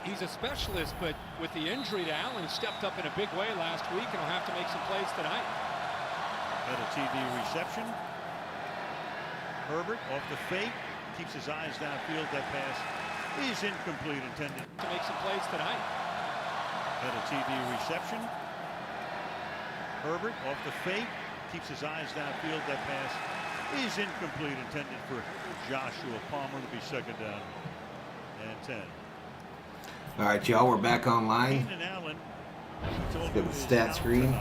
he's a specialist, but with the injury to Allen, he stepped up in a big way last week and will have to make some plays tonight. At a TD reception. Herbert off the fake, keeps his eyes downfield. That pass is incomplete, intended to make some plays tonight. At a TD reception. Herbert off the fake, keeps his eyes downfield. That pass is incomplete, intended for Joshua Palmer. To be second down and 10. All right, y'all, we're back online. Allen, let's get the stat screen.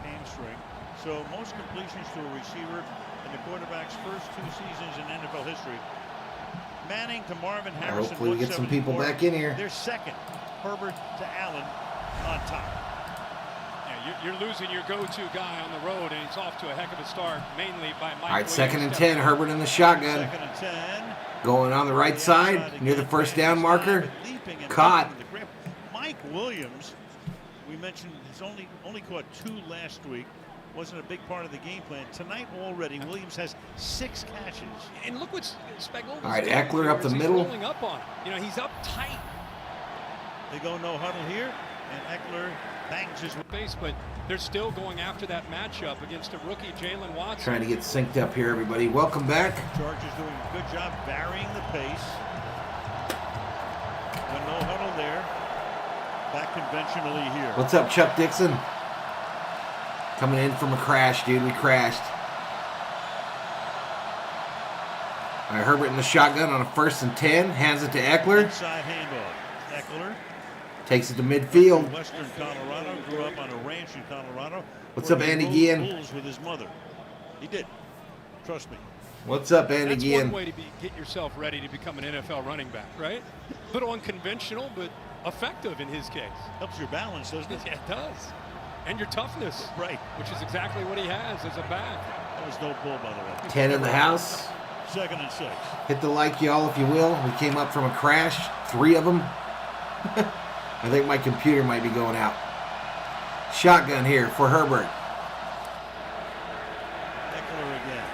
Hamstring. So most completions to a receiver in the quarterback's first 2 seasons in NFL history. Manning to Marvin Harrison. Hopefully we get some people back in here. They're second. Herbert to Allen on top. Yeah, you're losing your go-to guy on the road, and he's off to a heck of a start, mainly by Mike. All right, second and 10. Herbert in the shotgun. Second and 10. Going on the right side near the first down marker. Caught. Mike Williams, we mentioned, he's only caught 2 last week. Wasn't a big part of the game plan. Tonight already, Williams has 6 catches. And look what's Spagnuolo's. All right, Ekeler up the middle. Rolling up on him. You know, he's up tight. They go no huddle here, and Ekeler bangs his base, but they're still going after that matchup against a rookie, Jalen Watson. Trying to get synced up here, everybody. Welcome back. Chargers doing a good job varying the pace. And no huddle there. Back conventionally here. What's up, Chuck Dixon? Coming in from a crash, dude. We crashed. All right, Herbert in the shotgun on a 1st and 10. Hands it to Ekeler. Inside handoff. Ekeler. Takes it to midfield. Western Colorado. Grew up on a ranch in Colorado. What's up, Andy Guillen? Bulls with his mother. He did. Trust me. What's up, Andy Guillen? That's one way to get yourself ready to become an NFL running back, right? A little unconventional, but effective in his case. Helps your balance, doesn't it? Yeah, it does. And your toughness. Right. Which is exactly what he has as a back. That was no bull, by the way. 10 in the house. Second and 6. Hit the like, y'all, if you will. We came up from a crash. 3 of them. I think my computer might be going out. Shotgun here for Herbert. Ekeler again.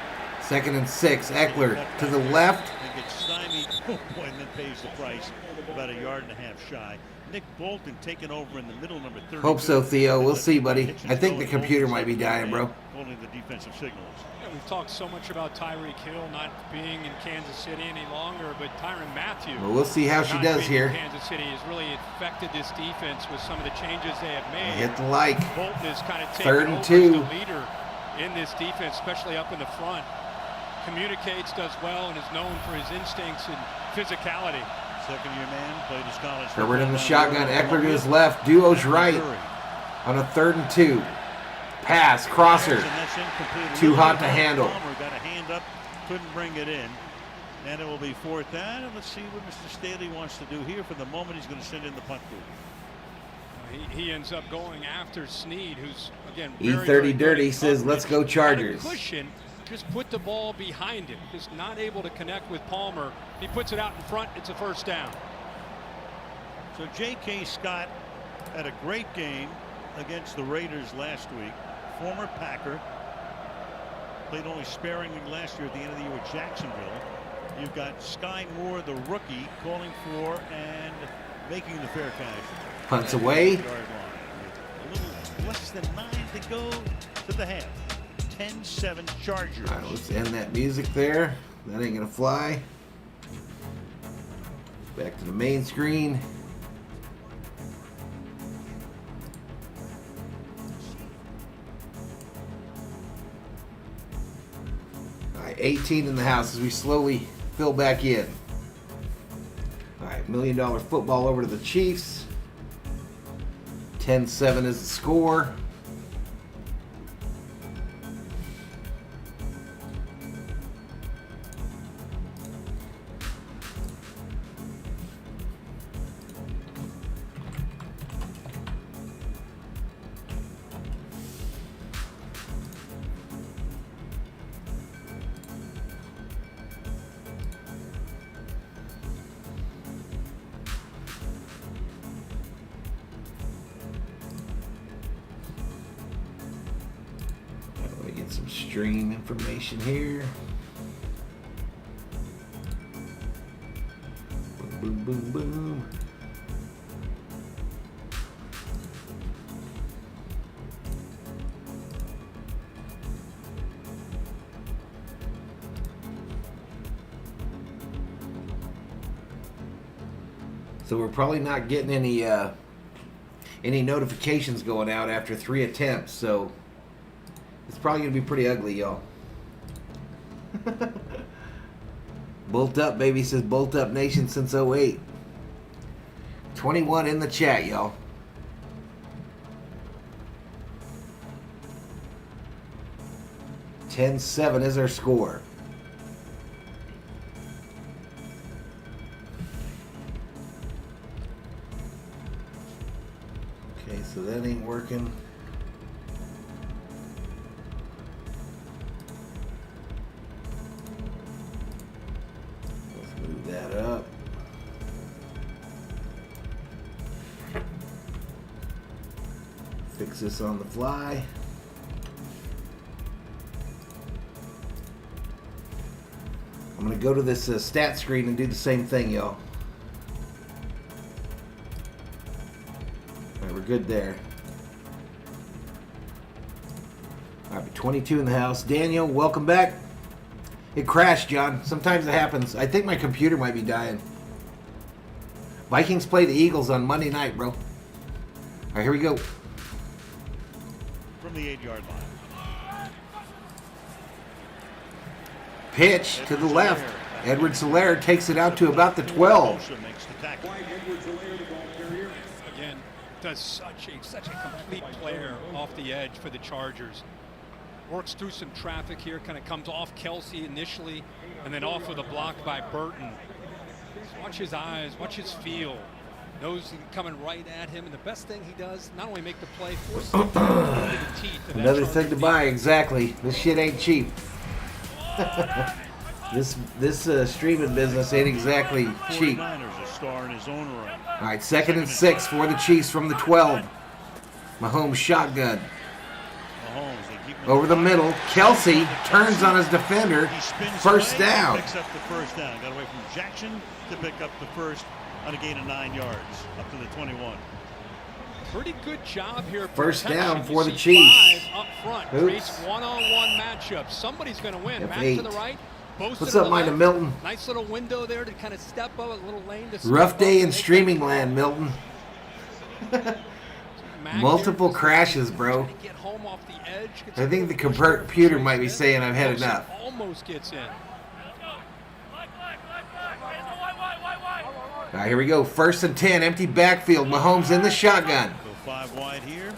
2nd and 6. Ekeler to the left. They get stymied. Oh boy, and then pays the price. About 1.5 yards shy. Nick Bolton taking over in the middle, number 30. Hope so, Theo. We'll see, buddy. I think the computer might be dying, bro. Holding the defensive signals. Yeah, we've talked so much about Tyreek Hill not being in Kansas City any longer, but Tyrann Mathieu. Well, we'll see how she does here. Kansas City has really affected this defense with some of the changes they have made. Hit the like. Bolton is kind of taking 3rd and over 2. as the leader in this defense, especially up in the front. Communicates, does well, and is known for his instincts and physicality. Second-year man, played his college. Herbert in the shotgun. Ekeler to his left. Duo's right. On a 3rd and 2. Pass. Crosser. Too hot to handle. Got a hand up. Couldn't bring it in. And it will be 4th down. And let's see what Mr. Staley wants to do here. For the moment, he's going to send in the punt booth. He ends up going after Snead, who's, again, E30 Dirty says, let's go Chargers. Cushion, just put the ball behind him. Just not able to connect with Palmer. He puts it out in front. It's a 1st down. So J.K. Scott had a great game against the Raiders last week. Former Packer. Played only sparingly last year at the end of the year with Jacksonville. You've got Sky Moore, the rookie, calling for and making the fair catch. Punts away. A little less than 9 to go to the half. 10-7 Chargers. All right, let's end that music there. That ain't gonna fly. Back to the main screen. All right, 18 in the house as we slowly fill back in. All right, $1 million football over to the Chiefs. 10-7 is the score. Some stream information here. Boom, boom, boom, boom. So we're probably not getting any notifications going out after 3 attempts. So it's probably going to be pretty ugly, y'all. Bolt up, baby, says Bolt Up Nation since 08. 21 in the chat, y'all. $10-7 is our score. Okay, so that ain't working. Let's move that up. Fix this on the fly. I'm going to go to this stat screen and do the same thing, y'all. All right, we're good there. All right, 22 in the house. Daniel, welcome back. It crashed, John. Sometimes it happens. I think my computer might be dying. Vikings play the Eagles on Monday night, bro. All right, here we go. From the 8-yard line. Pitch to the left. Edwards-Helaire takes it out to about the 12. Again, does such a complete player off the edge for the Chargers. Works through some traffic here, kind of comes off Kelce initially, and then off with a block by Burton. Just watch his eyes, watch his feel. Knows he's coming right at him, and the best thing he does, not only make the play, force the teeth. Another thing to buy, exactly. This shit ain't cheap. This streaming business ain't exactly cheap. All right, 2nd and 6 for the Chiefs from the 12. Mahomes shotgun. Over the middle. Kelce turns on his defender. First down. Picks up the first down. Got away from Jackson to pick up the first on a gain of 9 yards up to the 21. Pretty good job here. First down for the Chiefs. Up front. Creates one-on-one matchup. Somebody's going to win. F8. Matt to the right. What's up, Mina Milton? Nice little window there to kind of step up a little lane. To rough day in streaming land, Milton. Multiple crashes, bro. I think the computer might be saying I've had enough. Almost gets in. All right, here we go. 1st and 10, empty backfield. Mahomes in the shotgun. Go 5 wide here.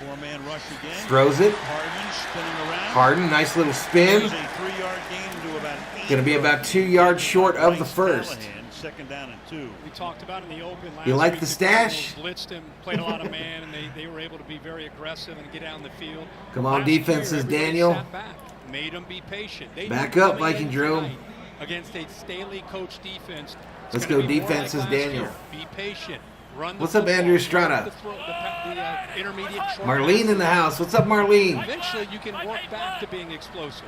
4-man rush again. Throws it. Harden spinning around. Harden, nice little spin. There's a 3-yard gain to about 8. Going to be about 2 yards short of the first. 2nd down and 2. We talked about in the open last You like week, the stash? Blitzed him, played a lot of man, and they were able to be very aggressive and get down the field. Come on, Last defenses, year, Daniel. sat back, made them be patient. They Back knew up, coming Viking in Drill. tonight Against a Staley coach defense. Let's go defenses, Daniel. Be patient. Run the What's up, football. Andrew Estrada? The intermediate short Marlene in the house. What's up, Marlene? Eventually, you can work back to being explosive.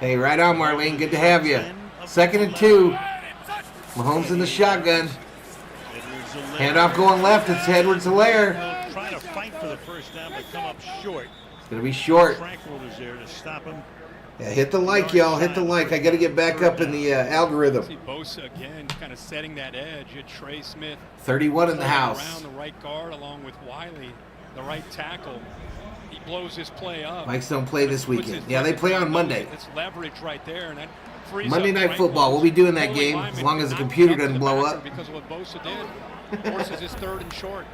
Hey, right on, Marlene. Good to have you. 2nd and 2. Mahomes in the shotgun. Handoff going left. It's Edwards-Helaire. Trying to fight for the first down, but come up short. It's going to be short. Frankfurt is there to stop him. Yeah, hit the like, y'all. Hit the like. I got to get back up in the algorithm. See Bosa again, kind of setting that edge. At Trey Smith. 31 in the house. Around the right guard, along with Wiley, the right tackle. He blows his play up. Vikes don't play this weekend. Yeah, they play on Monday. It's leverage right there, and that frees Monday up Night Frank Football. We'll be doing that game as long as the computer doesn't blow up. Because of what Bosa did, forces his 3rd and short.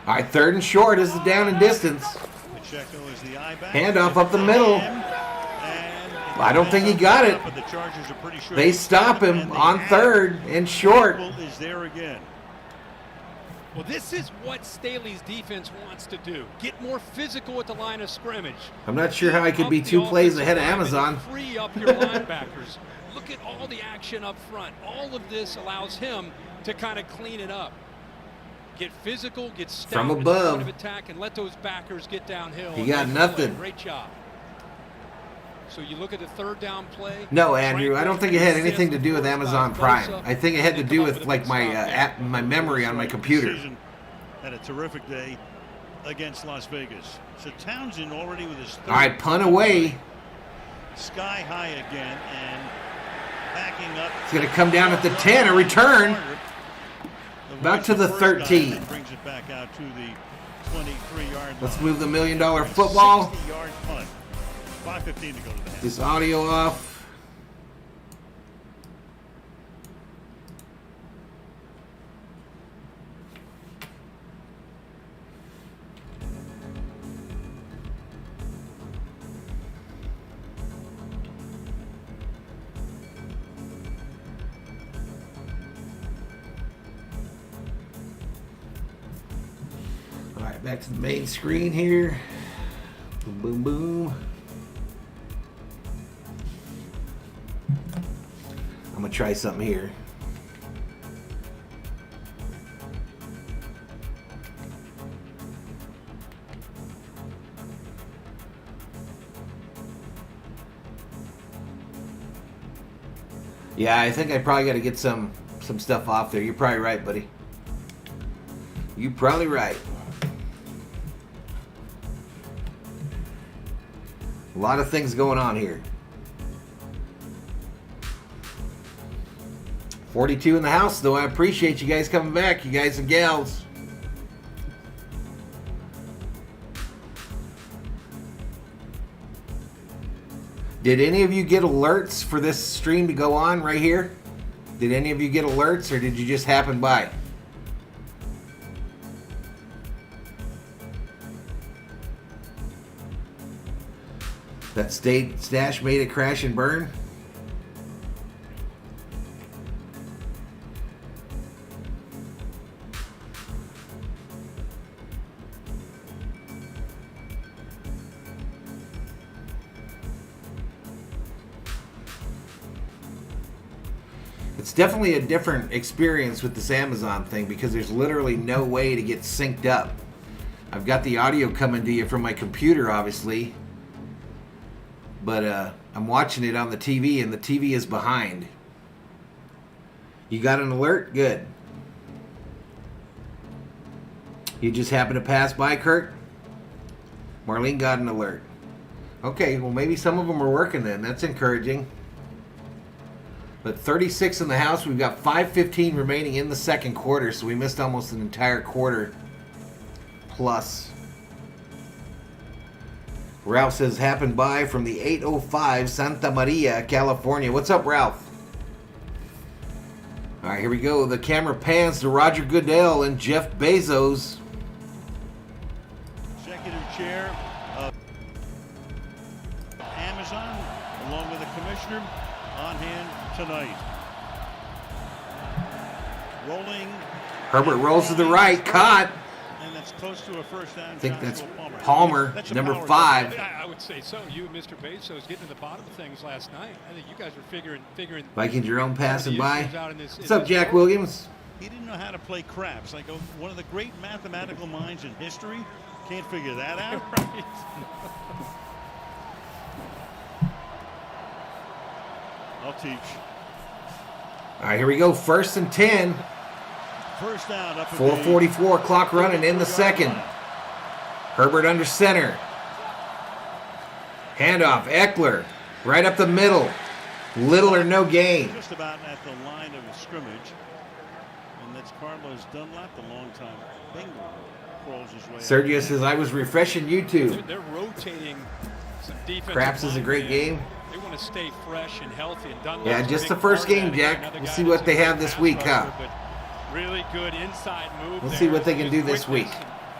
All right, 3rd and short is the down and distance. Handoff up the middle. I don't think he got it. They stop him on 3rd and short. Is there again. Well, this is what Staley's defense wants to do. Get more physical at the line of scrimmage. I'm not sure how I could be 2 plays ahead of Amazon. Free up your linebackers. Look at all the action up front. All of this allows him to kind of clean it up. Get physical, get stout From at the point above. of attack, and let those backers get downhill. He got nothing. Great job. So you look at the 3rd down play. No, Andrew, I don't think it had anything to do with Amazon Prime. I think it had to do with like my my memory on my computer. Had a terrific day against Las Vegas. So Townsend already with his 3rd. All right, punt away. Sky high again, and Backing up. It's going to come down at the 10, a return. Back to the 13. Brings it back out to the 23-yard line. Let's move the $1 million football. 60-yard punt. 5:15 to go to the half. This audio off. All right, back to the main screen here. Boom, boom, boom. I'm gonna try something here. Yeah, I think I probably got to get some stuff off there. You're probably right, buddy. You're probably right. A lot of things going on here. 42 in the house, though. I appreciate you guys coming back, you guys and gals. Did any of you get alerts for this stream to go on right here? Did any of you get alerts, or did you just happen by? That stash made it crash and burn? It's definitely a different experience with this Amazon thing because there's literally no way to get synced up. I've got the audio coming to you from my computer, obviously, but I'm watching it on the TV, and the TV is behind. You got an alert? Good. You just happened to pass by, Kurt? Marlene got an alert. Okay, well, maybe some of them are working then. That's encouraging. But 36 in the house. We've got 5:15 remaining in the second quarter, so we missed almost an entire quarter plus. Ralph says, happened by from the 805 Santa Maria, California. What's up, Ralph? All right, here we go. The camera pans to Roger Goodell and Jeff Bezos. Executive chair of Amazon, along with the commissioner, on hand tonight. Rolling. Herbert rolls to the right, caught. And that's close to a first down. I think that's Palmer, number 5. I would say so. You and Mr. Bezos getting to the bottom of things last night. I think you guys were figuring. Vikings your own passing by. What's What's up, Jack Williams? He didn't know how to play craps. Like one of the great mathematical minds in history can't figure that out. Right. I'll teach. All right, here we go. 1st and 10. First down. Up 4:44 clock running in the second. Herbert under center. Handoff. Ekeler right up the middle. Little or no gain. Just about at the line of scrimmage. And that's Carlos Dunlap, the longtime Bengal, crawls his way. Sergio says, I was refreshing YouTube. They're rotating some defense. Craps is a great game. They want to stay fresh and healthy. And Dunlap's Yeah, just the first game, Jack. We'll see what they have this week, huh? Really good inside move. We'll see what they can do this week.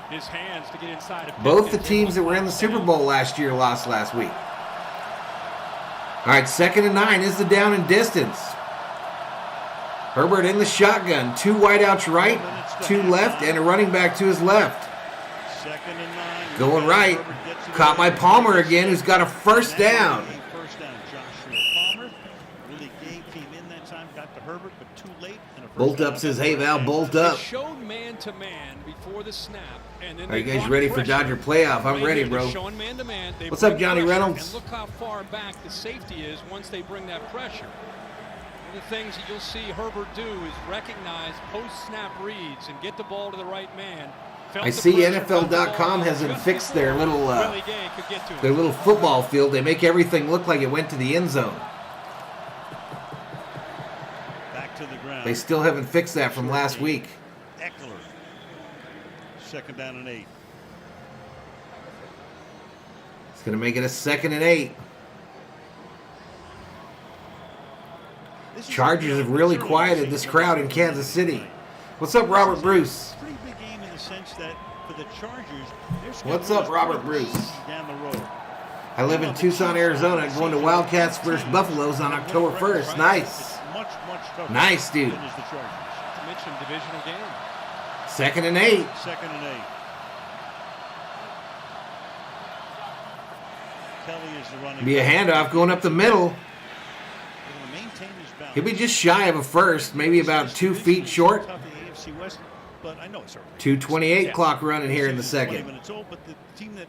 His hands to get inside of Both the teams that were in the Super Bowl last year lost last week. All right, 2nd and 9 is the down and distance. Herbert in the shotgun. 2 wideouts right, 2 left, and a running back to his left. 2nd and 9. Going right. Caught by Palmer again, who's got a first down. First down, Joshua Palmer. Really came in that time, got to Herbert, but too late. Bolt up says, hey, Val, bolt up. Showed man-to-man before the snap. And then Are you guys ready for Dodger playoff? I'm ready, bro. Man-to-man. What's up, Johnny Reynolds? And look how far back the safety is once they bring that pressure. One of the things that you'll see Herbert do is recognize post-snap reads and get the ball to the right man. I see NFL.com hasn't fixed their little football field. They make everything look like it went to the end zone. Back to the ground. They still haven't fixed that from last week. Ekeler. 2nd down and 8. It's going to make it a 2nd and 8. Chargers have really quieted this crowd in Kansas City. What's up, Robert Bruce? Pretty big game in the sense that for the Chargers, what's up, Robert Bruce? Down the road. I live in Tucson, Arizona. Going to Wildcats versus Buffaloes on October 1st. Nice. Much tougher. Nice, dude. Than is the Chargers. Mentioned divisional game. 2nd and 8. 2nd and 8. Kelce is the running. Be a handoff going up the middle. Maintain his balance. He'll be just shy of a first, maybe about 2 feet short. Tough, the AFC West, but I know it's early. 2:28 clock running here in the second. Minutes old, but the team that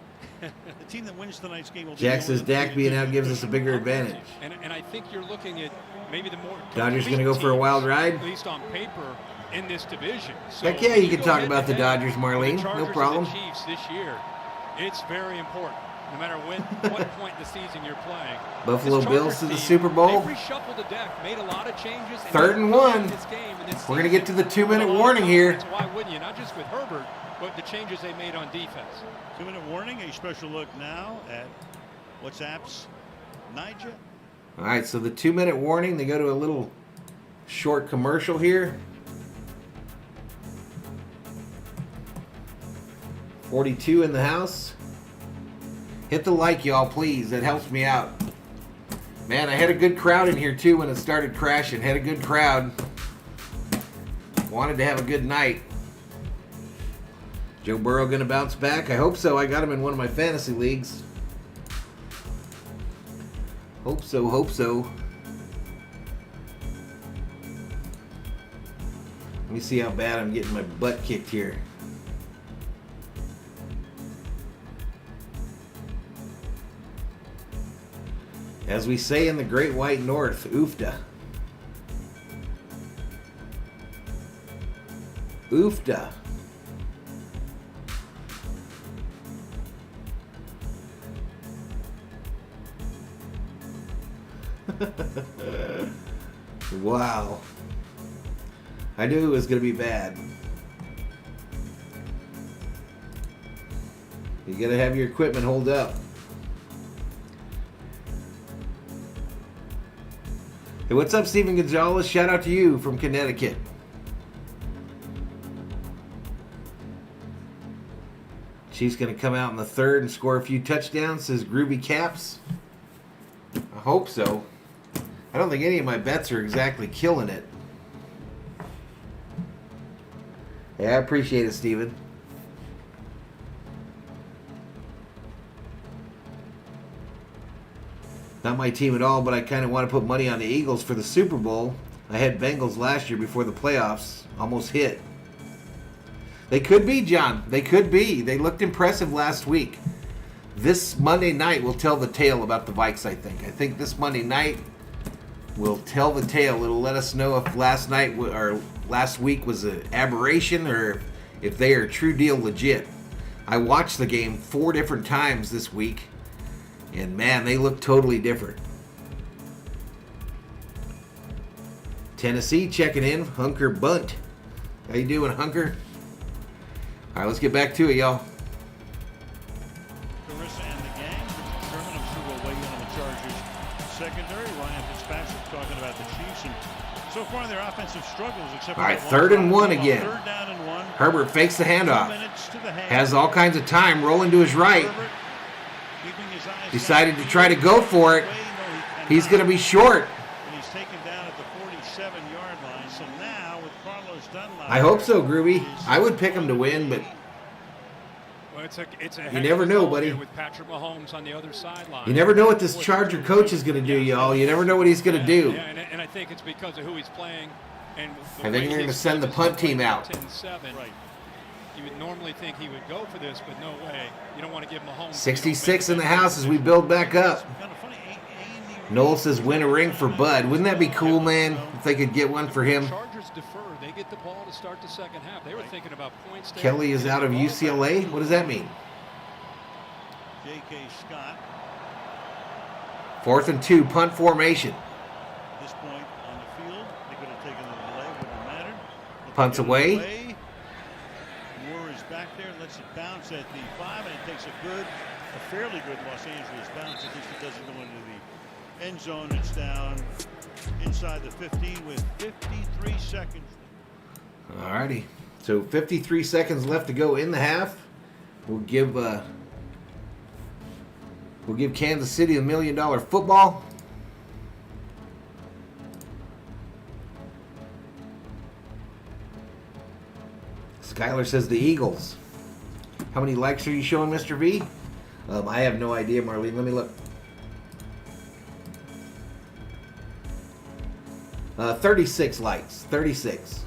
wins tonight's game will be Jack says Dak being out gives us a bigger advantage. And I think you're looking at maybe the more Dodgers going to go for a wild ride? at least on paper, in this division. So Heck yeah, you can go talk head about to the head Dodgers, with Marlene. the Chargers No and problem. the Chiefs this year. It's very important. No matter what point in the season you're playing. Buffalo This Bills to Chargers the team, Super Bowl. They reshuffled the deck, made a lot of changes. 3rd and 1. This game and this We're going to get to season. the 2-minute warning here. So why wouldn't you? Not just with Herbert, but the changes they made on defense. 2-minute warning. A special look now at WhatsApp's Nigel. All right, so the 2-minute warning. They go to a little short commercial here. 42 in the house. Hit the like, y'all, please. That helps me out. Man, I had a good crowd in here, too, when it started crashing. Had a good crowd. Wanted to have a good night. Joe Burrow going to bounce back? I hope so. I got him in one of my fantasy leagues. Hope so, hope so. Let me see how bad I'm getting my butt kicked here. As we say in the Great White North, oofda. Oofda. Wow. I knew it was going to be bad. You got to have your equipment hold up. Hey, what's up, Stephen Gonzalez? Shout out to you from Connecticut. Chiefs going to come out in the 3rd and score a few touchdowns, says Groovy Caps. I hope so. I don't think any of my bets are exactly killing it. Yeah, I appreciate it, Stephen. Not my team at all, but I kind of want to put money on the Eagles for the Super Bowl. I had Bengals last year before the playoffs. Almost hit. They could be, John. They could be. They looked impressive last week. This Monday night will tell the tale about the Vikes, I think. I think this Monday night will tell the tale. It'll let us know if last night or last week was an aberration or if they are true deal legit. I watched the game 4 different times this week. And man, they look totally different. Tennessee checking in. Hunker Bunt. How you doing, Hunker? All right, let's get back to it, y'all. Carissa and the gang. Sherman, I'm sure will weigh in on the Chargers secondary. Ryan Fitzpatrick talking about the Chiefs. And so far, their offensive struggles, except for All right, that 3rd and 1 again. 3rd down and 1. Herbert fakes the 2 handoff. minutes to the half. Has all kinds of time rolling to his right. Herbert keeping his eyes Decided down. to try to go for it. No, he He's cannot. going to be short. And he's taken down at the 47-yard line. So now with Carlos Dunlap. I hope so, Groovy. I would pick him to win, but Well, it's a You heck never of a know, goal buddy. here with Patrick Mahomes on the other sideline. you never know what this Charger coach is going to do, y'all. You never know what he's going to do. Yeah, and I think it's because of who he's playing. And the I think way they're gonna his send the team is punt playing team out. 10-7. Right. You would normally think he would go for this, but no way. You don't want to give Mahomes 66 in the house as we build back up. Kind of funny. Noel says win a ring for Bud. Wouldn't that be cool, man, if they could get one for him? Chargers defer. They get the ball to start the second half. They were thinking about points. there. Kelly is out of UCLA? What does that mean? J.K. Scott. 4th and 2, punt formation. This this point on the field. They could have taken the delay, wouldn't have mattered. Punts away. Moore is back there, lets it bounce at the 5, and it takes a fairly good Los Angeles bounce. At least it doesn't go into the end zone. It's down inside the 15 with 53 seconds. All righty. So 53 seconds left to go in the half. We'll give Kansas City $1 million football. Skylar says the Eagles. How many likes are you showing, Mr. V? I have no idea, Marlene. Let me look. 36 likes. 36.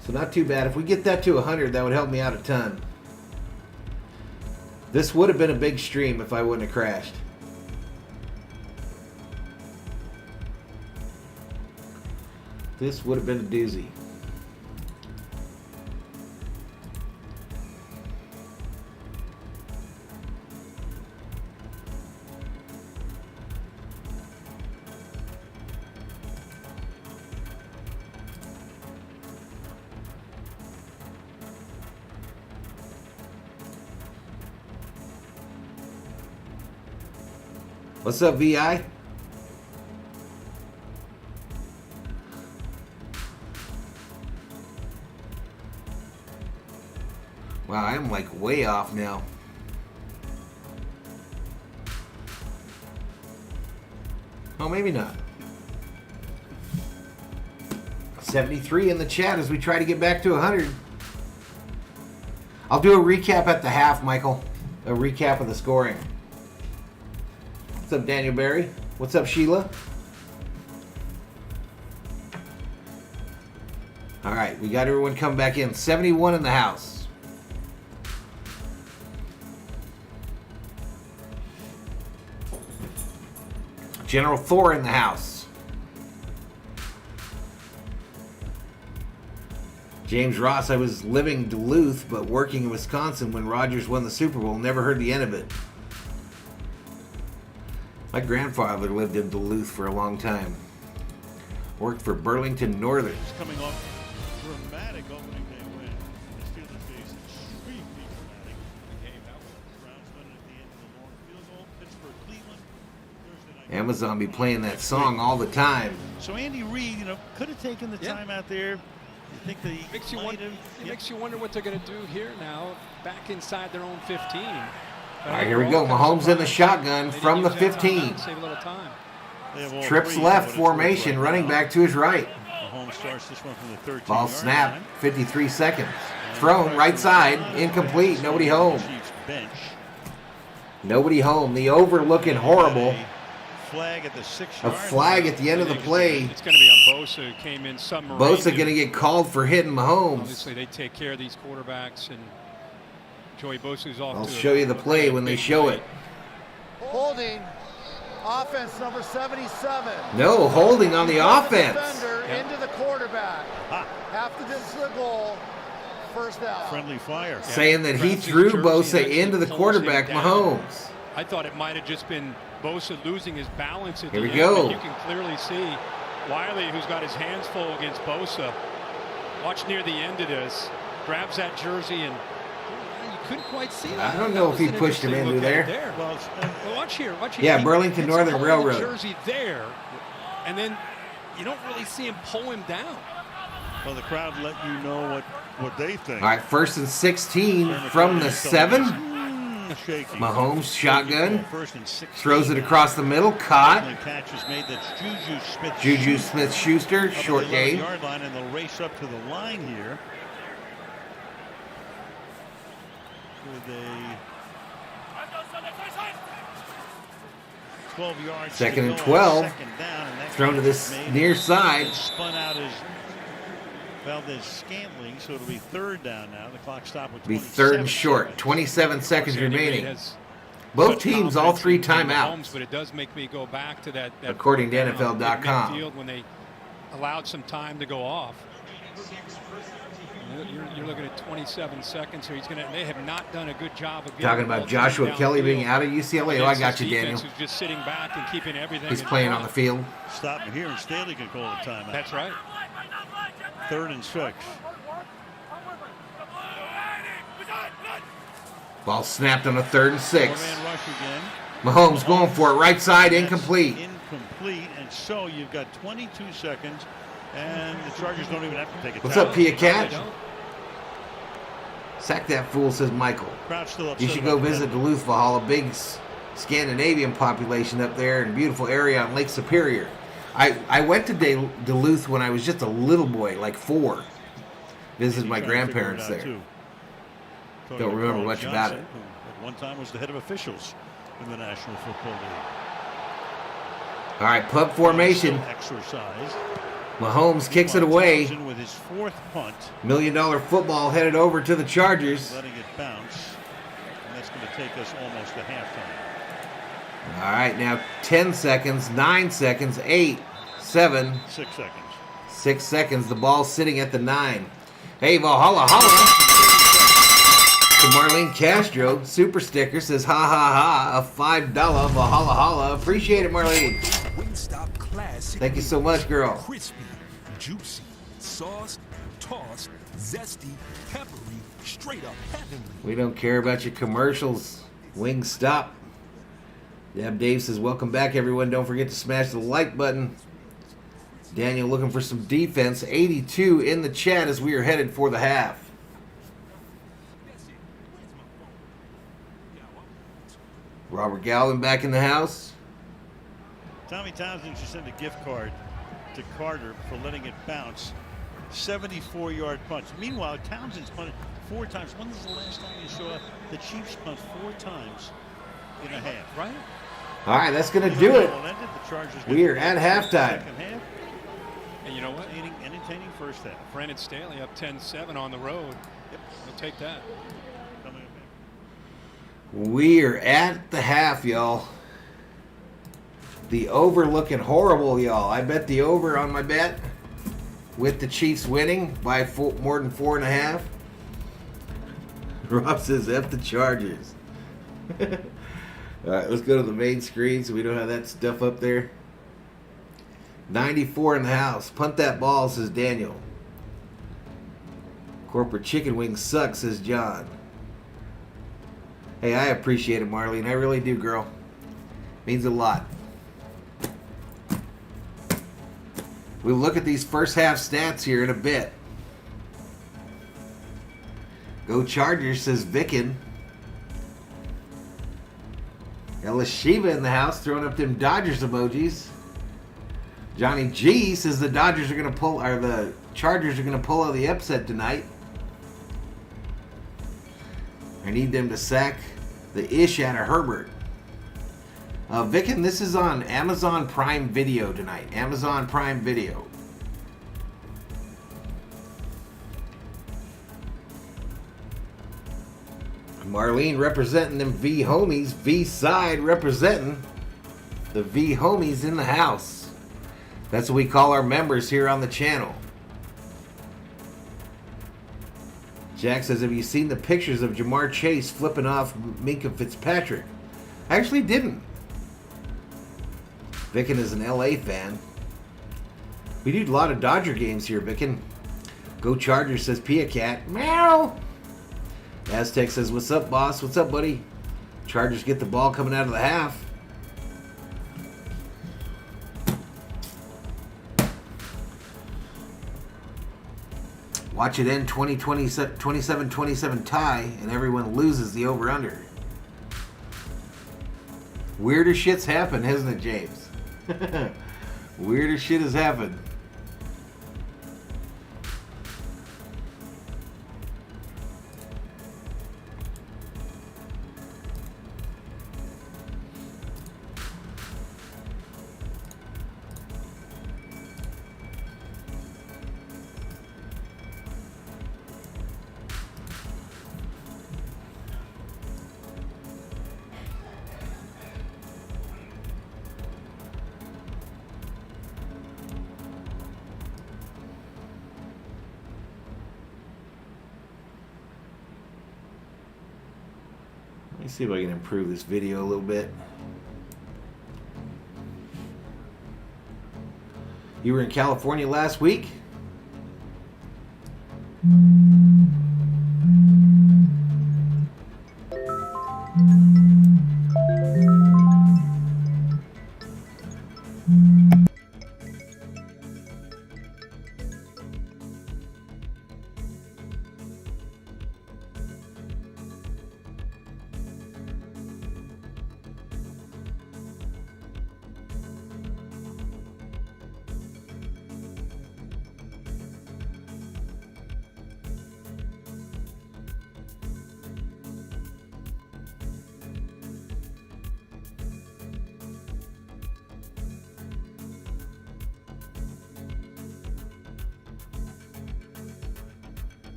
So not too bad. If we get that to 100, that would help me out a ton. This would have been a big stream if I wouldn't have crashed. This would have been a doozy. What's up, VI? Wow, I'm like way off now. Oh, maybe not. 73 in the chat as we try to get back to 100. I'll do a recap at the half, Michael. A recap of the scoring. What's up, Daniel Barry? What's up, Sheila? All right, we got everyone come back in. 71 in the house. General Thor in the house. James Ross, I was living in Duluth but working in Wisconsin when Rodgers won the Super Bowl. Never heard the end of it. My grandfather lived in Duluth for a long time. Worked for Burlington Northern. It's coming off dramatic opening day win. The Steelers face extremely dramatic. Browns win at the end of the long field goal. Pittsburgh, Cleveland. Thursday night. Amazon be playing that song all the time. So Andy Reid, could have taken the time out there. You think they makes you wonder what they're going to do here now, back inside their own 15. All right, here we go. Mahomes in the shotgun from the 15. Save a little time. Trips left formation, running back to his right. Mahomes starts this one from the 13. Ball snap, 53 seconds. Thrown right side, incomplete. Nobody home. Nobody home. The over looking horrible. Flag at the 6 A flag at the end of the play. It's going to be on Bosa, who came in submarine. Bosa going to get called for hitting Mahomes. Obviously, they take care of these quarterbacks, and Joey Bosa's off. I'll show you the play when they show it. Holding, offense number 77. No, holding on the offense. Defender into the quarterback. Half the distance to the goal. First down. Friendly fire. Saying that he threw Bosa into the quarterback, Mahomes. I thought it might have just been Bosa losing his balance at the Here we end, go. but you can clearly see Wiley, who's got his hands full against Bosa. Watch near the end of this. Grabs that jersey and you couldn't quite see that. I don't know if he pushed him into there. Well, watch here. Yeah, Burlington Northern Railroad. The jersey there, and then you don't really see him pull him down. Well, the crowd let you know what they think. All right, 1st and 16 from the 7. Shaky. Mahomes shotgun. First and 16. Throws it across the middle. Caught. Catch is made. That's Juju Smith-Schuster. Short game. Yard line, and they'll race up to the line here. With a 12 yards. Second and 12. Second down, and Thrown to this near side. Spun out his Valdez-Scantling, so it'll be third down now. The clock stopped with 27 Be 3rd and short. 27 seconds remaining. Both teams, all 3 timeouts. But it does make me go back to that according to NFL.com. When they allowed some time to go off. You're looking at 27 seconds here. They have not done a good job of Talking about Joshua Kelce being out of UCLA. Oh, I got you, Daniel. Who's just sitting back and keeping everything. He's playing on the field. Stop him here, and Staley can call a timeout. That's right. 3rd and 6. Ball snapped on a 3rd and 6. 4-man rush again. Mahomes going for it. Right side, incomplete. Incomplete, and so you've got 22 seconds, and the Chargers don't even have to take a timeout. What's up, Pia Cat? Sack that fool, says Michael. Crowd still upset. You should go visit Duluth, Valhalla. Big Scandinavian population up there and beautiful area on Lake Superior. I went to Duluth when I was just a little boy, like 4. Visited my grandparents there. Don't remember much about it. Who at one time was the head of officials in the National Football League. All right, punt formation. Exercise. Mahomes kicks it away. With his 4th punt. $1 million football headed over to the Chargers. Letting it bounce. And that's going to take us almost to halftime. All right, now 10 seconds, 9 seconds, 8, 7. 6 seconds. 6 seconds. The ball's sitting at the 9. Hey, Valhalla, holla. To Marlene Castro, super sticker says ha ha ha, a $5 Valhalla holla. Appreciate it, Marlene. Wingstop Classic. Thank you so much, girl. Crispy, juicy, sauced, tossed, zesty, peppery, straight up heavenly. We don't care about your commercials. Wingstop. Dab Dave says, welcome back, everyone. Don't forget to smash the like button. Daniel looking for some defense. 82 in the chat as we are headed for the half. Robert Galvin back in the house. Tommy Townsend should send a gift card to Carter for letting it bounce. 74-yard punch. Meanwhile, Townsend's punted 4 times. When was the last time you saw the Chiefs punt 4 times in a half? Right. All right, that's going to do it. The We are at halftime. Second half. And you know what? Entertaining first half. Brandon Staley up 10-7 on the road. Yep. We'll take that. Coming up. We are at the half, y'all. The over looking horrible, y'all. I bet the over on my bet with the Chiefs winning by more than 4.5. Rob says F the Chargers. All right, let's go to the main screen so we don't have that stuff up there. 94 in the house. Punt that ball, says Daniel. Corporate chicken wings suck, says John. Hey, I appreciate it, Marlene. I really do, girl. Means a lot. We'll look at these first half stats here in a bit. Go Chargers, says Vickin. Ella Shiva in the house throwing up them Dodgers emojis. Johnny G says the Chargers are gonna pull out the upset tonight. I need them to sack the ish out of Herbert. Vickin, this is on Amazon Prime Video tonight. Amazon Prime Video. Marlene representing them V homies. V side representing the V homies in the house. That's what we call our members here on the channel. Jack says, have you seen the pictures of Jamar Chase flipping off Minka Fitzpatrick? I actually didn't. Vickin is an LA fan. We do a lot of Dodger games here, Vickin. Go Chargers, says Pia Cat. Meow. Aztec says, what's up, boss? What's up, buddy? Chargers get the ball coming out of the half. Watch it end 27-27 tie, and everyone loses the over-under. Weirder shit's happened, hasn't it, James? Weirder shit has happened. me see if I can improve this video a little bit. You were in California last week?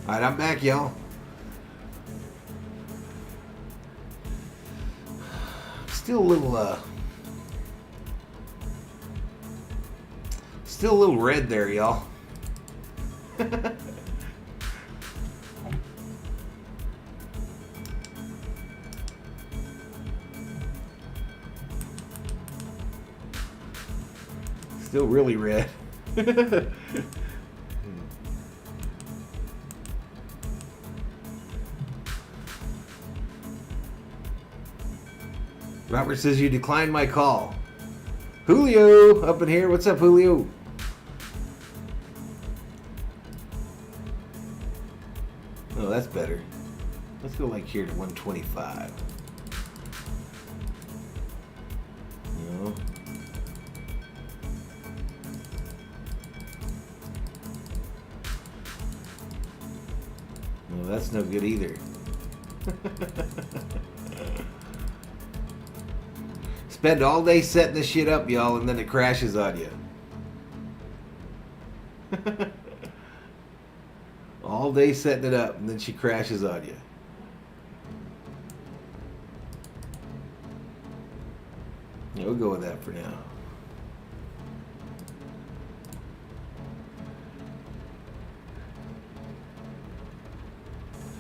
All right, I'm back, y'all. Still a little red there, y'all. Still really red. Robert says you declined my call. Julio up in here. What's up, Julio? Oh, that's better. Let's go like here to 125. No. No, that's no good either. Spend all day setting this shit up, y'all, and then it crashes on you. All day setting it up, and then she crashes on you. Yeah, we'll go with that for now.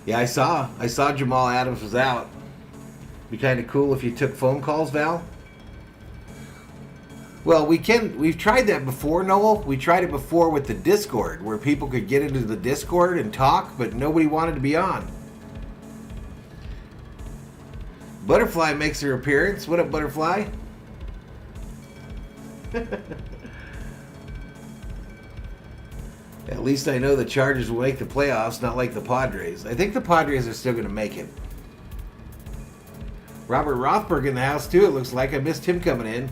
Yeah, I saw Jamal Adams was out. Be kind of cool if you took phone calls, Val. Well, we've tried that before, Noel. We tried it before with the Discord, where people could get into the Discord and talk, but nobody wanted to be on. Butterfly makes her appearance. What up, Butterfly? At least I know the Chargers will make the playoffs, not like the Padres. I think the Padres are still going to make it. Robert Rothberg in the house, too, it looks like. I missed him coming in.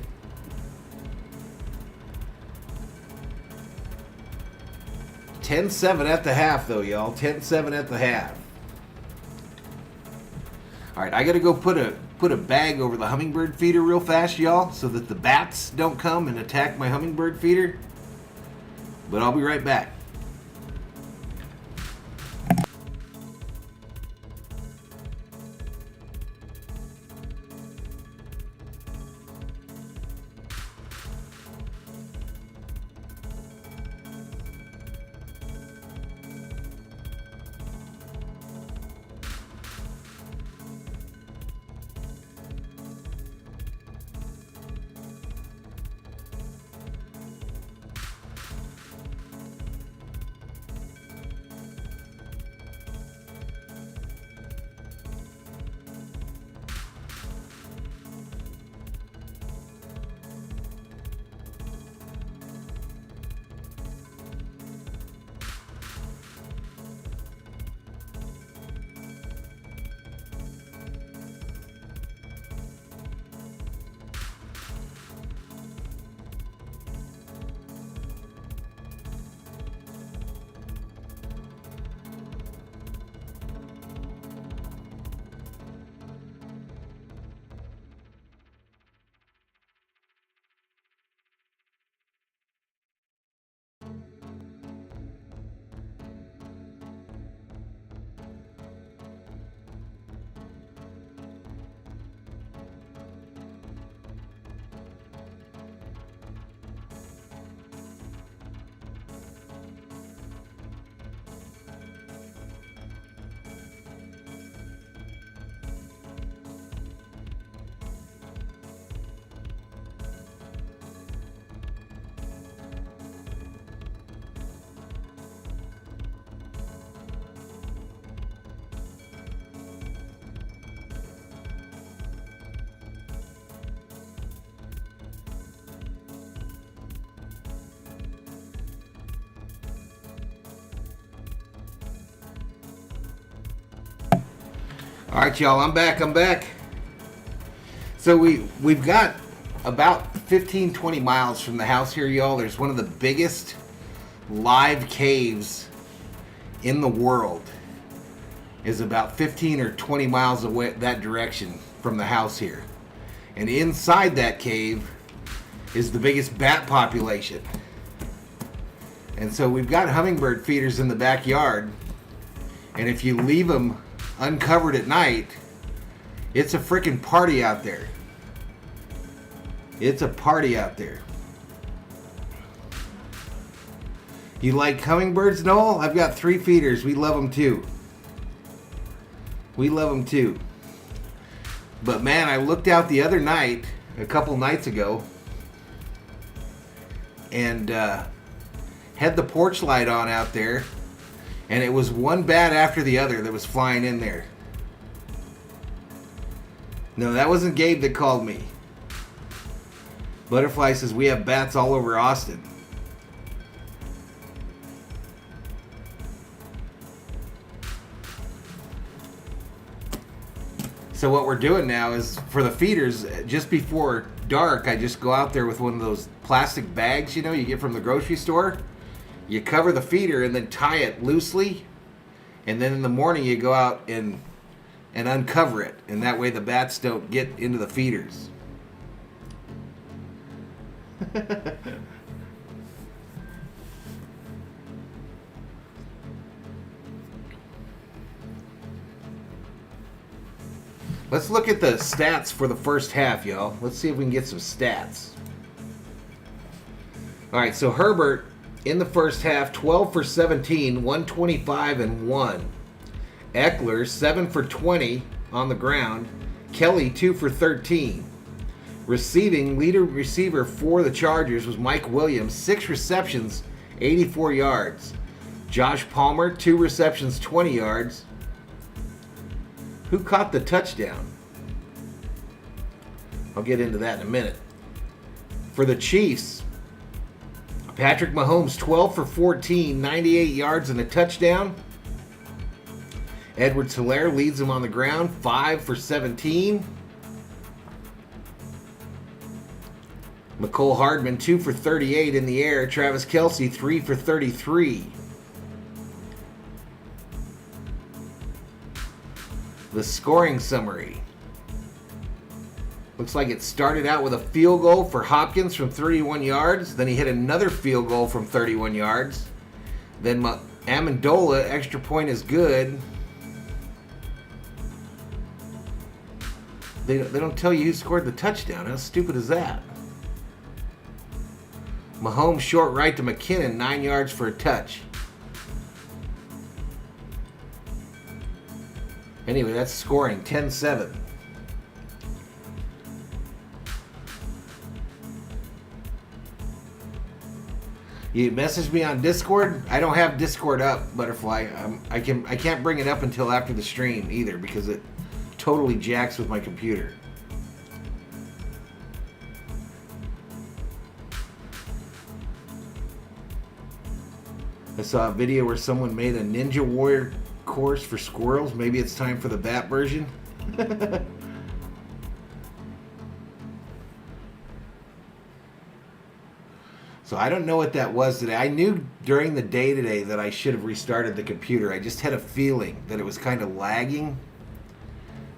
$10-7 at the half, though, y'all. 10-7 at the half. All right, I got to go put a bag over the hummingbird feeder real fast, y'all, so that the bats don't come and attack my hummingbird feeder. But I'll be right back. All right, y'all, I'm back. So we've got about 15, 20 miles from the house here, y'all. There's one of the biggest live caves in the world. Is about 15 or 20 miles away that direction from the house here. And inside that cave is the biggest bat population. And so we've got hummingbird feeders in the backyard. And if you leave them uncovered at night, it's a freaking party out there. It's a party out there. You like hummingbirds, Noel? I've got 3 feeders. We love them too. But man, I looked out the other night, a couple nights ago, and had the porch light on out there, and it was one bat after the other that was flying in there. No, that wasn't Gabe that called me. Butterfly says we have bats all over Austin. So what we're doing now is, for the feeders, just before dark, I just go out there with one of those plastic bags, you know, you get from the grocery store. You cover the feeder and then tie it loosely. And then in the morning you go out and uncover it. And that way the bats don't get into the feeders. Let's look at the stats for the first half, y'all. Let's see if we can get some stats. All right, so Herbert in the first half, 12 for 17, 125 and 1. Ekeler, 7 for 20 on the ground. Kelce, 2 for 13. Receiving, leader receiver for the Chargers was Mike Williams, 6 receptions, 84 yards. Josh Palmer, 2 receptions, 20 yards. Who caught the touchdown? I'll get into that in a minute. For the Chiefs, Patrick Mahomes, 12 for 14, 98 yards and a touchdown. Edwards-Helaire leads them on the ground, 5 for 17. Mecole Hardman, 2 for 38 in the air. Travis Kelce, 3 for 33. The scoring summary. Looks like it started out with a field goal for Hopkins from 31 yards. Then he hit another field goal from 31 yards. Then Amendola, extra point is good. They don't tell you who scored the touchdown. How stupid is that? Mahomes short right to McKinnon, 9 yards for a touch. Anyway, that's scoring, 10-7. You messaged me on Discord. I don't have Discord up, Butterfly. I can't bring it up until after the stream either, because it totally jacks with my computer. I saw a video where someone made a Ninja Warrior course for squirrels. Maybe it's time for the bat version. So I don't know what that was today. I knew during the day today that I should have restarted the computer. I just had a feeling that it was kind of lagging.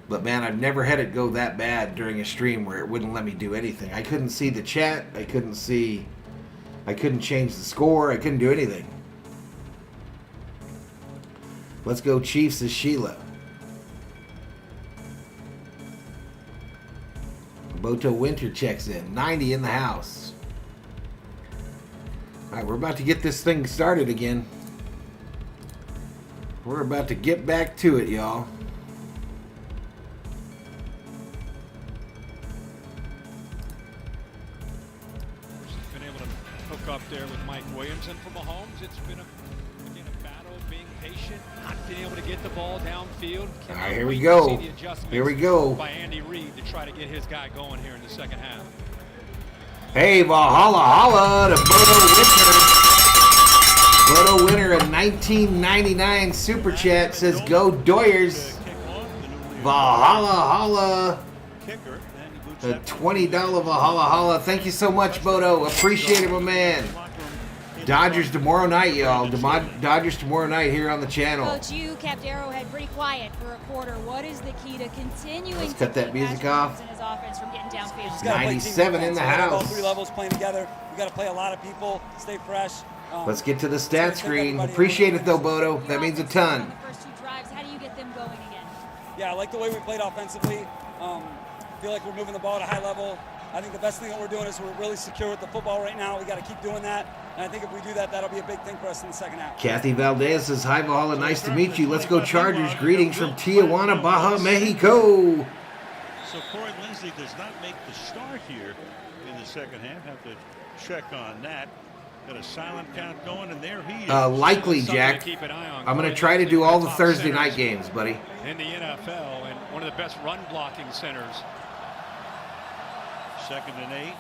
But man, I've never had it go that bad during a stream where it wouldn't let me do anything. I couldn't see the chat. I couldn't change the score. I couldn't do anything. Let's go Chiefs as Sheila. Boto Winter checks in. 90 in the house. All right, we're about to get this thing started again. We're about to get back to it, y'all. Been able to hook up there with Mike Williams, and for Mahomes, it's been a battle, being patient, not being able to get the ball downfield. All right, here we go. Here we go. By Andy Reid to try to get his guy going here in the second half. Hey, Valhalla Holla to Boto Winter. Boto Winter, a 1999 Super Chat says, go Doyers. Valhalla Holla. Kicker. And he boots A that $20 Valhalla Holla. Thank you so much, Bodo. Appreciate it, my man. Dodgers tomorrow night, y'all. Dodgers tomorrow night here on the channel. Coach, you kept Arrowhead pretty quiet for a quarter. What is the key to continuing Let's to cut that keep music Patrick off. Mahomes and his offense from getting downfield? Just gotta play team 97 in defense. the We gotta go house. 3 levels playing together. We got to play a lot of people, stay fresh. Let's get to the it's stat gonna take screen. everybody Appreciate in it, though, Bodo. That Your means a offense scored ton. on the first 2 drives. How do you get them going again? Yeah, I like the way we played offensively. Feel like we're moving the ball at a high level. I think the best thing that we're doing is we're really secure with the football right now. We got to keep doing that. And I think if we do that, that'll be a big thing for us in the second half. Kathy Valdez says, hi, Valhalla. Nice to meet you. Let's go Chargers. Greetings from Tijuana, Baja, Mexico. So Corey Linsley does not make the start here in the second half. Have to check on that. Got a silent count going, and there he is. Likely, Something Jack. to keep an eye on. I'm going to Corey try to Linsley, do one all of the top Thursday centers night games, buddy. in the NFL and one of the best run blocking centers. 2nd and 8.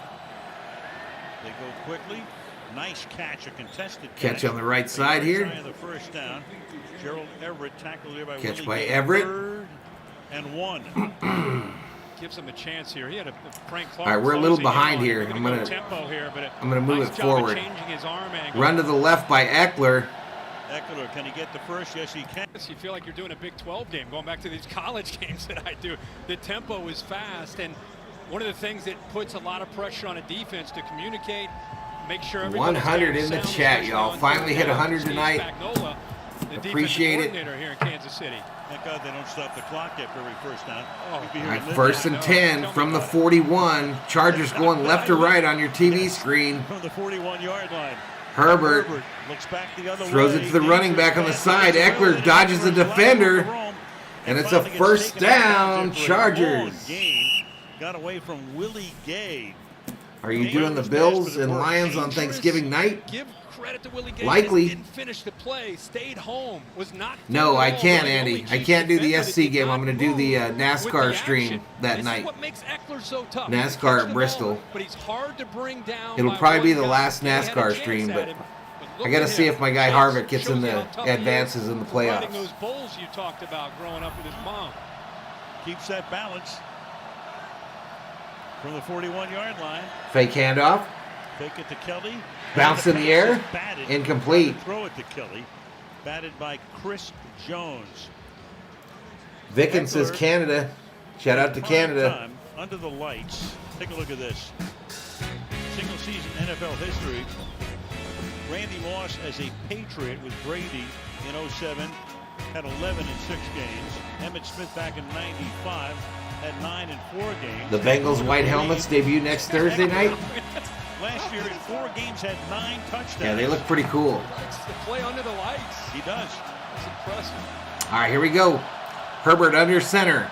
They go quickly. Nice catch, a contested Catch on the right side here. Side of the first down. Gerald Everett tackled here by Catch Willie by Gay. Everett. 3rd and 1. Gives him a chance here. He had a Frank Clark. All right, we're a little closing in behind on. here. They're I'm go gonna- tempo here, but I'm gonna move nice it job of forward. Changing his arm angle. Run to the left by Ekeler. Ekeler, can he get the first? Yes, he can. You feel like you're doing a Big 12 game, going back to these college games that I do. The tempo is fast, and one of the things that puts a lot of pressure on a defense to communicate, make sure everybody's 100 in the sound, chat, especially y'all. on Finally third hit down. 100 Steve tonight. Spagnuolo, the Appreciate it. defensive coordinator here in Kansas City. Thank God they don't stop the clock after every first down. Oh, We'd be All here right, lit- 1st and 10 from the 41. Chargers going left to right on your TV screen. From the 41-yard line. Herbert looks back the other throws way. it to the running back on the side. Ekeler dodges the defender. And it's a first down, Chargers. Got away from Willie Gay. Are you doing the Bills and Lions on Thanksgiving night? Give credit to Willie Gay. Likely. Didn't finish the play, stayed home, was not. No, I can't, the Andy. only I chief can't do the defender that SC did game. not I'm going to do the move NASCAR with the stream action. that This night. is what makes Ekeler so tough. NASCAR He can catch at the Bristol. ball, but he's hard to bring down. It'll by probably one be the guy. last He had a NASCAR chance stream, at but him, look I got to at see him. if my guy Shows- Harvick gets shows in you the how tough he is advances in the for riding playoffs. those bulls you talked about growing up with his mom. Keeps that balance. From the 41-yard line. Fake handoff. Fake it to Kelly. Bounce in the air. Batted. Incomplete. Throw it to Kelly. Batted by Chris Jones. Vicken says Canada. Shout out to Prime Canada. time, under the lights. Take a look at this. Single season NFL history. Randy Moss as a Patriot with Brady in 07 had 11 in 6 games. Emmitt Smith back in 95 had 9 in 4 games. The Bengals white helmets debut next Thursday night. Last year in 4 games had 9 touchdowns. Yeah, they look pretty cool. It's the play under the lights. He does. It's impressive. All right, here we go. Herbert under center.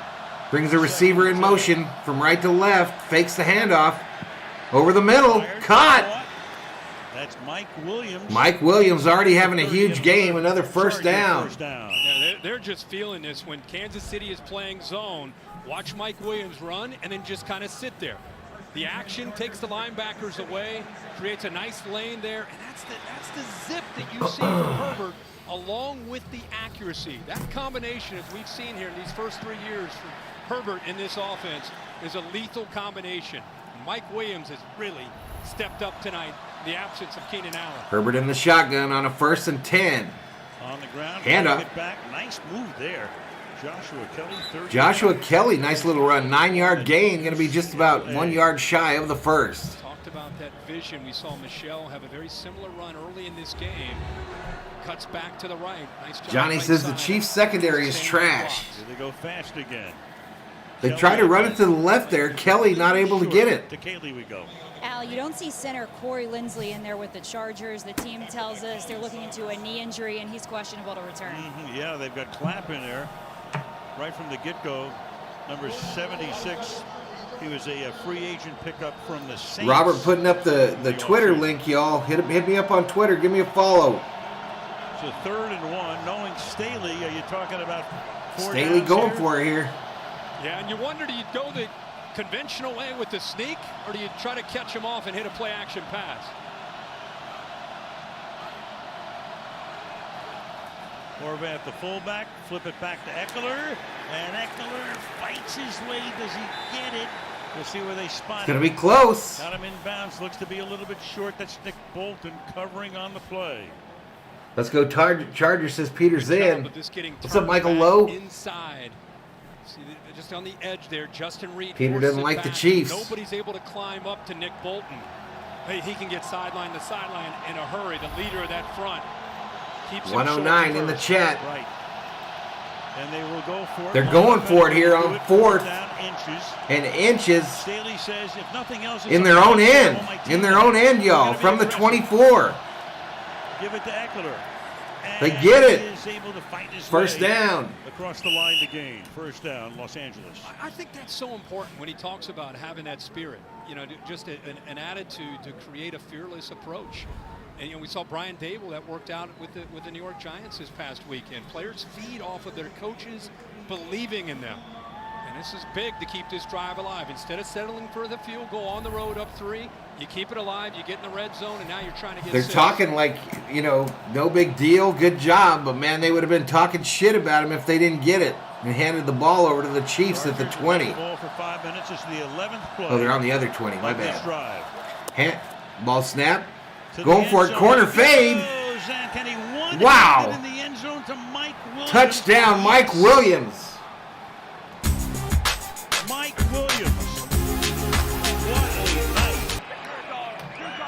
Brings the receiver in motion from right to left. Fakes the handoff. Over the middle. Caught. That's Mike Williams. Mike Williams already having a huge game. Another first down. First down. Yeah, they're just feeling this when Kansas City is playing zone. Watch Mike Williams run and then just kind of sit there. The action takes the linebackers away, creates a nice lane there, and that's the zip that you see from Herbert, along with the accuracy. That combination, as we've seen here in these first 3 years from Herbert in this offense, is a lethal combination. Mike Williams has really stepped up tonight in the absence of Keenan Allen. Herbert in the shotgun on a 1st and 10. On the ground. Hand up. Get back. Nice move there. Joshua Kelly. Joshua Kelly, nice little run. 9-yard gain. Going to be just about 1 yard shy of the first. Talked about that vision. We saw Michelle have a very similar run early in this game. Cuts back to the right. Nice job. Johnny right says the side. Chiefs secondary is Staying on the trash. blocks. Here they go fast again. They try to run it to the left there. Kelly not able to get it. To Kaylee we go. Al, you don't see center Corey Linsley in there with the Chargers. The team tells us they're looking into a knee injury, and he's questionable to return. Yeah, they've got Clapp in there right from the get-go. Number 76. He was a free agent pickup from the Saints. Robert putting up the Twitter link, y'all. Hit me up on Twitter. Give me a follow. So 3rd and 1. Knowing Staley, are you talking about 4 Staley downs going here? for it here. Yeah, and you wonder, do you go the conventional way with the sneak, or do you try to catch him off and hit a play-action pass? Horvath, the fullback, flip it back to Ekeler, and Ekeler fights his way. Does he get it? We'll see where they spot It's going to be close. Got him inbounds. Looks to be a little bit short. That's Nick Bolton covering on the play. Let's go Chargers, says Peter Zinn. What's up, Michael back Lowe? Inside. See, just on the edge there, Justin Reed. Peter forces doesn't it like the back. Chiefs. Nobody's able to climb up to Nick Bolton. Hey, he can get sideline to sideline in a hurry. The leader of that front. Keeps him 109 in the first. chat. Right. And they will go for it. They're going for it here on fourth. Down inches. And inches Staley says, if nothing else, it's in a their own touchdown end. on my team. In their own end, y'all. From the 24. Give it to Ekeler. They And get it. he is able to fight his First way down. across the line to gain. First down, Los Angeles. I think that's so important when he talks about having that spirit, you know, just an attitude to create a fearless approach. And you know, we saw Brian Dable that worked out with the New York Giants this past weekend. Players feed off of their coaches believing in them. And this is big to keep this drive alive. Instead of settling for the field goal on the road up 3, you keep it alive, you get in the red zone, and now you're trying to get They're 6. talking like, you know, no big deal, good job. But, man, they would have been talking shit about him if they didn't get it and handed the ball over to the Chiefs at the 20. Ball for 5 minutes. It's the 11th play. Oh, they're on the other 20. My of this bad. drive. Ball snap. To Going the for end it. zone. Corner He fade. goes, and can he one-handed Wow. in the end zone to Mike Williams. Touchdown, Mike Williams. Mike Williams. What a night.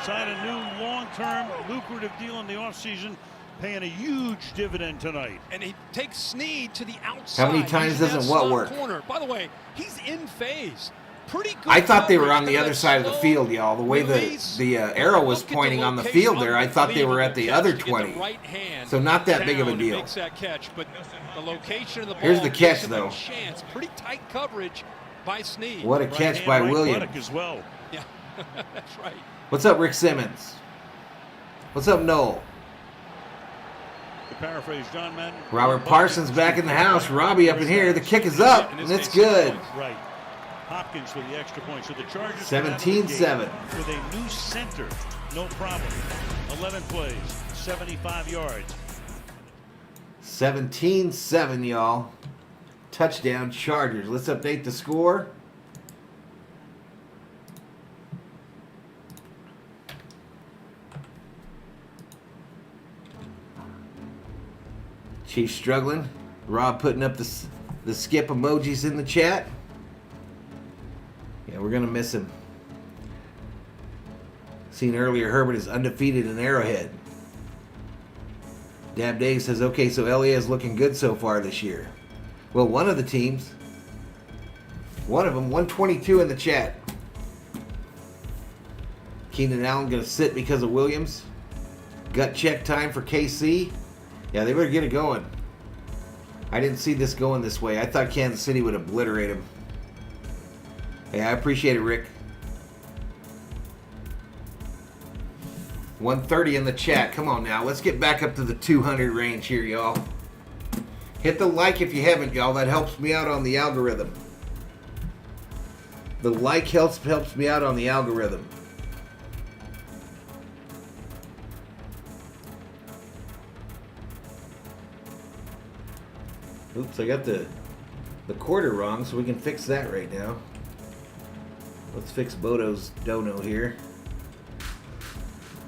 Signed a new long-term lucrative deal in the offseason, paying a huge dividend tonight. And he takes Snead to the outside. How many times He's in that doesn't what slot work? Corner. By the way, he's in phase. Pretty good. I thought they were coverage. on the Kind of other that side of the slow field, y'all. The way release. the arrow was Look at the pointing on the location. field there, I thought they were at the other Unbelievable catch to 20. get the right hand So not that big of a down and deal. makes that catch, but the location of the ball Here's the gives catch, him a though. Chance. Pretty tight coverage by Snead. What a Right catch hand, by right Williams. buttock as well. Yeah, that's right. What's up, Rick Simmons? What's up, Noel? To paraphrase John Madden. Robert Parsons back in the house. Robbie up in here. The kick is up, and it's good. Right. Hopkins for the extra point. So the Chargers 17-7. with a new center. No problem. 11 plays, 75 yards. 17-7, y'all. Touchdown Chargers. Let's update the score. Chiefs struggling. Rob putting up the skip emojis in the chat. Yeah, we're going to miss him. Seen earlier, Herbert is undefeated in Arrowhead. Dab Dave says, okay, so LA is looking good so far this year. Well, one of the teams. One of them, 122 in the chat. Keenan Allen going to sit because of Williams. Gut check time for KC. Yeah, they better get it going. I didn't see this going this way. I thought Kansas City would obliterate him. Hey, I appreciate it, Rick. 130 in the chat. Come on now. Let's get back up to the 200 range here, y'all. Hit the like if you haven't, y'all. That helps me out on the algorithm. The like helps me out on the algorithm. Oops, I got the quarter wrong, so we can fix that right now. Let's fix Bodo's dono here.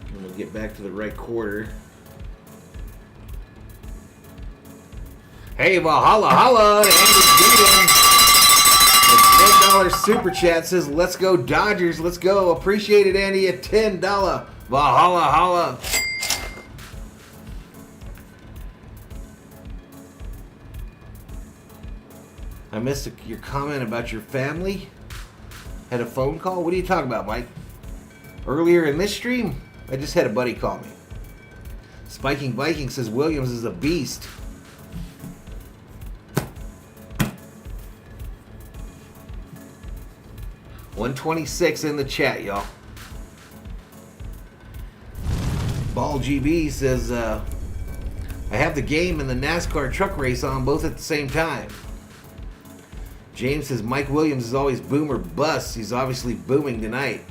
And we'll get back to the right quarter. Hey, Valhalla, holla! Andy Dean. The $10 super chat says, let's go Dodgers, let's go. Appreciate it, Andy, at $10. Valhalla, holla. I missed your comment about your family. Had a phone call? What are you talking about, Mike? Earlier in this stream, I just had a buddy call me. Spiking Viking says Williams is a beast. $126 in the chat, y'all. Ball GB says, I have the game and the NASCAR truck race on both at the same time. James says Mike Williams is always boom or bust. He's obviously booming tonight.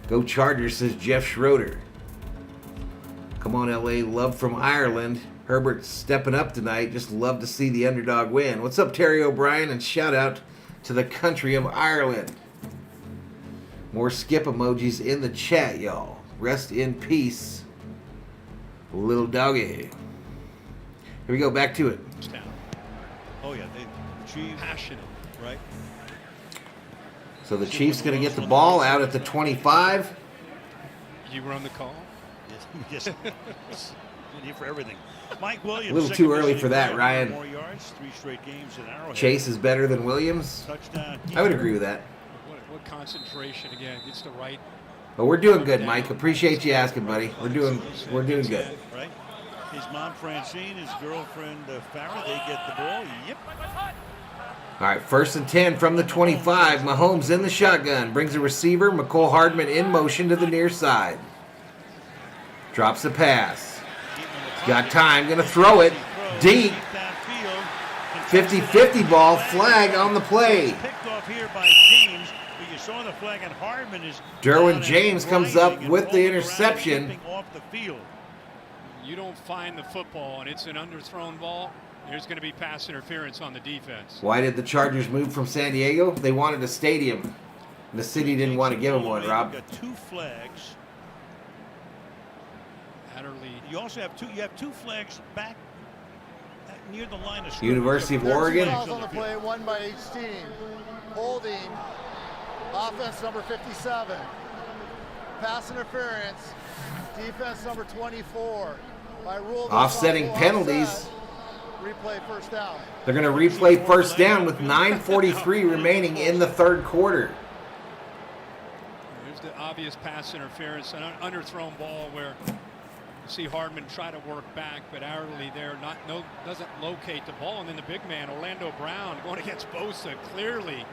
Go Chargers, says Jeff Schroeder. Come on, LA. Love from Ireland. Herbert stepping up tonight. Just love to see the underdog win. What's up, Terry O'Brien? And shout out to the country of Ireland. More skip emojis in the chat, y'all. Rest in peace, little doggy. Here we go, back to it. Oh, yeah, the Chiefs. Passionate. Right. So the Chiefs going to get the ball out at the 25. You run the call? Yes. In here for everything. Mike Williams. A little too early for that, Ryan. More yards, 3 straight games in Arrowhead. Chase is better than Williams. Touchdown. I would agree with that. What concentration again? Gets the right. But we're doing good, Mike. Appreciate you asking, buddy. We're doing good. Right. His mom Francine, his girlfriend Farrah, they get the ball. Yep. All right, 1st and 10 from the 25. Mahomes in the shotgun. Brings a receiver. McCole Hardman in motion to the near side. Drops the pass. Got time. Going to throw it deep. 50-50 ball. Flag on the play. Picked off here by James, but you saw the flag, and Hardman is. Derwin James comes up with the interception. Off the field. You don't find the football and it's an underthrown ball, there's going to be pass interference on the defense. Why did the Chargers move from San Diego? They wanted a stadium. The city didn't want to give them one, Rob. Got 2 flags. Adderley. You also have 2 flags back near the line of scrimmage. University of There's 2 Oregon. fouls on the play, 1 by each team. Holding, offense number 57. Pass interference, defense number 24. By rule, Offsetting penalties. Offset, replay first down. They're going to replay first down with 9:43 remaining in the 3rd quarter. There's the obvious pass interference, an underthrown ball where you see Hardman try to work back, but Adderley there doesn't locate the ball, and then the big man Orlando Brown going against Bosa clearly.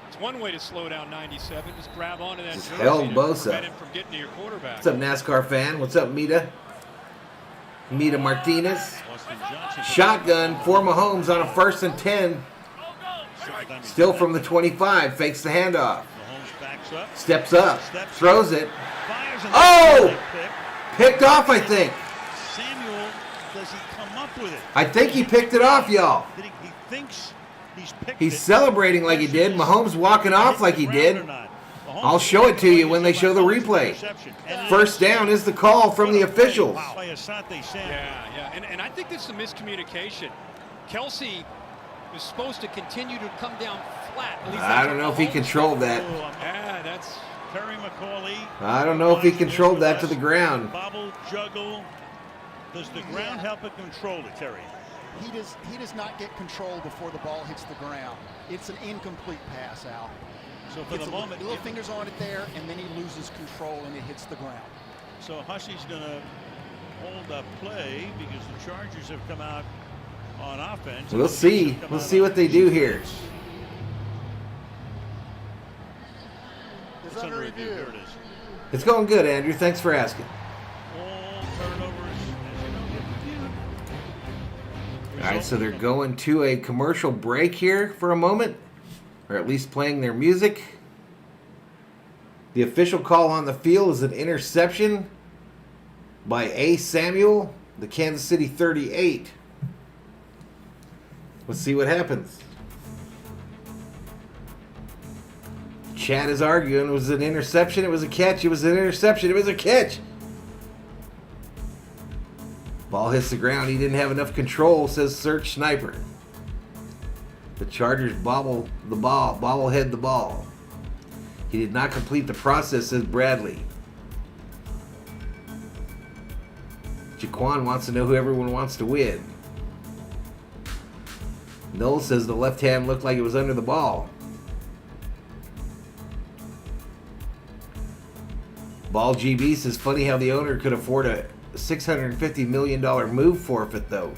It's one way to slow down 97. Just grab onto that jersey held to Bosa. prevent him from getting to your quarterback. What's up, NASCAR fan? What's up, Mita? Mita Martinez. Shotgun for Mahomes on a 1st and 10. Still from the 25. Fakes the handoff. Steps up. Throws it. Oh! Picked off, I think. Samuel, does he come up with it? I think he picked it off, y'all. He thinks he's picked He's it. celebrating like he did. Mahomes walking off like he did. I'll show it to you when they show the replay. First down is the call from the officials. Yeah. And I think this is a miscommunication. Kelce is supposed to continue to come down flat. At least I don't know if he controlled that. Yeah, that's Terry McCauley. I don't know if he controlled that to the ground. Bobble, juggle. Does the ground help it control it, Terry? He does not get control before the ball hits the ground. It's an incomplete pass out. So for the moment, little fingers on it there, and then he loses control and it hits the ground. So Hussey's going to hold up play because the Chargers have come out on offense. We'll see. We'll see what they do here. It's under review. Here it is. It's going good, Andrew. Thanks for asking. All turnovers, as you know, get reviewed. All right, so they're going to a commercial break here for a moment, or at least playing their music. The official call on the field is an interception by A. Samuel, the Kansas City 38. Let's see what happens. Chad is arguing it was an interception, it was a catch, it was an interception, it was a catch. Ball hits the ground, he didn't have enough control, says Search Sniper. The Chargers bobblehead the ball. He did not complete the process, says Bradley. Jaquan wants to know who everyone wants to win. Noel says the left hand looked like it was under the ball. Ball GB says funny how the owner could afford a $650 million move forfeit though.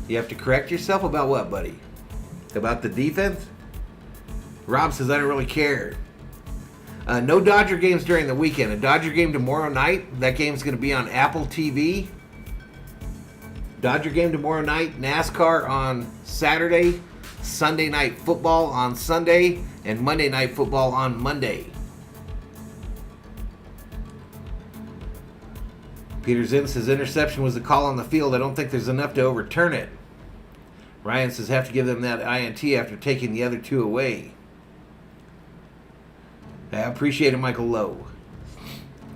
You have to correct yourself about what, buddy? About the defense? Rob says I don't really care. No Dodger games during the weekend. A Dodger game tomorrow night. That game's going to be on Apple TV. Dodger game tomorrow night. NASCAR on Saturday. Sunday night football on Sunday. And Monday night football on Monday. Peter Zim says interception was the call on the field. I don't think there's enough to overturn it. Ryan says have to give them that INT after taking the other 2 away. I appreciate it, Michael Lowe.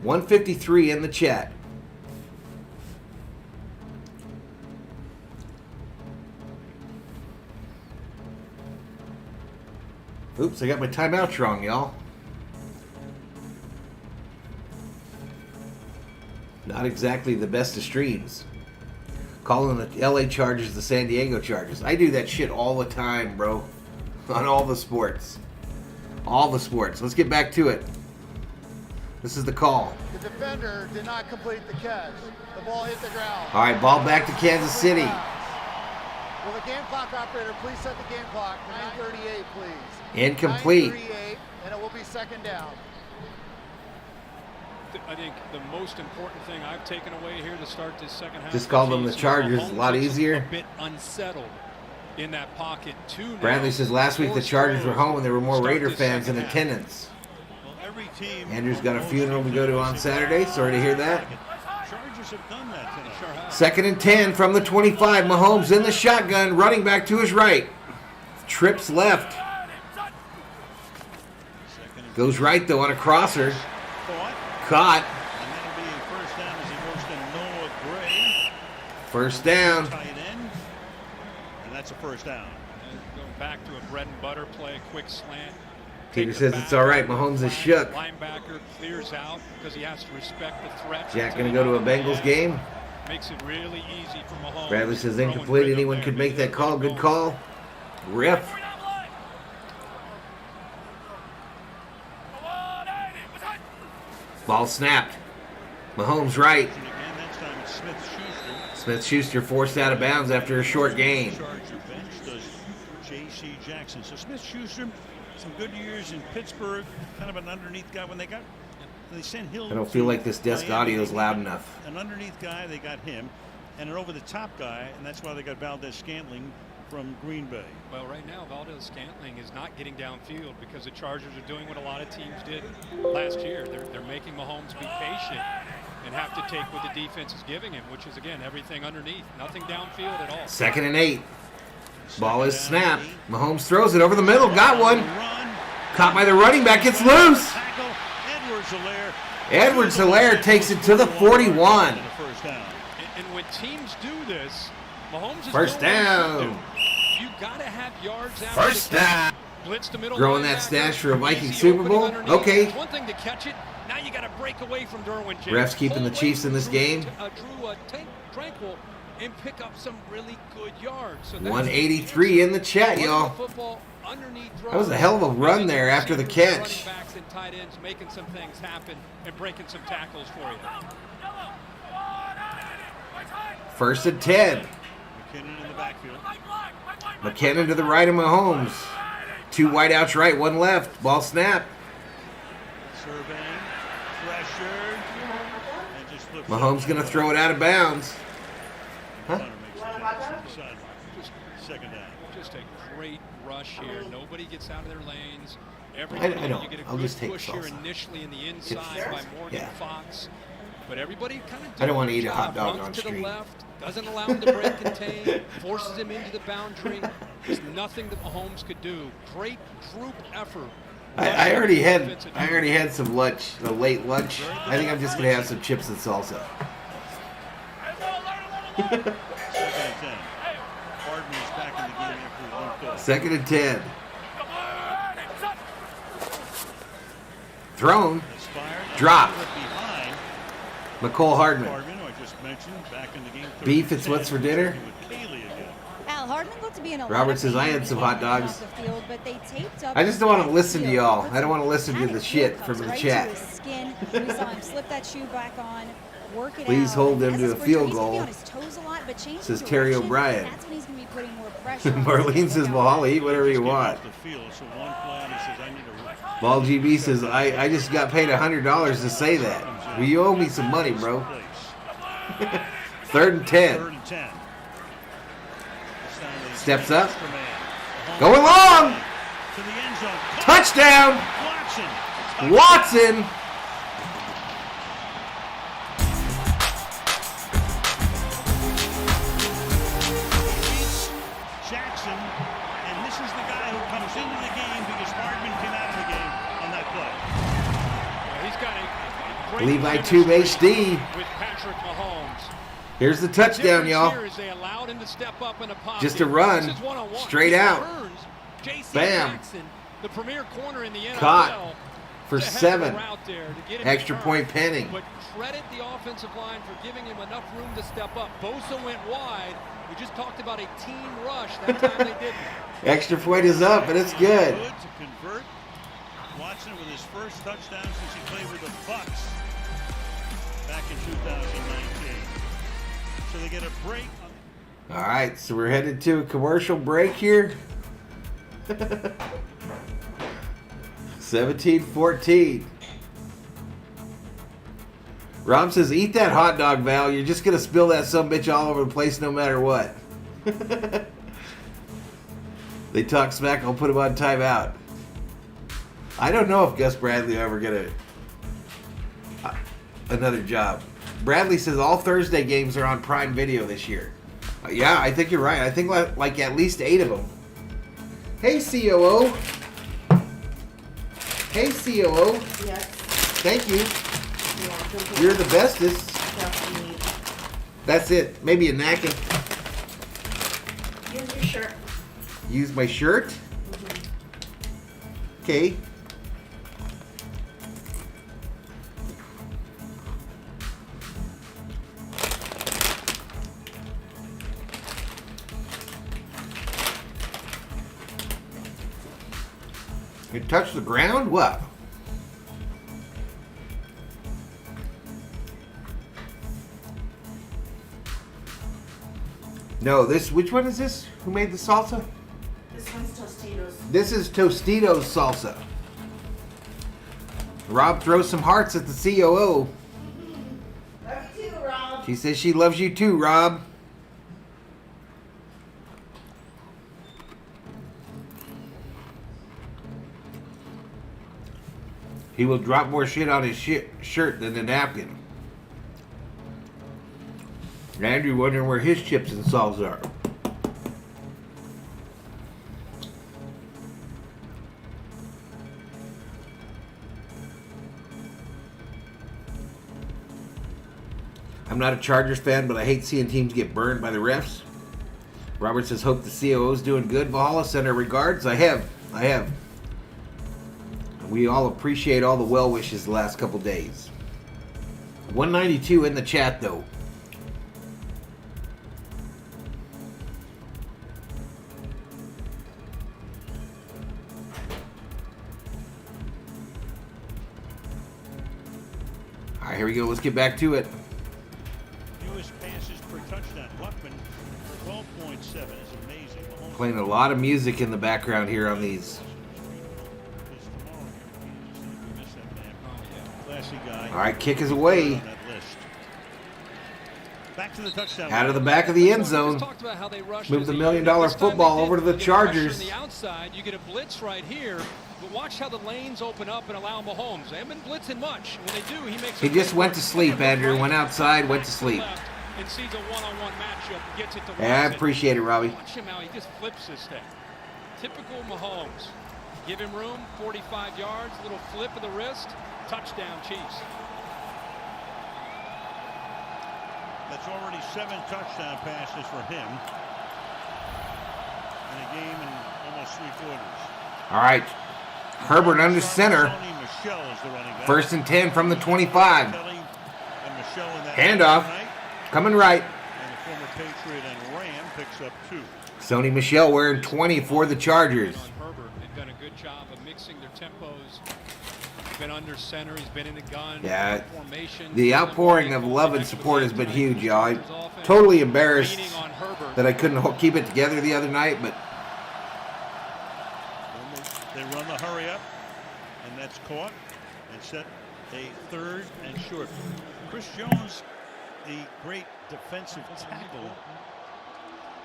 153 in the chat. Oops, I got my timeouts wrong, y'all. Not exactly the best of streams. Calling the LA Chargers the San Diego Chargers. I do that shit all the time, bro. On all the sports. All the sports. Let's get back to it. This is the call. The defender did not complete the catch. The ball hit the ground. All right, ball back to Kansas City. Will the game clock operator please set the game clock to 9:38, please? Incomplete. 9:38, and it will be second down. I think the most important thing I've taken away here to start this second half. Just call them the Chargers. A lot easier. A bit unsettled in that pocket. Bradley says last week the Chargers were home and there were more Raider fans in attendance. Well, every team. Andrew's got a funeral to go to on Saturday. Sorry to hear that. Chargers have done that tonight. 2nd and 10 from the 25. Mahomes in the shotgun, running back to his right. Trips left. Goes right though on a crosser. Caught. And that'll be a first down as he goes to Noah Gray. First down. Tight end. And that's a first down. And going back to a bread and butter play, quick slant. Peter says it's all right. Mahomes is shook. Linebacker clears out because he has to respect the threat. Jack going to go to a Bengals game. Makes it really easy for Mahomes. Bradley says incomplete. Anyone could make that call. Good call. Riff. Ball snapped. Mahomes right. And again, next time it's Smith-Schuster. Smith-Schuster forced out of bounds after a short gain. Charger bench does J.C. Jackson. So Smith-Schuster, some good years in Pittsburgh, kind of an underneath guy. When they sent Hill. I don't feel like this desk audio is loud enough. An underneath guy, they got him, and an over-the-top guy, and that's why they got Valdez-Scantling from Green Bay. Well, right now, Valdez-Scantling is not getting downfield because the Chargers are doing what a lot of teams did last year. They're making Mahomes be patient and have to take what the defense is giving him, which is, again, everything underneath. Nothing downfield at all. 2nd and 8. Ball is snapped. Mahomes throws it over the middle. Got one. Caught by the running back. It's loose. Edwards-Helaire takes it to the 41. And when teams do this, Mahomes is first down. You got to have yards out. First down. Blitz the middle. Growing that stash for a Viking Super Bowl. Okay. It's one thing to catch it. Now you got to break away from Derwin James. Refs keeping the Chiefs in this game. Drew Tranquil and pick up some really good yards. So 183 in the chat, y'all. That was a hell of a run there after the catch. Running backs and tight ends making some things happen and breaking some tackles for you. 1st and 10. McKinnon in the backfield. McKinnon to the right of Mahomes. 2 wideouts right, 1 left. Ball snap. Surveying, pressured, and just flips. Mahomes going to throw it out of bounds. Huh? Second down. Just a great rush here. Nobody gets out of their lanes. I don't. You get a I'll good just take push here salsa. initially in the inside by Morgan Fox. But everybody kind of I don't want to eat a hot dog on to street. the left, doesn't allow him to break contain, forces him into the boundary. There's nothing that Mahomes could do. Great group effort. I already had some lunch, a late lunch. I think I'm just gonna have some chips and salsa. 2nd and 10. Hardman is back in the game after one 2nd and 10. Thrown. Dropped. McCole Hardman. Hardman, who I just mentioned, back in the game. Beef, it's what's for dinner. Al Hardman looked to be in a Robert says I had some hot dogs. off the field, but they taped up I just don't want to listen to field. y'all. I don't want to listen to the shit from the Right chat. to his skin. We saw him slip that shoe back on, work it Please out. hold them As to a a sprinter, field he's gonna be goal. on his toes a lot, but changing Says Terry direction, O'Brien. That's when he's going to be putting more pressure on Marlene the says, guy. well, I'll eat whatever you want. The field, so one play, and he says, I need a Ball GB says, I just got paid $100 to say that. Well, you owe me some money, bro. 3rd and 10. 3rd and 10. Steps up. Going long. To the end zone. Touchdown. Watson. Watson. Levi Tube HD. With Patrick Mahomes. Here's the touchdown, y'all. Just a run, straight out. Bam. The premier corner in the NFL. Caught for 7. Extra point penning. But credit the offensive line for giving him enough room to step up. Bosa went wide. We just talked about a team rush. That time they didn't. Extra point is up, and it's good. To convert. Watson with his first touchdown since he played with the Bucs back in 2019. So they get a break. All right, so we're headed to a commercial break here. 17-14. Rob says, eat that hot dog, Val. You're just going to spill that sumbitch all over the place no matter what. They talk smack, I'll put him on timeout. I don't know if Gus Bradley will ever get another job. Bradley says all Thursday games are on Prime Video this year. Yeah, I think you're right. I think like at least 8 of them. Hey, COO. Hey, COO. Yes. Thank you. You're the bestest. That's it. Maybe a napkin. Here's your shirt. Use my shirt? Okay. It touched the ground? What? No, which one is this? Who made the salsa? This one's Tostitos. This is Tostitos salsa. Rob throws some hearts at the COO. Love you too, Rob. She says she loves you too, Rob. He will drop more shit on his shirt than the napkin. Andrew wondering where his chips and salsa are. I'm not a Chargers fan, but I hate seeing teams get burned by the refs. Robert says, hope the COO's doing good. Valhalla, send our regards. I have. We all appreciate all the well wishes the last couple days. 192 in the chat, though. All right, here we go. Let's get back to it. Fewest passes per touchdown. Luckman, 12.7 is amazing. Playing a lot of music in the background here on these. All right, kick is away. Back to the touchdown. Out of the back of the end zone. Move the $1 million football over to the Chargers. On the outside, you get a blitz right here, but watch how the lanes open up and allow Mahomes. They haven't been blitzing much. When they do, he makes. He just went to sleep, Andrew. Went outside, went to sleep. And sees a one-on-one matchup, gets it to yeah, I appreciate it, Robbie. Watch him how he just flips this thing. Typical Mahomes. Give him room, 45 yards, little flip of the wrist, touchdown, Chiefs. That's already 7 touchdown passes for him in a game in almost 3 quarters. All right, Herbert under center. First and 10 from the 25. Handoff, coming right. And the former Patriot and Ram picks up 2. Sony Michel wearing 20 for the Chargers. Herbert, they've done a good job of mixing their tempos. He's been under center. He's been in the gun. Yeah, the outpouring of love and support has been huge, y'all. I'm totally embarrassed that I couldn't keep it together the other night, but they run the hurry up, and that's caught and set a 3rd and short. Chris Jones, the great defensive tackle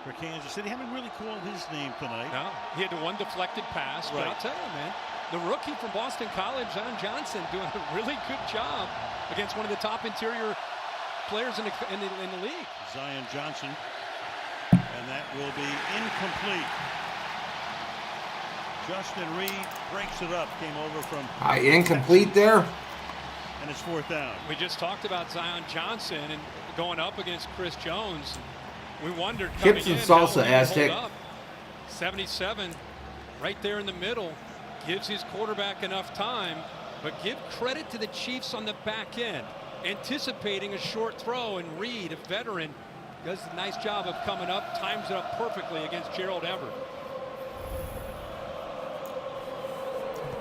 for Kansas City, haven't really called his name tonight. No, he had one deflected pass, but I'll tell you, man. The rookie from Boston College, John Johnson, doing a really good job against one of the top interior players in the league. Zion Johnson, and that will be incomplete. Justin Reed breaks it up, came over from... incomplete there. And it's 4th down. We just talked about Zion Johnson and going up against Chris Jones. We wondered coming Chips and in, salsa, how he would Aztec. hold up. 77, right there in the middle, gives his quarterback enough time. But give credit to the Chiefs on the back end, anticipating a short throw, and Reed, a veteran, does a nice job of coming up, times it up perfectly against Gerald Everett.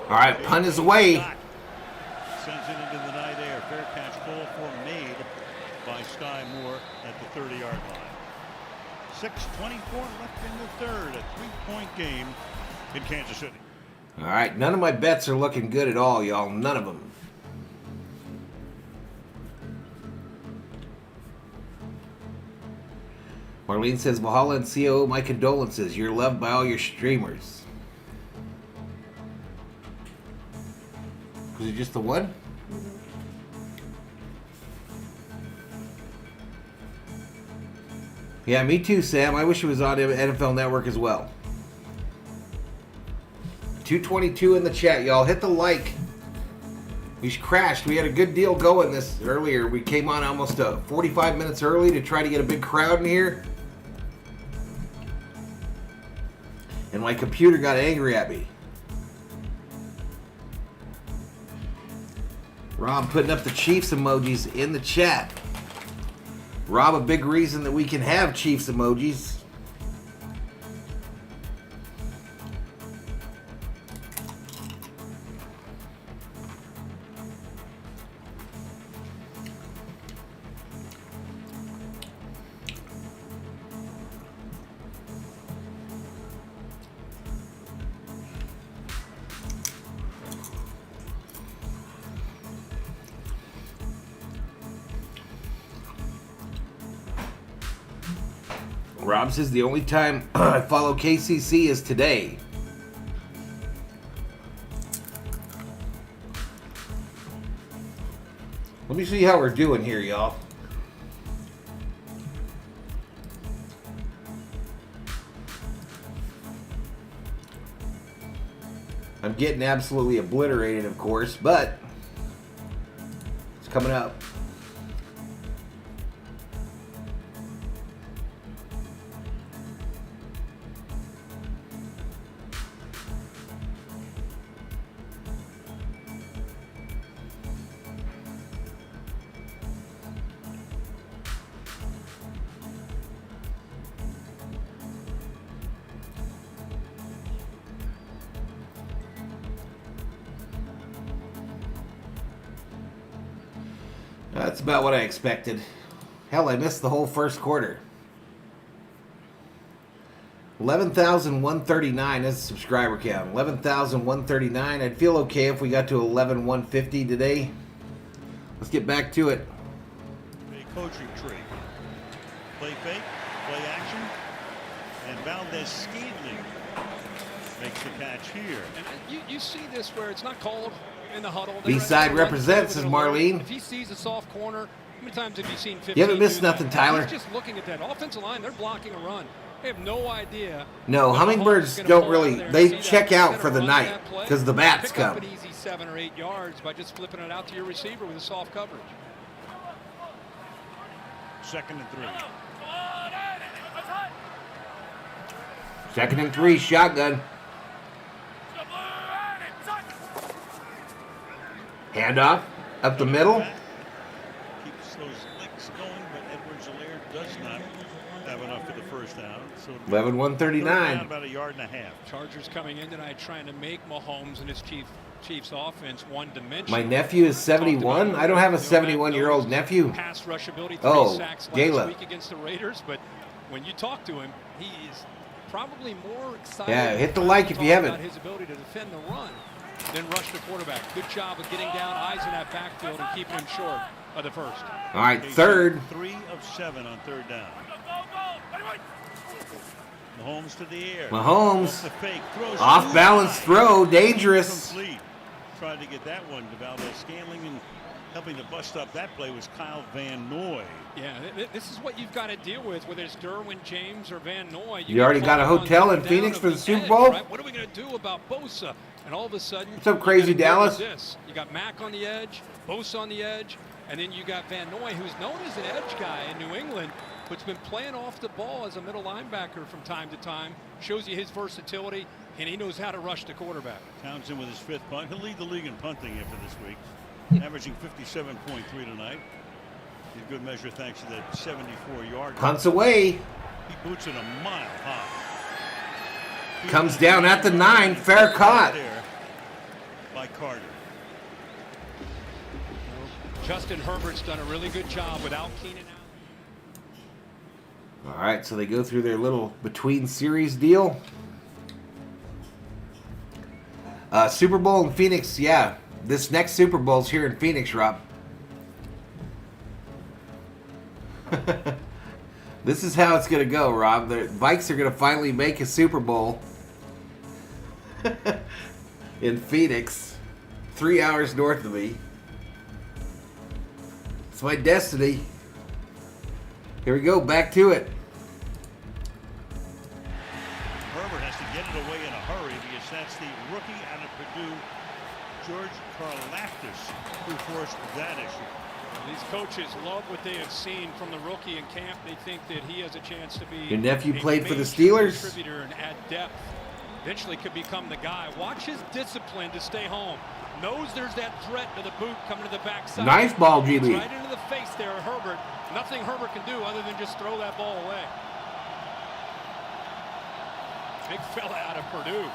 All right, punt is away. Sends it into the night air. Fair catch call for made by Sky Moore at the 30-yard line. 6:24 left in the third. A 3-point game in Kansas City. All right, none of my bets are looking good at all, y'all. None of them. Marlene says, Valhalla and COO, my condolences. You're loved by all your streamers. Was it just the one? Yeah, me too, Sam. I wish it was on NFL Network as well. 222 in the chat, y'all. Hit the like. We crashed. We had a good deal going this earlier. We came on almost 45 minutes early to try to get a big crowd in here. And my computer got angry at me. Rob putting up the Chiefs emojis in the chat. Rob, a big reason that we can have Chiefs emojis. Rob says the only time I follow KCC is today. Let me see how we're doing here, y'all. I'm getting absolutely obliterated, of course, but it's coming up. That's about what I expected. Hell, I missed the whole first quarter. 11,139 is the subscriber count. 11,139. I'd feel okay if we got to 11,150 today. Let's get back to it. A coaching tree. Play fake, play action, and Valdez-Scantling makes the catch here. And you see this where it's not called in the huddle. B-side represents, says Marlene. If he sees a soft corner, how many times have you seen 15? You haven't missed nothing, Tyler. He's just looking at that offensive line. They're blocking a run. They have no idea. No, hummingbirds don't really. They check out for the night because the bats come. come. Pick up an easy 7 or 8 yards by just flipping it out to your receiver with a soft coverage. 2nd and 3. 2nd and 3, shotgun. Handoff up the middle. Keeps those licks going, but Edwards-Helaire does not have enough for the first down. So 11-139. About a yard and a half. Chargers coming in tonight trying to make Mahomes and his Chiefs offense one-dimensional. My nephew is 71. I don't have a 71-year-old nephew. Pass rush ability, 3 sacks last Gala. week against the Raiders, but when you talk to him, he is probably more excited. Yeah, hit the like if you haven't. About his ability to defend the run. Then rush the quarterback. Good job of getting down, eyes in that backfield, and keeping him short of the first. All right, 3rd. 3 of 7 on 3rd down. Mahomes to the air. Mahomes. The fake. Throws Off balance throw, dangerous. Complete. Tried to get that one to Valdez-Scantling, and helping to bust up that play was Kyle Van Noy. Yeah, this is what you've got to deal with, whether it's Derwin James or Van Noy. You already got a hotel in Phoenix for the Super Bowl? Right? What are we going to do about Bosa? And all of a sudden, what's up, crazy you Dallas? This. You got Mack on the edge. Both on the edge, and then you got Van Noy, who's known as an edge guy in New England, but's been playing off the ball as a middle linebacker from time to time. Shows you his versatility, and he knows how to rush the quarterback. Townsend with his 5th punt. He'll lead the league in punting after this week, averaging 57.3 tonight. In good measure thanks to that 74-yard. Punts away. He boots it a mile high. Comes down at the 9. Fair caught. There by Carter. Justin Herbert's done a really good job without Keenan Allen. All right, so they go through their little between series deal. Super Bowl in Phoenix, yeah. This next Super Bowl's here in Phoenix, Rob. This is how it's going to go, Rob. The Vikes are going to finally make a Super Bowl in Phoenix, 3 hours north of me. It's my destiny. Here we go, back to it. Herbert has to get it away in a hurry because that's the rookie out of Purdue, George Karlaftis, who forced that issue. These coaches love what they have seen from the rookie in camp. They think that he has a chance to be Your nephew a played for the major Steelers. Contributor and add depth. Eventually could become the guy. Watch his discipline to stay home. Knows there's that threat to the boot coming to the backside. Nice ball, GB. Right into the face there, Herbert. Nothing Herbert can do other than just throw that ball away. Big fella out of Purdue.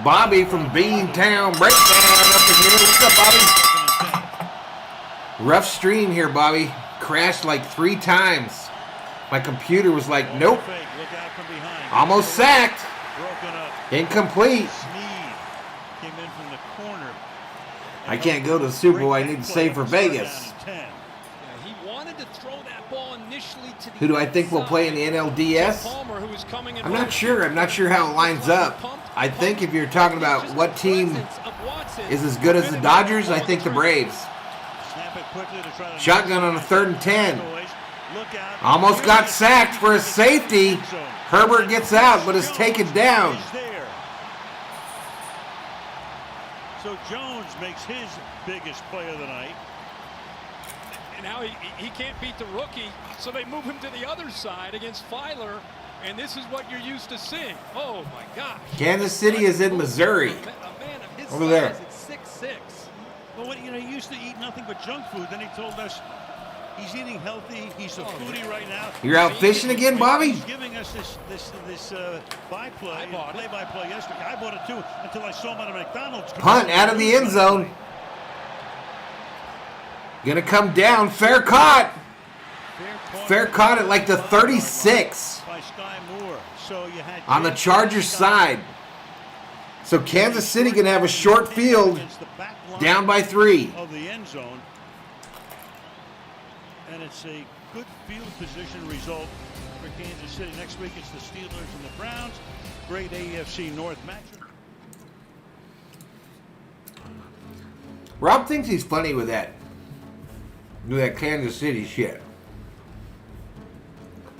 Bobby from Beantown Breakdown up in here. What's up, Bobby? Rough stream here, Bobby. Crashed like 3 times. My computer was like, nope. Almost sacked. Incomplete. Came in from the corner. I can't go to the Super Bowl. I need to save for Vegas. Yeah, he wanted to throw that ball initially to the Who do I think will play in the NLDS? Palmer, who was coming in I'm not sure. I'm not sure how it lines up. I think if you're talking about what team is as good as the Dodgers, I think the Braves. Shotgun on a 3rd and 10. Almost got sacked for a safety. Herbert gets out, but is taken down. So Jones makes his biggest play of the night. And now he can't beat the rookie, so they move him to the other side against Filer, and this is what you're used to seeing. Oh my gosh. Kansas City is in Missouri. A man of his Over there. size at 6'6". Well, he used to eat nothing but junk food. Then he told us he's eating healthy. He's a foodie right now. You're out fishing again, Bobby? He's giving us this play-by-play yesterday. I bought it too until I saw him at a McDonald's. Punt out of the end zone. Gonna come down. Fair caught. Fair caught at like the 36 by Sky Moore. So you had on the Chargers side. So Kansas City gonna have a short field, down by 3. Of the end zone. And it's a good field position result for Kansas City. Next week it's the Steelers and the Browns. Great AFC North matchup. Rob thinks he's funny with that Kansas City shit.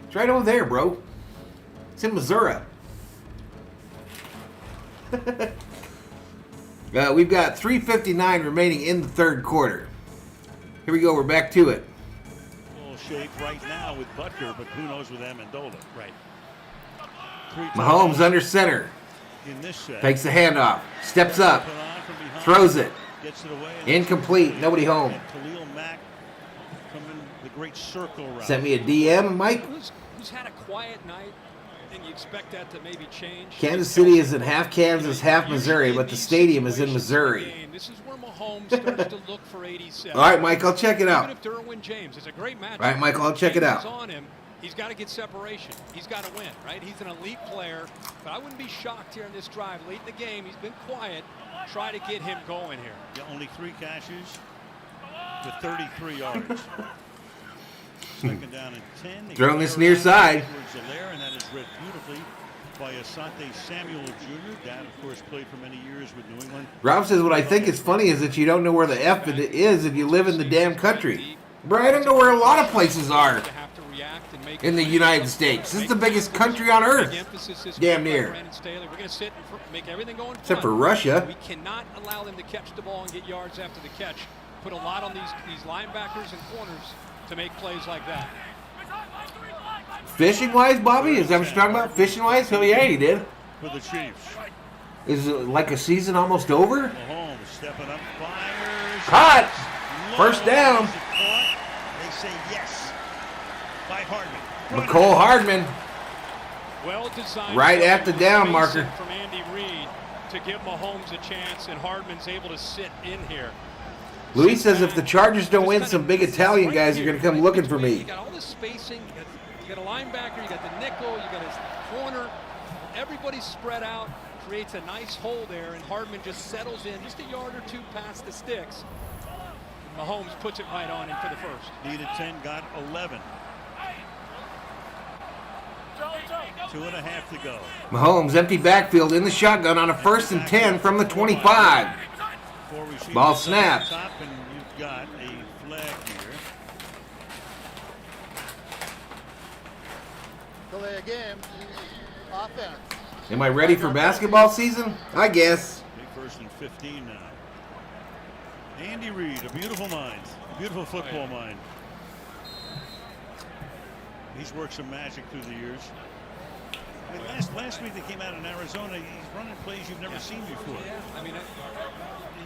It's right over there, bro. It's in Missouri. We've got 3:59 remaining in the 3rd quarter. Here we go. We're back to it. Shape right now with Butker, but who knows with Amendola. Right. Mahomes under center. In this set. Takes the handoff. Steps up. Throws it. Gets it away. Incomplete. Nobody home. Khalil Mack coming the great circle route. Sent me a DM, Mike. Who's had a quiet night, and you expect that to maybe change. Kansas City is in half Kansas, half Missouri, but the stadium is in Missouri. This is where Mahomes starts to look for 87. All right, Mike, I'll check it out. Even if Derwin James is a great match. All right, Michael, I'll check it out. On him, he's got to get separation. He's got to win, right? He's an elite player, but I wouldn't be shocked here in this drive. Late in the game, he's been quiet. Try to get him going here. Yeah, only 3 catches with 33 yards. Second down and 10. Throwing this near side. And that is read beautifully by Asante Samuel Jr. Dad, of course, played for many years with New England. Rob says, what I think is funny is that you don't know where the F it is if you live in the damn country. Bro, I don't know where a lot of places are. To have to react and in the United States. This is the biggest country on earth. Damn near. We're going to sit and make everything go in Except front. for Russia. We cannot allow them to catch the ball and get yards after the catch. Put a lot on these linebackers and corners to make plays like that. Fishing wise, Bobby? Is that what you're talking about? Fishing wise? Hell yeah, he did. For the Chiefs. Is it like a season almost over? Mahomes stepping up, fires. Caught! First down. They say yes by Hardman. McCole Hardman. Well designed Right at the down marker. From Andy Reid to give Mahomes a chance, and Hardman's able to sit in here. Luis says if the Chargers don't win, some big Italian guys are going to come looking for me. You got all this spacing. You got a linebacker. You got the nickel. You got his corner. Everybody's spread out. Creates a nice hole there, and Hardman just settles in just a yard or two past the sticks. Mahomes puts it right on in for the first. Needed 10, got 11. 2.5 to go. Mahomes empty backfield in the shotgun on a 1st and 10 from the 25. Ball snapped. Top, and you've got a flag here. Delay a game. Offense. Am I ready for basketball season? I guess. Big 1st and 15 now. Andy Reid, a beautiful mind, a beautiful football mind. He's worked some magic through the years. I mean, last week they came out in Arizona. He's running plays you've never seen before. Yeah, I mean,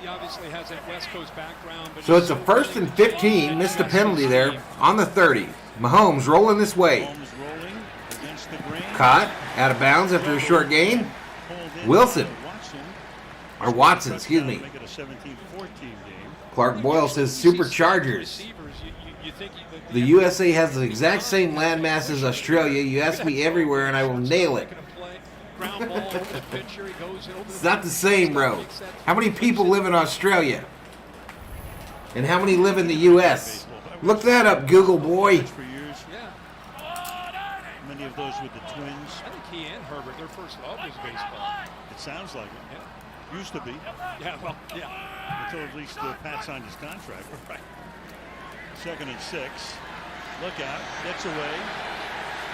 he obviously has that West Coast background. But So it's a 1st and 15. Missed a penalty there on the 30. Mahomes rolling this way. Mahomes rolling against the grain. Caught out of bounds after a short gain. Wilson. Or Watson, excuse me. Make it a 17-14 game. Clark Boyle says Superchargers. The USA has the exact same landmass as Australia. You ask me everywhere and I will nail it. It's not the same, bro. How many people live in Australia? And how many live in the US? Look that up, Google boy. For years. Many of those with the Twins. I think he and Herbert, their first love was baseball. It sounds like it. Yeah. Used to be. Yeah, well, yeah. Until at least Pat signed his contract. Right. 2nd and 6. Look out. Gets away.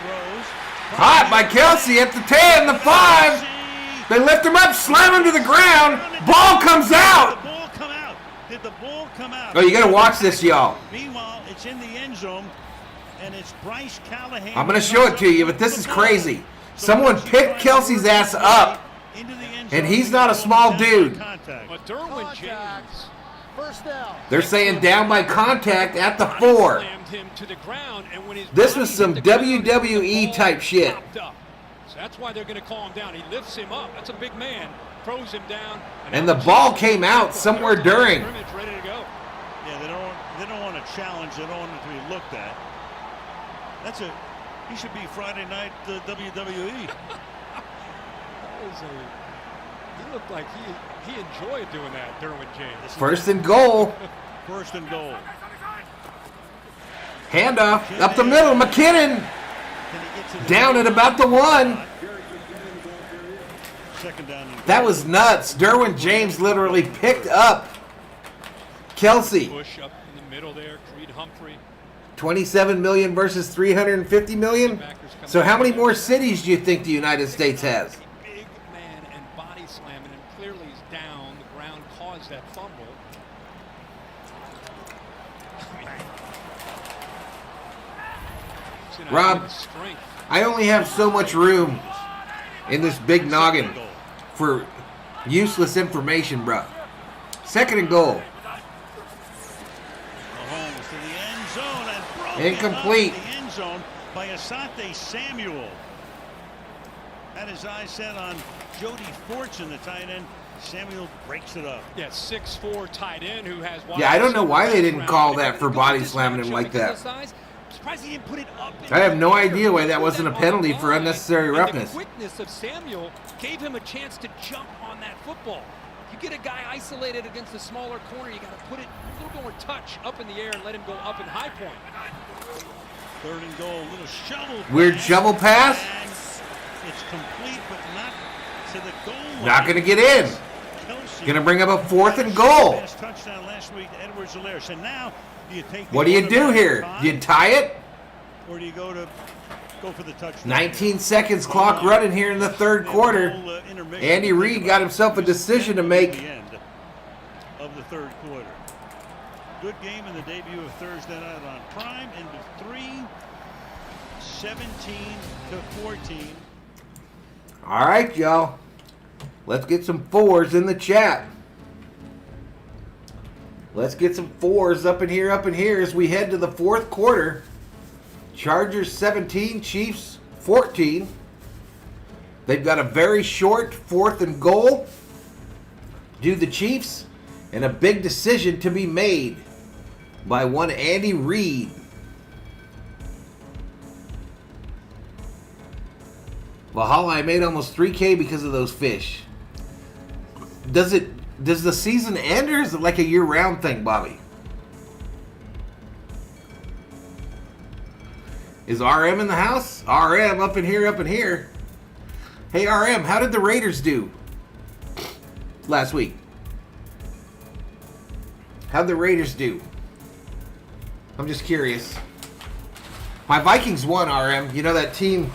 Throws. Caught by Kelce at the 10, the 5. They lift him up, slam him to the ground. Ball comes out. Did the ball come out? Did the ball come out? Oh, you got to watch this, y'all. Meanwhile, it's in the end zone, and it's Bryce Callahan. I'm going to show it to you, but this is crazy. Someone picked Kelce's ass up, and he's not a small dude. But Derwin James. First down. They're saying down by contact at the 4. Slammed him to the ground, and when his This was body some hit the ground, WWE the type ball shit. popped up. So that's why they're going to call him down. He lifts him up. That's a big man. Throws him down. And the ball came out somewhere during. Ready to go. Yeah, they don't want to challenge. They don't want it to be looked at. He should be Friday night WWE. He looked like he enjoyed doing that, Derwin James. 1st and goal. 1st and goal. Handoff up the middle. McKinnon down at about the 1. 2nd down. That was nuts. Derwin James literally picked up Kelce. Push up in the middle there. Creed Humphrey. 27 million versus 350 million. So how many more cities do you think the United States has? Big man and body slamming, and clearly he's down. The ground caused that fumble. Rob, I only have so much room in this big noggin for useless information, bro. 2nd and goal. Mahomes to the end zone and broken Incomplete. up in the end zone by Asante Samuel. Had his eyes set on Jody Fortune, the tight end. Samuel breaks it up. Yeah, 6'4" tight end who has. Yeah, I don't know why they didn't call that for body slamming him like that. Surprised he didn't put it up. I have no idea why that wasn't a penalty for unnecessary roughness. The quickness of Samuel gave him a chance to jump on that football. You get a guy isolated against a smaller corner, you got to put it a little more touch up in the air and let him go up in high point. 3rd and goal, little shovel. Weird shovel pass. And it's complete, but not to the goal line. Not going to get in. Going to bring up a 4th and goal. Last touchdown last week, Edwards-Helaire. So now, do you take? What do you do here? Do you tie it? or do you go for the touchdown? 19 seconds, clock running here in the third quarter. Andy Reid got himself a decision to make. The end of the third quarter. Good game in the debut of Thursday night on Prime. Into 3, 17-14. All right, y'all. Let's get some 4s in the chat. Let's get some 4s up in here as we head to the fourth quarter. Chargers 17, Chiefs 14. They've got a very short 4th and goal. Do the Chiefs, and a big decision to be made by one Andy Reid. Valhalla, I made almost $3K because of those fish. Does the season end, or is it like a year-round thing, Bobby? Is RM in the house? RM up in here. Hey, RM, how did the Raiders do last week? How'd the Raiders do? I'm just curious. My Vikings won, RM. You know that team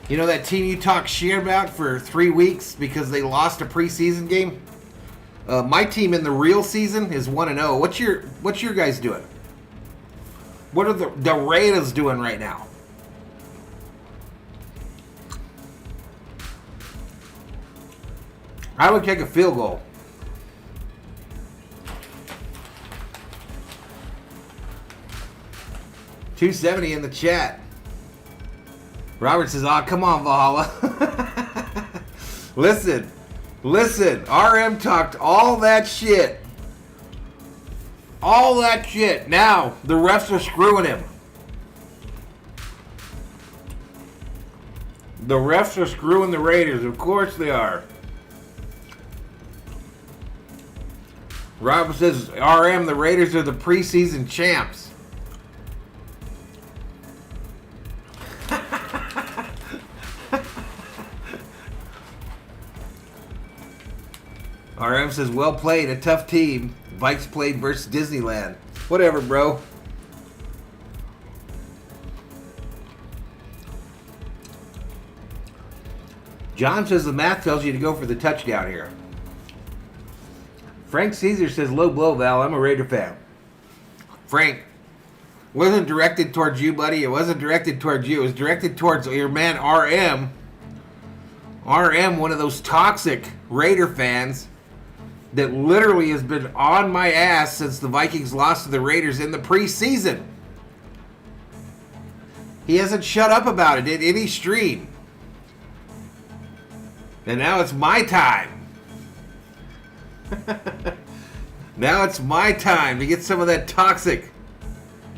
you talked shit about for 3 weeks because they lost a preseason game? My team in the real season is 1-0. What's your guys doing? What are the Raiders doing right now? I would kick a field goal. $270 in the chat. Robert says, "Oh, come on, Valhalla." Listen. RM talked all that shit. Now, the refs are screwing him. The refs are screwing the Raiders. Of course they are. Robert says, RM, the Raiders are the preseason champs. RM says, well played, a tough team. Vikes played versus Disneyland. Whatever, bro. John says the math tells you to go for the touchdown here. Frank Caesar says, low blow, Val. I'm a Raider fan. Frank, wasn't directed towards you, buddy. It wasn't directed towards you. It was directed towards your man, RM. RM, one of those toxic Raider fans that literally has been on my ass since the Vikings lost to the Raiders in the preseason. He hasn't shut up about it in any stream. And now it's my time. Now it's my time to get some of that toxic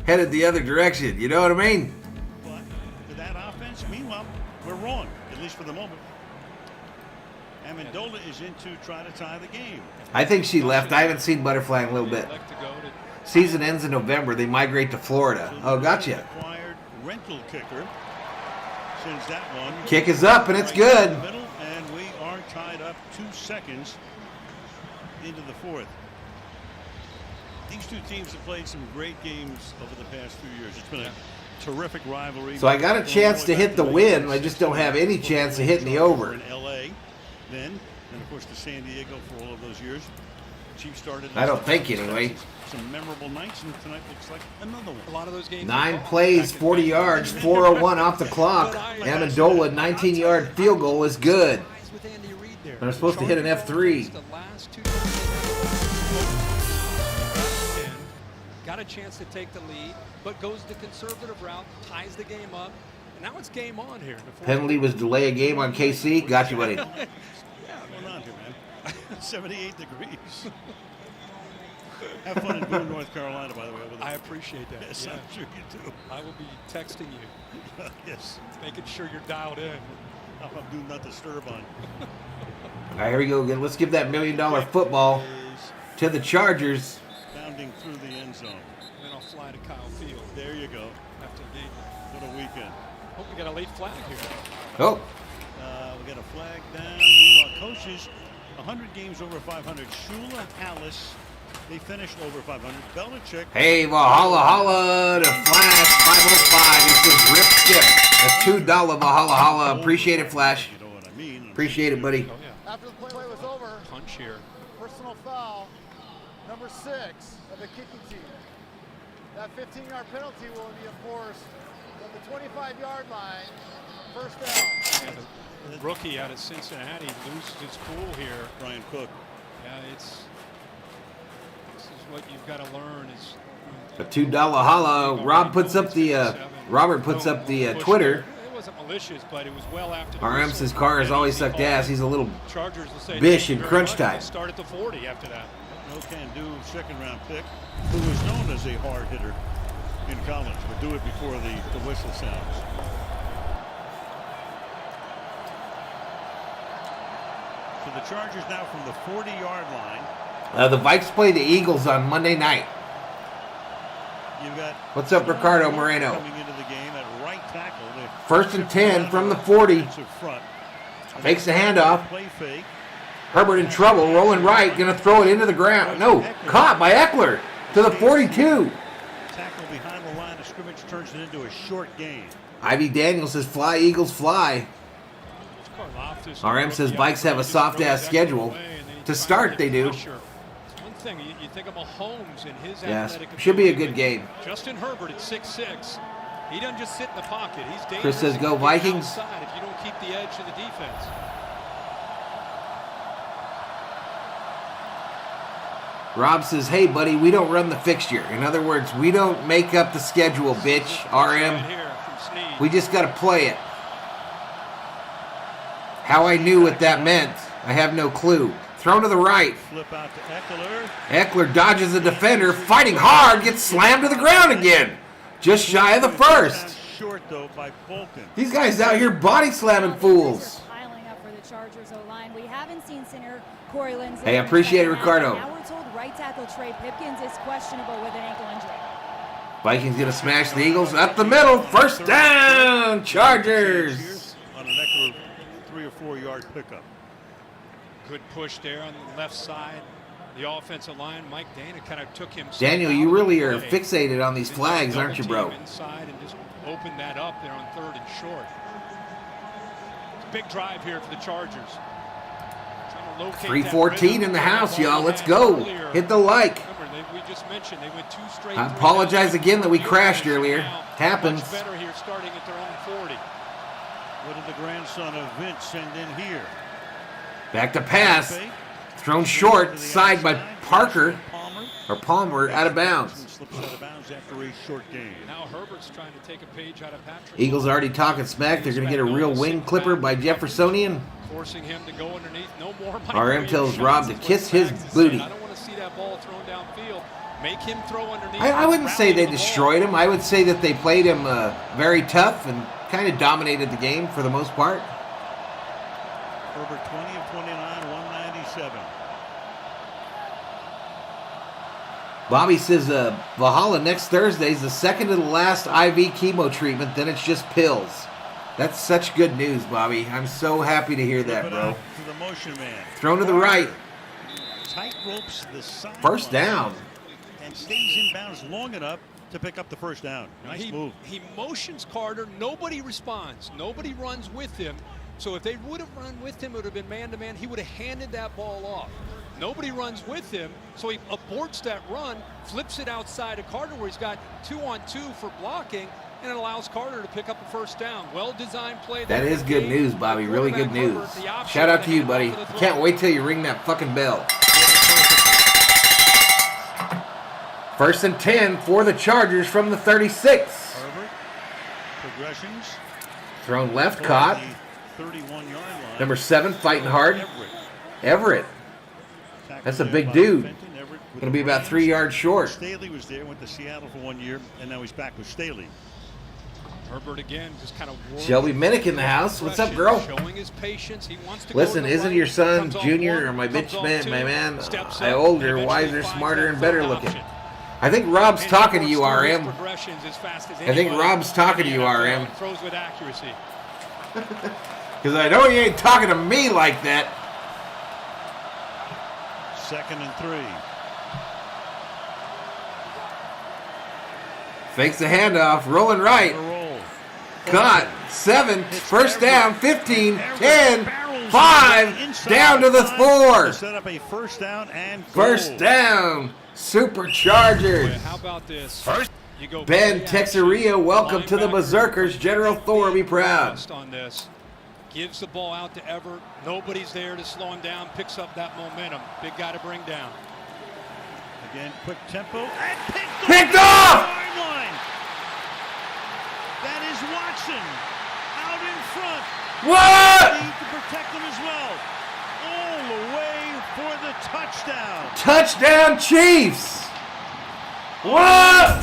headed the other direction. You know what I mean? But to that offense, meanwhile, we're wrong, at least for the moment. Amendola is in to try to tie the game. I think she left. I haven't seen Butterfly in a little bit. Season ends in November. They migrate to Florida. Oh, gotcha. Acquired rental kicker. Sends that one. Kick is up, and it's good. And we are tied up 2 seconds into the fourth. These two teams have played some great games over the past few years. It's been a terrific rivalry. So I got a chance to hit the win. I just don't have any chance of hitting the over. In LA, then of course to San Diego for all of those years. Chiefs started. I don't think anyway. Some memorable nights, and tonight looks like another one. A lot of those games. 9 plays, 40 yards, 4:01 off the clock. Amendola, 19-yard field goal is good. They're supposed to hit an F3. Got a chance to take the lead, but goes the conservative route, ties the game up, and now it's game on here. Penalty was delay a game on KC. Got you, buddy. Yeah, what's going on here, man? 78 degrees. Have fun in Boone, North Carolina, by the way. I appreciate that. Yes, yeah. I'm sure you do. I will be texting you. Yes. Making sure you're dialed in. I'm do not disturb on. All right, here we go again. Let's give that $1 million football to the Chargers. Bounding through the end zone. And then I'll fly to Kyle Field. There you go. After the game. What a weekend. Hope we got a late flag here. Oh. We got a flag down. Meanwhile, coaches, 100 games over 500. Shula, Alice, they finished over 500. Belichick. Hey, Valhalla, holla, the flash, 505. $2 Valhalla. Appreciate it, Flash. You know what I mean? Appreciate it, buddy. Oh, yeah. After the play was over, Punch here. personal foul, number 6 of the kicking team. That 15-yard penalty will be enforced from the 25-yard line, first down. Yeah, the rookie out of Cincinnati loses his cool here. Brian Cook. Yeah, this is what you've got to learn is A $2 holla. Robert puts up the Twitter. It wasn't malicious, but it was well after the RM whistle. says Carr has always sucked ass. He's a little Chargers will say bish thank you in very crunch much. time. They'll start at the 40 after that. No can-do second-round pick, who was known as a hard hitter in college, but do it before the whistle sounds. So the Chargers now from the 40-yard line. The Vikes play the Eagles on Monday night. You've got What's up, Ricardo Moreno? coming into the game at right tackle. First and 10 from the 40. Front. Fakes the handoff. Play fake. Herbert in trouble, rolling right, gonna throw it into the ground. No, caught by Ekeler to the 42. Tackle behind the line of scrimmage turns it into a short gain. Ivy Daniels says, "Fly Eagles, fly." RM says Vikes have a soft-ass schedule. To start, they do. It's one thing, you think of Mahomes and his Yes, athletic should be a ability. good game. Justin Herbert at 6'6". He doesn't just sit in the pocket. He's dangerous. Chris says, He "Go can get Vikings." outside if you don't keep the edge of the defense. Rob says, "Hey, buddy, we don't run the fixture. In other words, we don't make up the schedule, bitch." RM, Right here from Snead. we just got to play it. How I knew what that meant, I have no clue. Thrown to the right. Flip out to Ekeler. Ekeler dodges the defender, fighting hard, gets slammed to the ground again. Just shy of the first. Short though by Bolton. These guys out here body slamming fools. Piling up for the Chargers O-line. We haven't seen center Corey Lindsley. Hey, I appreciate it, Ricardo. Now we're told right tackle Trey Pipkins is questionable with an ankle injury. Vikings gonna smash the Eagles up the middle. First down, Chargers. On an Ekeler 3 or 4 yard pickup. Good push there on the left side. The offensive line, Mike Dana kind of took him. Daniel, you really are fixated on these flags, aren't you, bro? Inside and just open that up there on 3rd and short. It's a big drive here for the Chargers. 3:14 in the house, y'all. Let's go. Hit the like. Remember, we just mentioned they went 2 straight. I apologize again that we crashed earlier. Happens. Much better here, starting at their own 40. What did the grandson of Vince send in here? Back to pass. Thrown short, side by Parker. Palmer out of bounds. Slips out of bounds after a short game. Now Herbert's trying to take a page out of Patrick. Eagles already talking smack. They're going to get a real wing clipper by Jeffersonian. Forcing him to go underneath. No more. RM tells Rob to kiss his booty. I don't want to see that ball thrown downfield. Make him throw underneath. I wouldn't say they destroyed him. I would say that they played him very tough and kind of dominated the game for the most part. Herbert 20 of 29, 197. Bobby says Valhalla next Thursday is the second to the last IV chemo treatment. Then it's just pills. That's such good news, Bobby. I'm so happy to hear that, bro. To the motion man. Thrown to the right. Tight ropes the side. First down. And stays in bounds long enough to pick up the first down. Nice move. He motions Carter. Nobody responds. Nobody runs with him. So if they would have run with him, it would have been man-to-man. He would have handed that ball off. Nobody runs with him, so he aborts that run, flips it outside of Carter where he's got 2-on-2 for blocking, and it allows Carter to pick up a first down. Well-designed play. That is good news, Bobby. Really good news. Shout out to you, buddy. Can't wait till you ring that fucking bell. First and 10 for the Chargers from the 36. Herbert. Progressions. Thrown left, caught. 31-yard line. Number 7 fighting hard. Everett. That's a big dude. Going to be about 3 yards short. Staley was there, went to Seattle for 1 year, and now he's back with Staley. Herbert again, just kind of. Shelby Minnick in the house. What's up, girl? Showing his patience. He wants to. Listen, isn't your son Junior or my bitch man, my man, older, wiser, smarter, and better looking? I think Rob's talking to you, RM. I think Rob's talking to you, RM. Throws with accuracy. Because I know you ain't talking to me like that. 2nd and 3. Fakes the handoff, rolling right. Roll. Caught. 7, first down, 15, 10, 5, down to the 4. Set up a first down and goal. First down, Superchargers. Boy, how about this? You go Ben play action, Texeria, welcome to the linebacker, Berserkers. General Thor, be proud. on this. Gives the ball out to Everett. Nobody's there to slow him down. Picks up that momentum. Big guy to bring down. Again, quick tempo. And Picked off! Sideline. That is Watson out in front. What? Need to protect him as well. All the way for the touchdown. Touchdown Chiefs. What?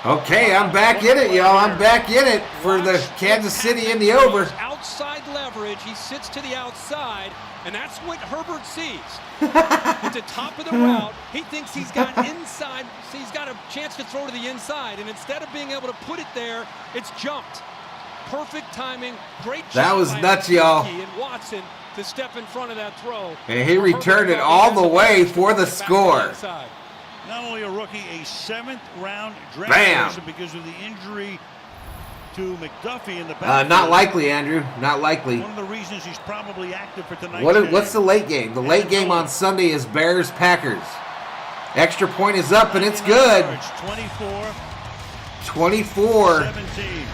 Okay, I'm back in it, y'all. I'm back in it for the Kansas City in the over. Outside leverage. He sits to the outside, and that's what Herbert sees. At the top of the route, he thinks he's got inside. He's got a chance to throw to the inside, and instead of being able to put it there, it's jumped. Perfect timing. Great job. That was by nuts, y'all. Harvick and Watson to step in front of that throw. And he returned it all the way for the score. Not only a rookie, a 7th-round draft Bam. person because of the injury to McDuffie in the back. Not likely, Andrew. Not likely. One of the reasons he's probably active for tonight. What's the late game? The late game on Sunday is Bears-Packers. Extra point is up, and it's good. 24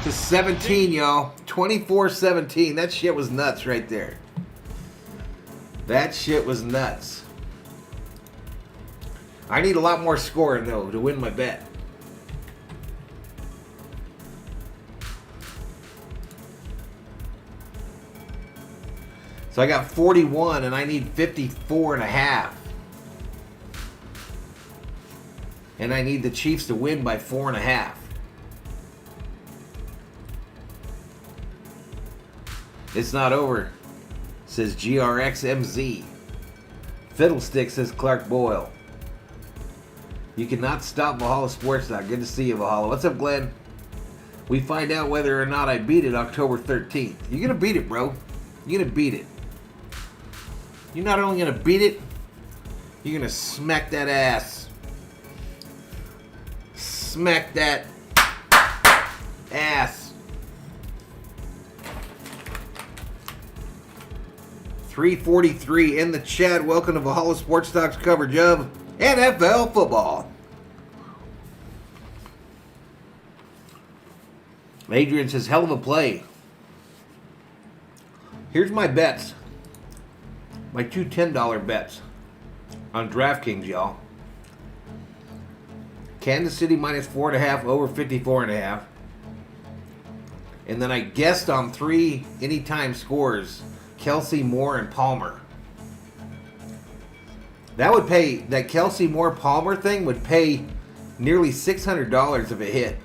to 17, y'all. 24-17. That shit was nuts right there. That shit was nuts. I need a lot more scoring, though, to win my bet. So I got 41, and I need 54.5. And I need the Chiefs to win by 4.5. It's not over, says GRXMZ. Fiddlestick, says Clark Boyle. You cannot stop Valhalla Sports Talk. Good to see you, Valhalla. What's up, Glenn? We find out whether or not I beat it October 13th. You're going to beat it, bro. You're going to beat it. You're not only going to beat it, you're going to smack that ass. Smack that ass. 343 in the chat. Welcome to Valhalla Sports Talk's coverage of NFL football. Adrian says, hell of a play. Here's my bets. My two $10 bets on DraftKings, y'all. Kansas City minus 4.5, over 54.5. And then I guessed on 3 anytime scores, Kelce, Moore, and Palmer. That would pay, that Kelce, Moore, Palmer thing would pay nearly $600 of a hit.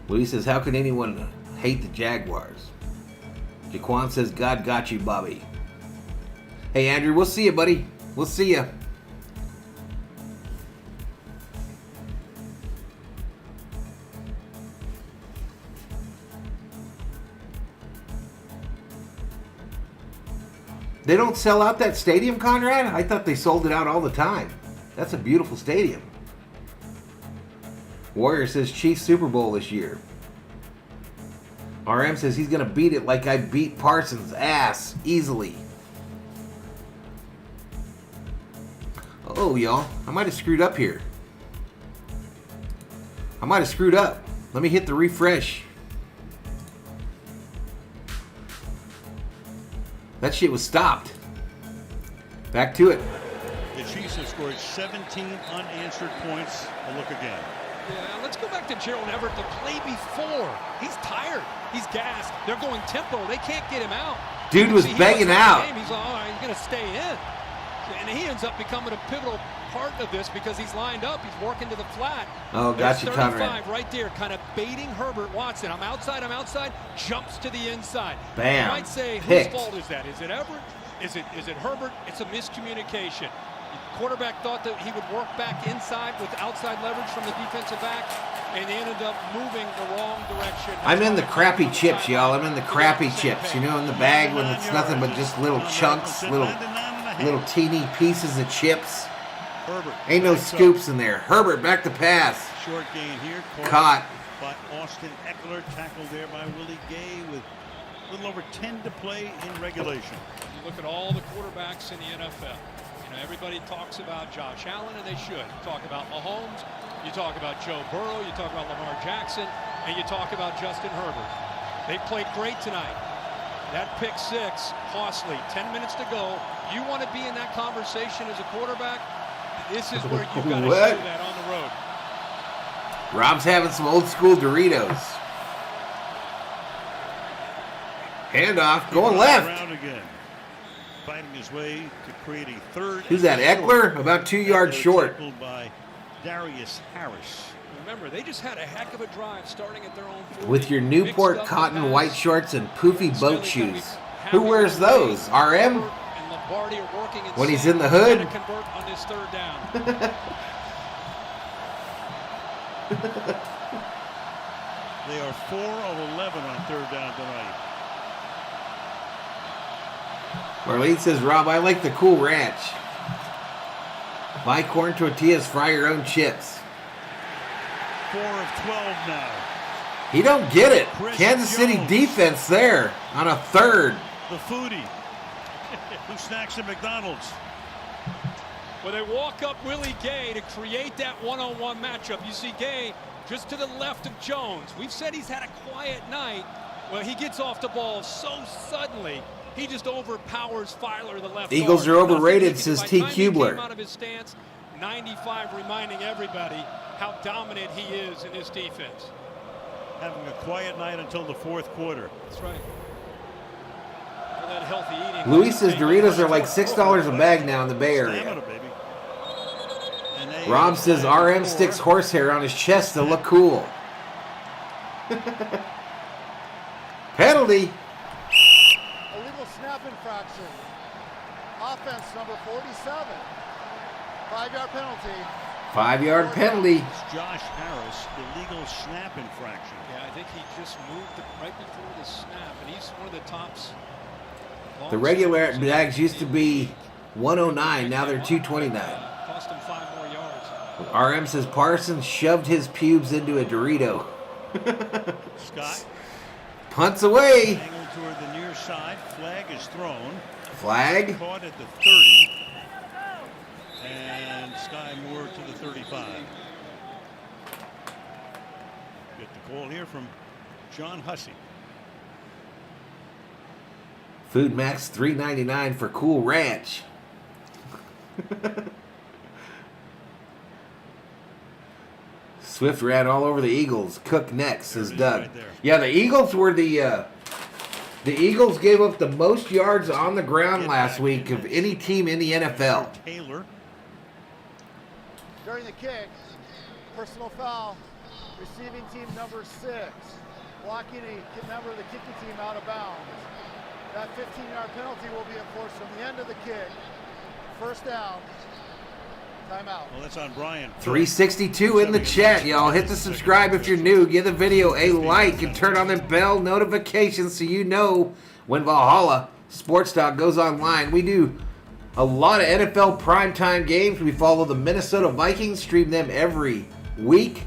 Louis says, how can anyone hate the Jaguars? Jaquan says, God got you, Bobby. Hey, Andrew, we'll see you, buddy. We'll see you. They don't sell out that stadium, Conrad? I thought they sold it out all the time. That's a beautiful stadium. Warrior says Chiefs Super Bowl this year. RM says he's going to beat it like I beat Parsons' ass easily. Oh, y'all. I might have screwed up here. I might have screwed up. Let me hit the refresh. That shit was stopped. Back to it. The Chiefs have scored 17 unanswered points. A look again. Yeah, let's go back to Gerald Everett. The play before. He's tired. He's gassed. They're going tempo. They can't get him out. Dude was begging out. He's like, all right, he's going to stay in. And he ends up becoming a pivotal part of this because he's lined up. He's working to the flat. Oh, got you, Conrad. Right there, kind of baiting Herbert. Watson, I'm outside, jumps to the inside. Bam. You might say, Picked. whose fault is that? Is it Everett? Is it Herbert? It's a miscommunication. quarterback thought that he would work back inside with outside leverage from the defensive back, and they ended up moving the wrong direction. I'm in the crappy chips, y'all. I'm in the crappy chips. You know, in the bag when it's nothing but just little chunks, little teeny pieces of chips. Herbert. Ain't no scoops in there. Herbert back to pass. Short gain here. Caught. By Austin Ekeler, tackled there by Willie Gay with a little over 10 to play in regulation. You look at all the quarterbacks in the NFL. You know, everybody talks about Josh Allen, and they should. You talk about Mahomes, you talk about Joe Burrow, you talk about Lamar Jackson, and you talk about Justin Herbert. They played great tonight. That pick six, costly. 10 minutes to go. You want to be in that conversation as a quarterback? This is where you've got to show that on the road. Rob's having some old school Doritos. Handoff, going left. Around again. Fighting his way to create a third. Who's that, Ekeler? About 2 yards short. Tackled by Darius Harris. Remember, they just had a heck of a drive starting at their own 40. With your Newport cotton white shorts and poofy boat shoes. Who wears those? RM? When he's in the hood? Convert on this third down. They are 4 of 11 on third down tonight. Marlene says, Rob, I like the Cool Ranch. Buy corn tortillas, fry your own chips. 4 of 12 now. He don't get it. Kansas City defense there on a third. The foodie who snacks at McDonald's. Well, they walk up Willie Gay to create that one-on-one matchup. You see Gay just to the left of Jones. We've said he's had a quiet night. Well, he gets off the ball so suddenly. He just overpowers Filer, the left Eagles guard. are overrated, says T. Kubler. Came out of his stance, 95 reminding everybody how dominant he is in this defense. Having a quiet night until the fourth quarter. That's right. All that healthy eating. Louis says Doritos are like $6 a bag now in the Bay Area. Stamina, baby. Rob says RM sticks horsehair on his chest to look cool. Penalty. Illegal snap infraction. Offense number 47. 5-yard penalty. 5-yard penalty. It's Josh Harris, illegal snap infraction. Yeah, I think he just moved right before the snap, and he's one of the tops. The regular bags used to be 109, now they're 229. Cost him 5 more yards. RM says Parsons shoved his pubes into a Dorito. Scott. Punts away. Angled toward the near side. Flag is thrown. Flag. Caught at the 30. And Sky Moore to the 35. Get the call here from John Hussey. Food Max $3.99 for Cool Ranch. Swift ran all over the Eagles. Cook next, says Doug. Right there. Yeah, the Eagles were the Eagles gave up the most yards on the ground last week of any team in the NFL. Taylor. During the kick, personal foul, receiving team number 6, blocking a member of the kicking team out of bounds. That 15-yard penalty will be enforced from the end of the kick. First down. Timeout. Well, that's on Brian. 362 in the chat, y'all. Hit the subscribe if you're new. Give the video a like and turn on the bell notifications so you know when Valhalla Sports Talk goes online. We do a lot of NFL primetime games. We follow the Minnesota Vikings, stream them every week.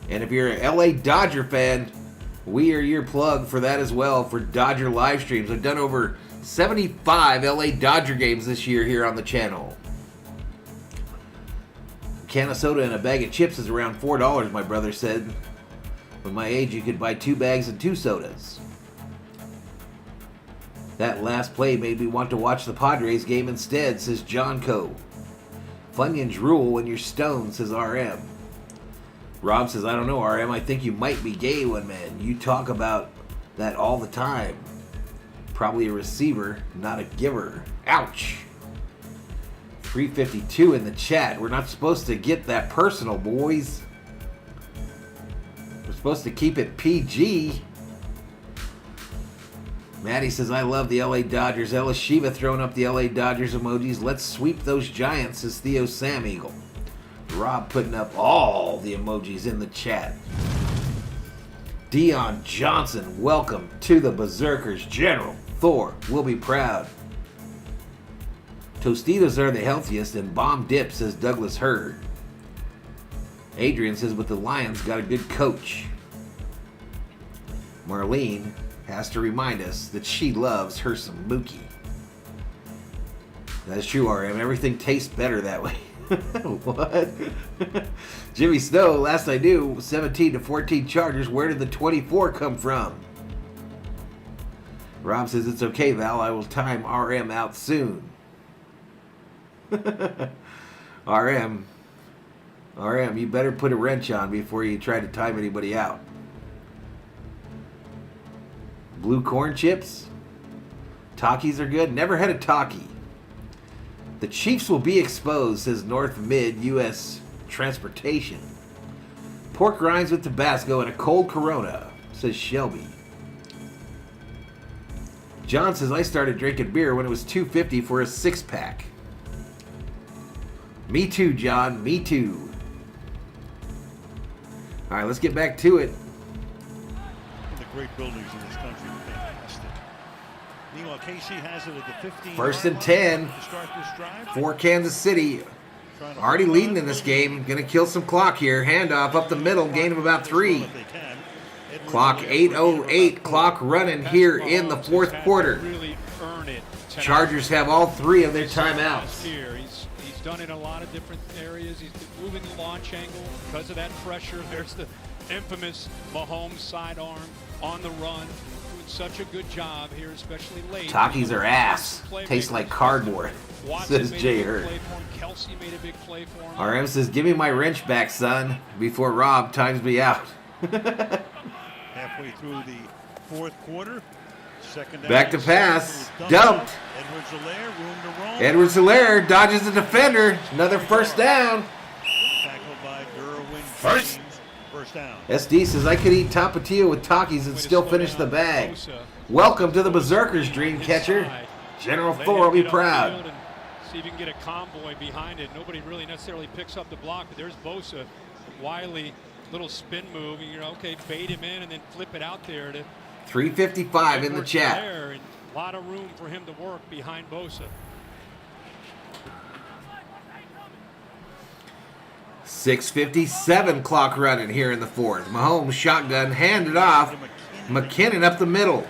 And if you're an LA Dodger fan, we are your plug for that as well for Dodger live streams. I've done over 75 LA Dodger games this year here on the channel. A can of soda and a bag of chips is around $4, my brother said. With my age, you could buy 2 bags and 2 sodas. That last play made me want to watch the Padres game instead, says John Coe. Funyuns rule when you're stoned, says RM. Rob says, I don't know, RM. I think you might be gay one man. You talk about that all the time. Probably a receiver, not a giver. Ouch. 352 in the chat. We're not supposed to get that personal, boys. We're supposed to keep it PG. Maddie says, I love the LA Dodgers. Ella Shiva throwing up the LA Dodgers emojis. Let's sweep those Giants, says Theo Sam Eagle. Rob putting up all the emojis in the chat. Dion Johnson, welcome to the Berzerkers. General Thor will be proud. Tostitos are the healthiest and bomb dip, says Douglas Hurd. Adrian says, but the Lions got a good coach. Marlene has to remind us that she loves her some Mookie. That's true, RM. Everything tastes better that way. What? Jimmy Snow, last I knew, 17-14 Chargers. Where did the 24 come from? Rob says, it's okay, Val. I will time RM out soon. RM, you better put a wrench on before you try to time anybody out. Blue corn chips. Takis are good. Never had a Taki. The Chiefs will be exposed, says North Mid U.S. Transportation. Pork rinds with Tabasco and a cold Corona, says Shelby. John says, I started drinking beer when it was $2.50 for a 6-pack. Me too, John. Me too. All right, let's get back to it. The great buildings in this country are fantastic. Meanwhile, KC has it at the 15. First and 10 to start this drive. for Kansas City. Already leading in this game. Going to kill some clock here. Handoff up the middle. Gain of about 3. Clock 8:08. Clock running here in the fourth quarter. Chargers have all 3 of their timeouts. He's done it in a lot of different areas. He's moving the launch angle because of that pressure. There's the infamous Mahomes sidearm on the run. Doing such a good job here, especially late. Takis are ass. Tastes like cardboard, says Jay Hurt. Kelce made a big play for him. RM says, give me my wrench back, son, before Rob times me out. Halfway through the fourth quarter. Second down. Back to pass. Dumped. Edwards-Helaire, room to roam. Edwards-Helaire dodges the defender. Another first down. Tackled by Derwin First. James. First down. SD says, I could eat Tapatio with Takis and still finish the bag. Welcome to the Berzerkers, dream catcher. General Thor will be proud. See if you can get a convoy behind it. Nobody really necessarily picks up the block, but there's Bosa. Wiley, little spin move. You know, okay, bait him in and then flip it out there to 355 in the chat. A lot of room for him to work behind Bosa. 6:57 clock running here in the fourth. Mahomes shotgun handed off. McKinnon up the middle.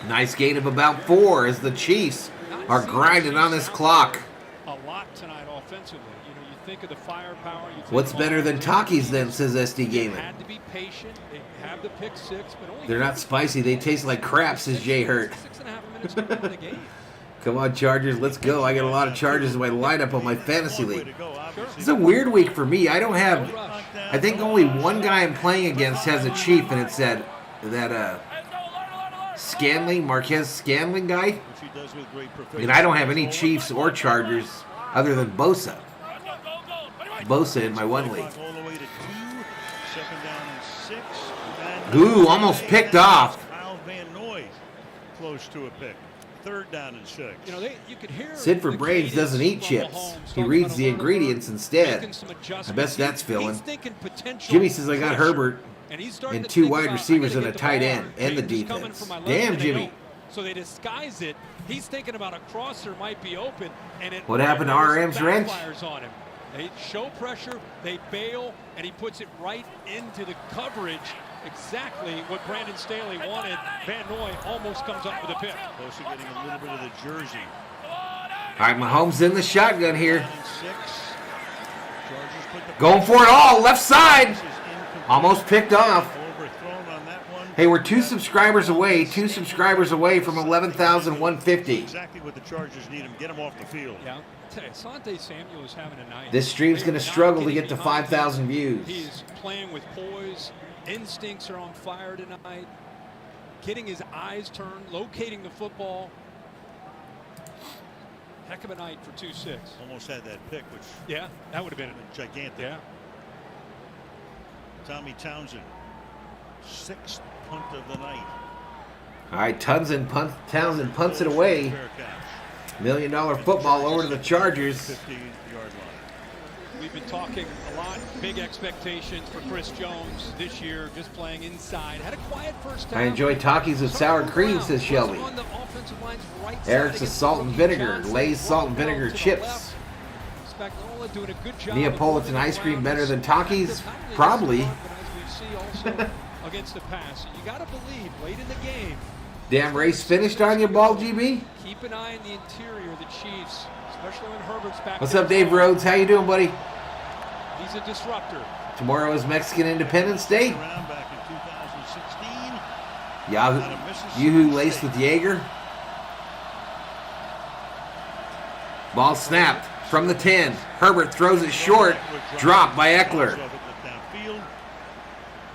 Nice gain of about 4 as the Chiefs are grinding on this clock. A lot tonight offensively. You know, you think of the firepower. What's better than Takis then, says SD Gaming. Had to be patient. They have the pick 6, but only they're not spicy. They taste like crap, says Jay Hurt. 6.5 minutes to go in the game. Come on, Chargers, let's go. I got a lot of Chargers in my lineup on my fantasy league. It's a weird week for me. I don't have, I think only one guy I'm playing against has a Chief, and it's that Scanling, Marquez Scanling guy. And I don't have any Chiefs or Chargers other than Bosa. Bosa in my one league. Ooh, almost picked off. Close to a pick. Third down and 6. You know, you could hear Sid for Braves doesn't eat chips. He reads the ingredients instead. I bet that's filling. Jimmy says I got Herbert and 2 wide receivers and a tight end and the defense. Damn, Jimmy. So they disguise it. He's thinking about a crosser might be open, and it what happened to RM's wrench? On him. They show pressure, they bail, and he puts it right into the coverage. Exactly what Brandon Staley wanted. Van Noy almost comes up with a pick. Close to getting a little bit of the jersey. All right, Mahomes in the shotgun here. Going for it all, left side. Almost picked off. Hey, we're 2 subscribers away. 2 subscribers away from 11,150. Exactly what the Chargers need him. Get him off the field. Yeah. Asante Samuel is having a night. This stream's going to struggle to get to 5,000 views. He's playing with poise. Instincts are on fire tonight. Getting his eyes turned, locating the football. Heck of a night for 2-6. Almost had that pick, which that would have been gigantic. Yeah. Tommy Townsend, 6th punt of the night. All right, Townsend punts it away. Fair catch. $1 million football over to the Chargers. 15-yard line. We've been talking a lot, big expectations for Chris Jones this year, just playing inside. Had a quiet first half. I enjoy Takis with sour cream, says Shelby. Eric's a salt and vinegar. Lay's salt and vinegar chips. Neapolitan ice cream better than Takis? Probably. Against the pass. You got to believe late in the game. Damn race finished on your ball, GB? Keep an eye on the interior of the Chiefs, especially when Herbert's back. What's up, Dave Rhodes? How you doing, buddy? He's a disruptor. Tomorrow is Mexican Independence Day. Around back in 2016. Yahoo, Yoo-hoo laced with Jaeger. Ball snapped from the 10. Herbert throws it short. Dropped by Ekeler.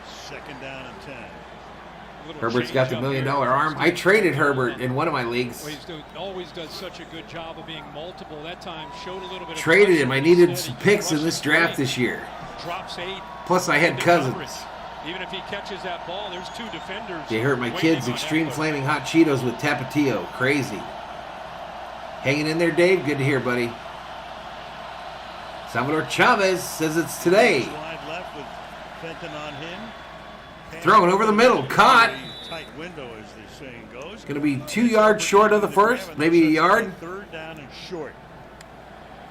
Second down and 10. Herbert's got the $1 million arm. I traded Herbert in one of my leagues. Always does such a good job of being multiple. That time showed a little bit of Traded him. I needed pressure. some picks in this draft this year. Drops 8. Plus, I had Cousins. Even if he catches that ball, there's 2 defenders. They hurt my kids. Extreme Flaming Hot Cheetos with Tapatio. Crazy. Hanging in there, Dave? Good to hear, buddy. Salvador Chavez says it's today. Slide left with Fenton on him. Throwing over the middle. Caught. Tight window, as the saying goes. Going to be 2 yards short of the first. Maybe a yard. Third down and short.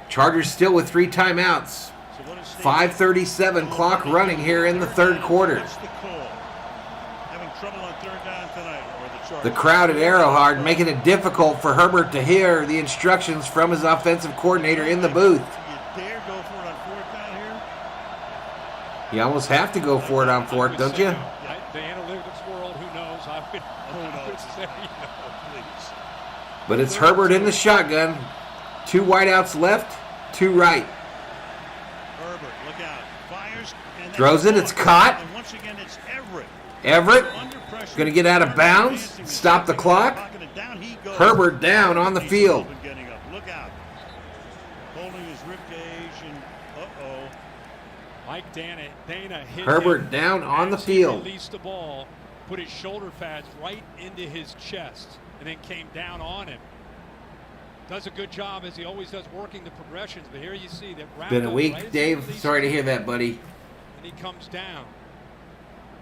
Chargers still with 3 timeouts. 5:37 clock running here in the third quarter. What's the call? Having trouble on third down tonight, or the Chargers? The crowd at Arrowhead making it difficult for Herbert to hear the instructions from his offensive coordinator in the booth. Do you dare go for it on fourth down here? You almost have to go for it on fourth, don't you? The analytics world, who knows? I would say, please. But it's Herbert in the shotgun. 2 wideouts left, 2 right. Herbert, look out. Fires. And Throws it, it's caught. And once again, it's Everett. Everett going to get out of bounds, stop the clock. Herbert down on the field. Look out. Holding his rib cage and Mike Dana hit Herbert him down on the as he field. Released the ball, put his shoulder pads right into his chest, and then came down on him. Does a good job, as he always does, working the progressions. But here you see that. Been a week, Dave. Sorry to hear that, buddy. And he comes down.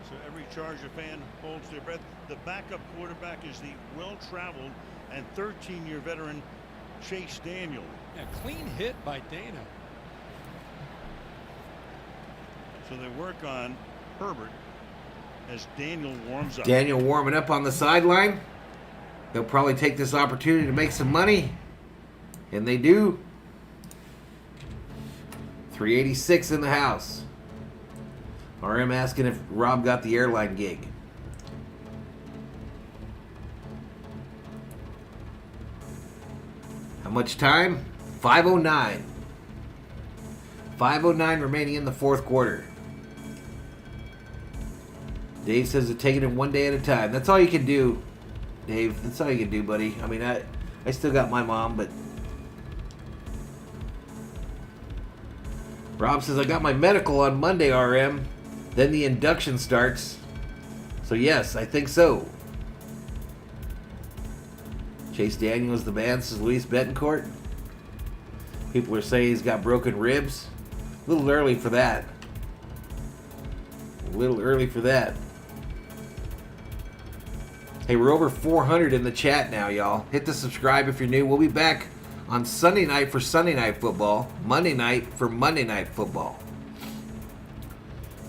So every Charger fan holds their breath. The backup quarterback is the well-traveled and 13-year veteran Chase Daniel. Yeah, clean hit by Dana. So they work on Herbert as Daniel warms up. Daniel warming up on the sideline. They'll probably take this opportunity to make some money. And they do. 386 in the house. RM asking if Rob got the airline gig. How much time? 5:09. 5:09 remaining in the fourth quarter. Dave says they're taking it one day at a time. That's all you can do, Dave. That's all you can do, buddy. I mean, I still got my mom, but... Rob says, I got my medical on Monday, RM. Then the induction starts. So yes, I think so. Chase Daniels the man, says Luis Betancourt. People are saying he's got broken ribs. A little early for that. A little early for that. Hey, we're over 400 in the chat now, y'all. Hit the subscribe if you're new. We'll be back on Sunday night for Sunday Night Football. Monday night for Monday Night Football.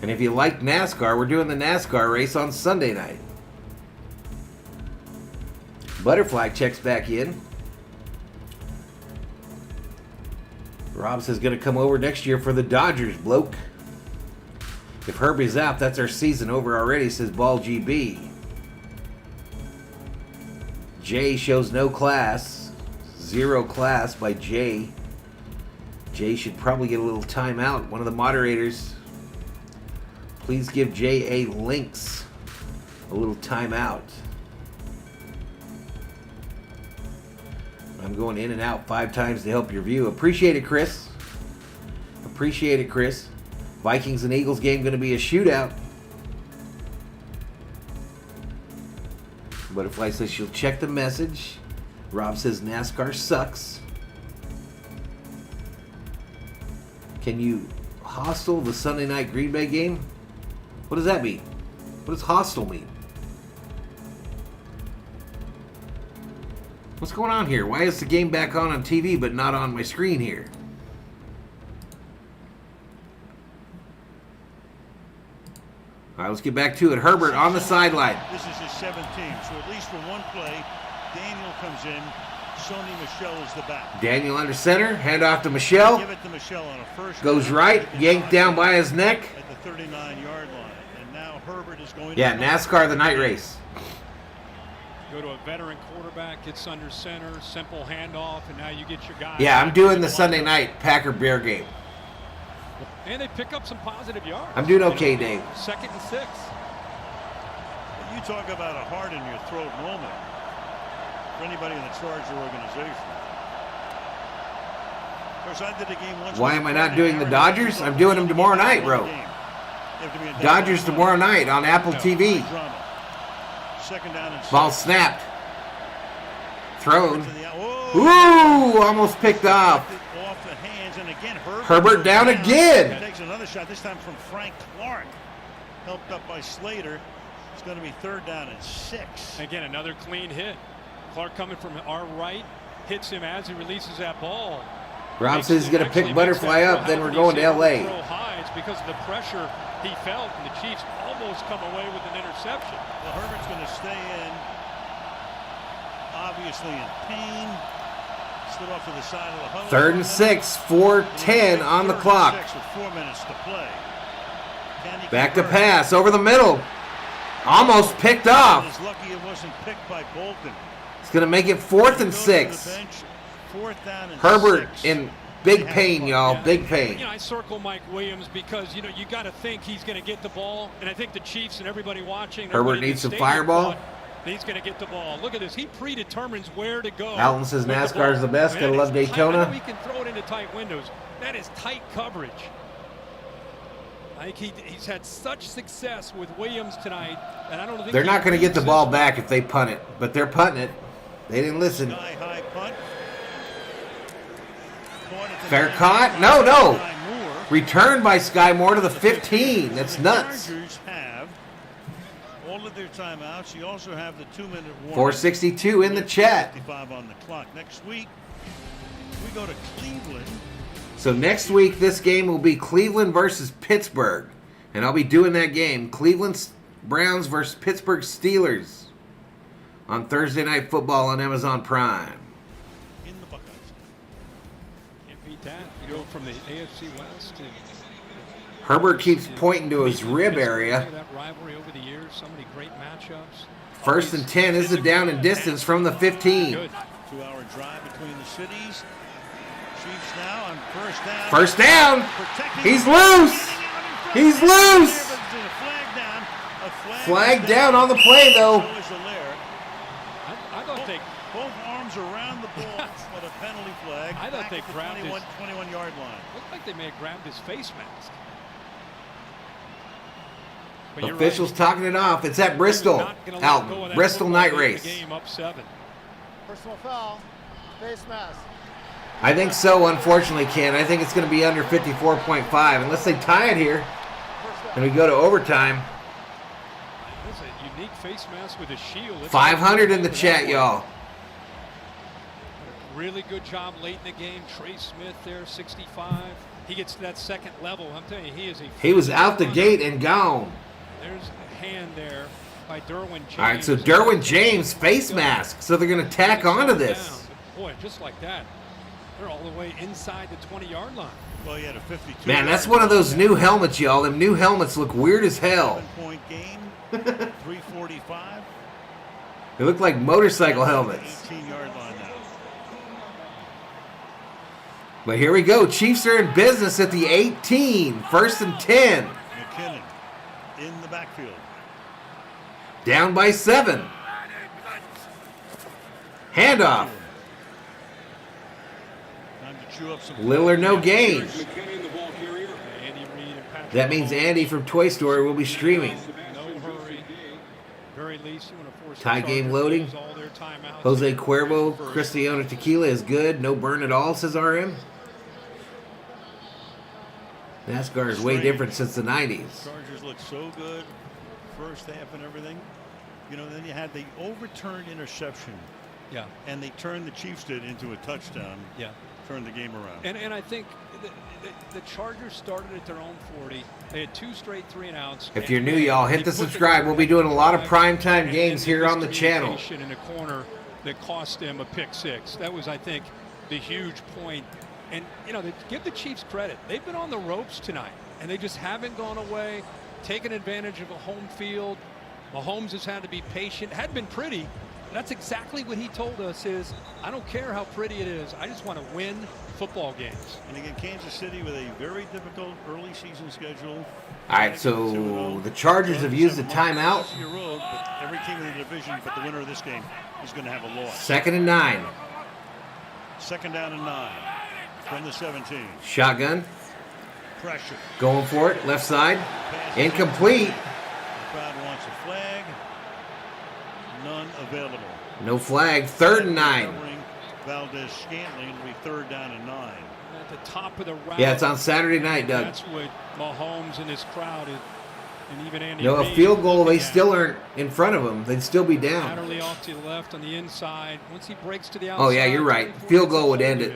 And if you like NASCAR, we're doing the NASCAR race on Sunday night. Butterfly checks back in. Rob says going to come over next year for the Dodgers, bloke. If Herbie's out, that's our season over already, says Ball GB. Jay shows no class. 0 class by Jay. Jay should probably get a little timeout. One of the moderators, please give Jay a links a little timeout. I'm going in and out 5 times to help your view. Appreciate it, Chris. Appreciate it, Chris. Vikings and Eagles game going to be a shootout. Butterfly says she'll check the message. Rob says NASCAR sucks. Can you hostile the Sunday night Green Bay game? What does that mean? What does hostile mean? What's going on here? Why is the game back on TV but not on my screen here? All right, let's get back to it. Herbert on the sideline. This is his 17th, so at least for one play, Daniel comes in. Sony Michel is the back. Daniel under center, hand off to Michel. Give it to Michel on a first. Goes right, yanked down by his neck. At the 39-yard line, and now Herbert is going. Yeah, NASCAR the night race. Go to a veteran quarterback, gets under center, simple handoff, and now you get your guy. Yeah, I'm doing the Sunday night Packer-Bear game. And they pick up some positive yards. I'm doing okay, Dave. 2nd and 6. You talk about a heart in your throat moment for anybody in the Charger organization. Of course, I did a game once. Why am I not doing the Dodgers? I'm doing them tomorrow night, bro. Dodgers tomorrow night on Apple TV. Second down and Ball snapped. Thrown. Ooh, almost picked off. Off the hands, and again, Herbert down again. Takes another shot, this time from Frank Clark. Helped up by Slater. It's going to be 3rd down and 6. Again, another clean hit. Clark coming from our right, hits him as he releases that ball. Rob says he's going to pick Butterfly up, then we're going to L.A. It's because of the pressure he felt, and the Chiefs almost come away with an interception. Well, Herbert's going to stay in, obviously in pain. Slid off to the side of the huddle. 3rd and 6, 4:10 on the clock. With 4 minutes to play. Back to pass, over the middle. Almost picked off. He's lucky it wasn't picked by Bolton. It's going to make it 4th and 6. 4th down and Herbert 6. in big pain, y'all. Big pain. You know, I circle Mike Williams because, you know, you got to think he's going to get the ball. And I think the Chiefs and everybody watching. Herbert needs some fireball. He's going to get the ball. Look at this. He predetermines where to go. Alton says NASCAR is the best. Gotta love Daytona. I know he can throw it into tight windows. That is tight coverage. I think he's had such success with Williams tonight, and I don't think they're not going to get the ball back if they punt it, but they're punting it. They didn't listen. High punt. Fair caught? No. Returned by Sky Moore to the 15. That's nuts. Chargers have all of their timeouts. You also have the 2-minute warning. 4:62 in the chat. 55 on the clock. Next week, we go to Cleveland. So next week, this game will be Cleveland versus Pittsburgh. And I'll be doing that game. Cleveland Browns versus Pittsburgh Steelers on Thursday Night Football on Amazon Prime. In the Buckeyes. Can't beat that. You go from the AFC West to Herbert keeps pointing to his rib area. that rivalry over the years, so many great matchups. 1st and 10 is a down and distance from the 15. Good. 2-hour drive between the cities. Chiefs now on first down. First down. He's loose. He's loose. Flag down on the play, though. I thought they both arms around the ball, but a penalty flag. I thought they grabbed his 21-yard line. Looked like they may have grabbed his face mask. Officials talking it off. It's at Bristol. Alton. Bristol night race. Game up 7. Personal foul. Face mask. I think so, unfortunately, Ken. I think it's going to be under 54.5 unless they tie it here and we go to overtime. That's a unique face mask with a shield. 500 in the chat, y'all. Really good job late in the game. Trey Smith there, 65. He gets to that second level. I'm telling you, he is a. He was out the gate and gone. There's a hand there by Derwin James. All right, so Derwin James face mask. So they're going to tack onto this. Boy, just like that. They're all the way inside the 20-yard line. Well, he had a 52. Man, that's one of those new helmets, y'all. Them new helmets look weird as hell. 7-point game. 3:45. They look like motorcycle helmets. 18-yard line now. But here we go. Chiefs are in business at the 18. 1st and 10. McKinnon in the backfield. Down by 7. Handoff. Little or no gain. That means Andy from Toy Story will be streaming. No hurry. Very least. You want to force the Tie game Chargers to loading. use all their timeouts. Jose Cuervo, First. Cristiano Tequila is good. No burn at all, says RM. NASCAR is way different since the 90s. Chargers look so good first half and everything. You know, then you had the overturned interception. Yeah. And they turned, the Chiefs did, into a touchdown. Yeah. Turned the game around. And I think the Chargers started at their own 40. They had 2 straight 3-and-outs. If you're new, y'all, hit the subscribe. We'll be doing a lot of primetime games here on the channel. In a corner that cost them a pick 6. That was, I think, the huge point. And, you know, give the Chiefs credit. They've been on the ropes tonight, and they just haven't gone away, taken advantage of a home field. Mahomes has had to be patient. Hadn't been pretty. That's exactly what he told us is, I don't care how pretty it is. I just want to win football games. And again, Kansas City with a very difficult early season schedule. All right, so the Chargers have used a timeout. Road, but every team in the division, but the winner of this game is going to have a loss. 2nd and 9. 2nd down and 9 from the 17. Shotgun. Pressure. Going for it. Left side. Incomplete. The crowd wants a flag. None available. No flag. 3rd and 9. Valdez Scantling will be 3rd down and 9. At the top of the route. Yeah, it's on Saturday night, Doug. That's what Mahomes and his crowd is, and even Andy. No, a Reid field goal, they looking at. still aren't in front of them. They'd still be down. Adderley off to the left on the inside. Once he breaks to the outside. Oh, yeah, you're right. Field goal would end it.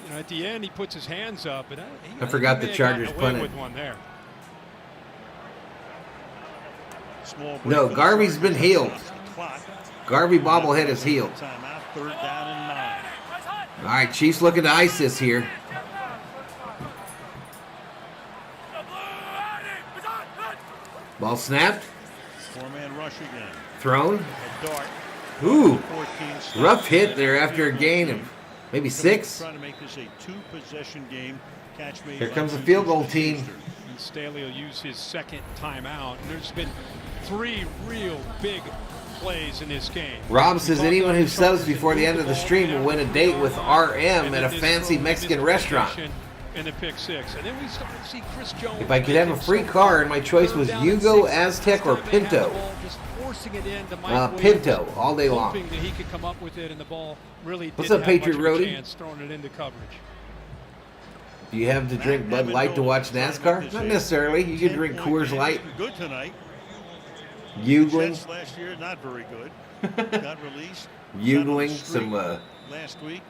You know, at the end, he puts his hands up. But I forgot the Chargers punted. With one there. No, Garvey's been healed. Garvey bobblehead is healed. Timeout, 3rd down and 9. All right, Chiefs looking to ice this here. Ball snapped. 4-man rush again. Thrown. A dart. Ooh, 14 rough hit there after a gain of maybe 6. Trying to make this a 2-possession game. Catch made Here by comes the Chiefs field goal and team. Schuster. And Staley will use his 2nd timeout. And there's been 3 real big plays in this game. Rob says anyone who subs before the end of the stream will win a date with RM at a fancy Mexican restaurant. In the pick 6. And then we started to see Chris Jones. If I could have a free car and my choice was Yugo, Aztec, or Pinto. Just forcing it into Mike Pinto, Williams, all day long. hoping that he could come up with it, and the ball really What's didn't up, have Patriot much of a Roadie? chance throwing it into coverage. Do you have to drink Bud Light to watch NASCAR? Not necessarily. You can drink Coors Light. Good tonight. Bugling. Jets last year, not very good. Got released. Bugling. Shot on the Some, streak last week.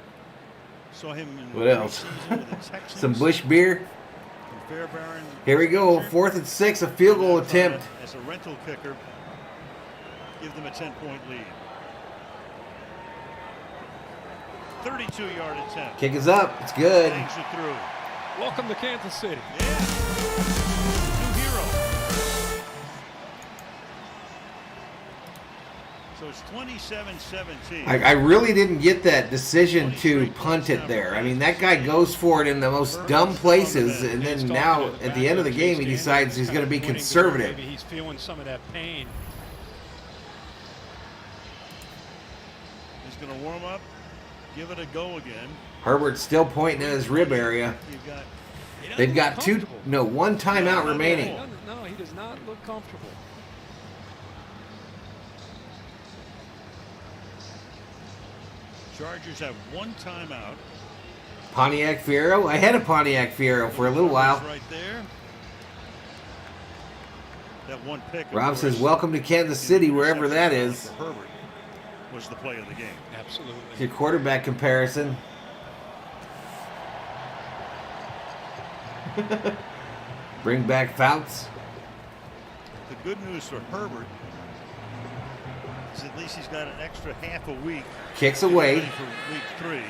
Saw him in what else? preseason with the Texans. Some Busch beer. And Fairbairn. Here we go. 4th and 6, a field goal attempt. As a rental kicker, give them a 10-point lead. 32-yard attempt. Kick is up. It's good. Bangs it through. Welcome to Kansas City. Yeah. New hero. So it's 27-17. I really didn't get that decision to punt it there. I mean, that guy goes for it in the most dumb places, and then now at the end of the game, he decides he's going to be conservative. Maybe he's feeling some of that pain. He's going to warm up, give it a go again. Herbert's still pointing at his rib area. They've got 1 timeout remaining. No, he does not look comfortable. Chargers have 1 timeout. Pontiac Fiero. I had a Pontiac Fiero for a little while. Right there. That 1 pick. Rob says, welcome to Kansas City, wherever that is. Herbert was the play of the game. Absolutely. Your quarterback comparison. Bring back Fouts. The good news for Herbert is at least he's got an extra half a week. Kicks away. For week 3.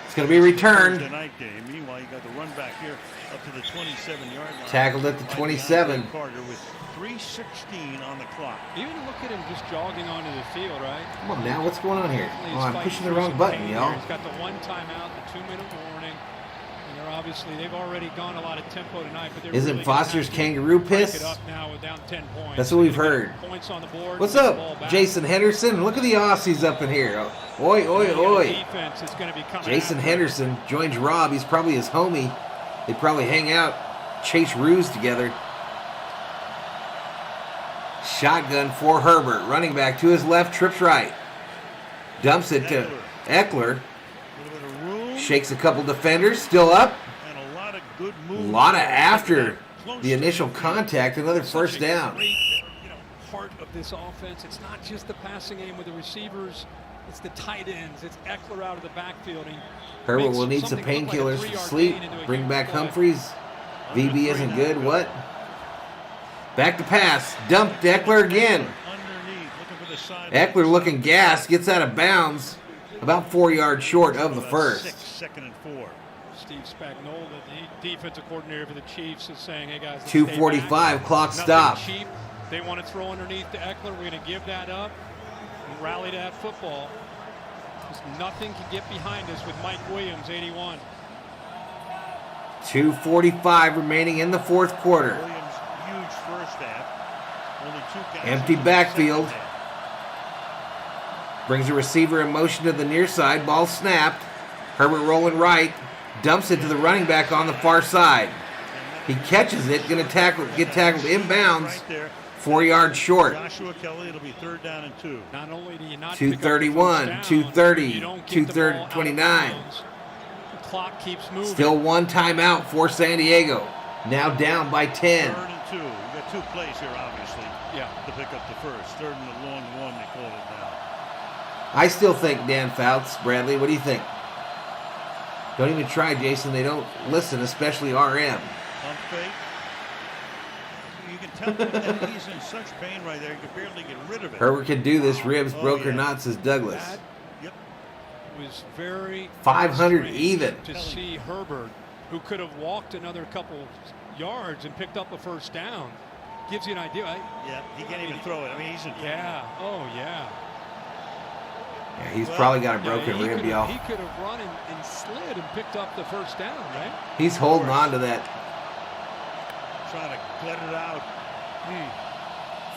It's going to be returned. Thursday night game. Meanwhile, you got the run back here up to the 27-yard line. Tackled at the 27. Carter with 3:16 on the clock. Even look at him just jogging onto the field, right? Come on now, what's going on here? He's Oh, I'm fighting pushing the through wrong some button, pain y'all. here. He's got the 1 timeout, the 2-minute warning. And they're obviously, they've already gone a lot of tempo tonight. But they're Isn't really Foster's gonna have to kangaroo break piss? it up now with down 10 points. That's what we've heard. Points on the board. What's get the ball up, back. Jason Henderson? Look at the Aussies up in here. Oi, oi, oi. Defense is going to be coming Jason after. Henderson joins Rob. He's probably his homie. They probably hang out, chase ruse together. Shotgun for Herbert. Running back to his left, trips right. Dumps it to Ekeler. Shakes a couple defenders, still up. And a lot of good A moves. lot of after the initial contact, another first down. Great, heart of this offense. It's not just the passing game with the receivers. It's the tight ends. It's Ekeler out of the backfield. Herbert will need some painkillers for sleep. Bring back Humphreys. VB isn't good. What? Back to pass. Dumped Ekeler again. Ekeler looking gassed. Gets out of bounds. About 4 yards short of the first. 2nd and 4. Steve Spagnuolo, the defensive coordinator for the Chiefs, is saying, hey guys, 2:45, clock stop. Cheap. They want to throw underneath to Ekeler. We're going to give that up and rally that football. Because nothing can get behind us with Mike Williams, 81. 2:45 remaining in the fourth quarter. Williams, huge first half. Only 2 guys. Empty backfield. Brings a receiver in motion to the near side. Ball snapped. Herbert rolling right. Dumps it to the running back on the far side. He catches it. Going to get tackled inbounds. 4 yards short. Joshua Kelce, it'll be 3rd down and 2. Not only do you not 2:31, 2:30, 2:29. The clock keeps moving. Still one timeout for San Diego. Now down by 10. 3rd and 2. You've got 2 plays here, obviously, Yeah. to pick up the first. 3rd and a long one, they call it now. I still think Dan Fouts. Bradley, what do you think? Don't even try, Jason. They don't listen, especially RM. Pump fake. You can tell that he's in such pain right there. You can barely get rid of it. Herbert can do this. Ribs broke or not, says Douglas. That Yep. was very 500 strange even. to see Herbert, who could have walked another couple yards and picked up a first down. Gives you an idea. Yeah, he can't even throw it. I mean, he's in pain. Yeah. Oh, yeah. Yeah, he's probably got a broken he rib, could y'all. He could have run and slid and picked up the first down, right? He's holding on to that. Trying to glut it out.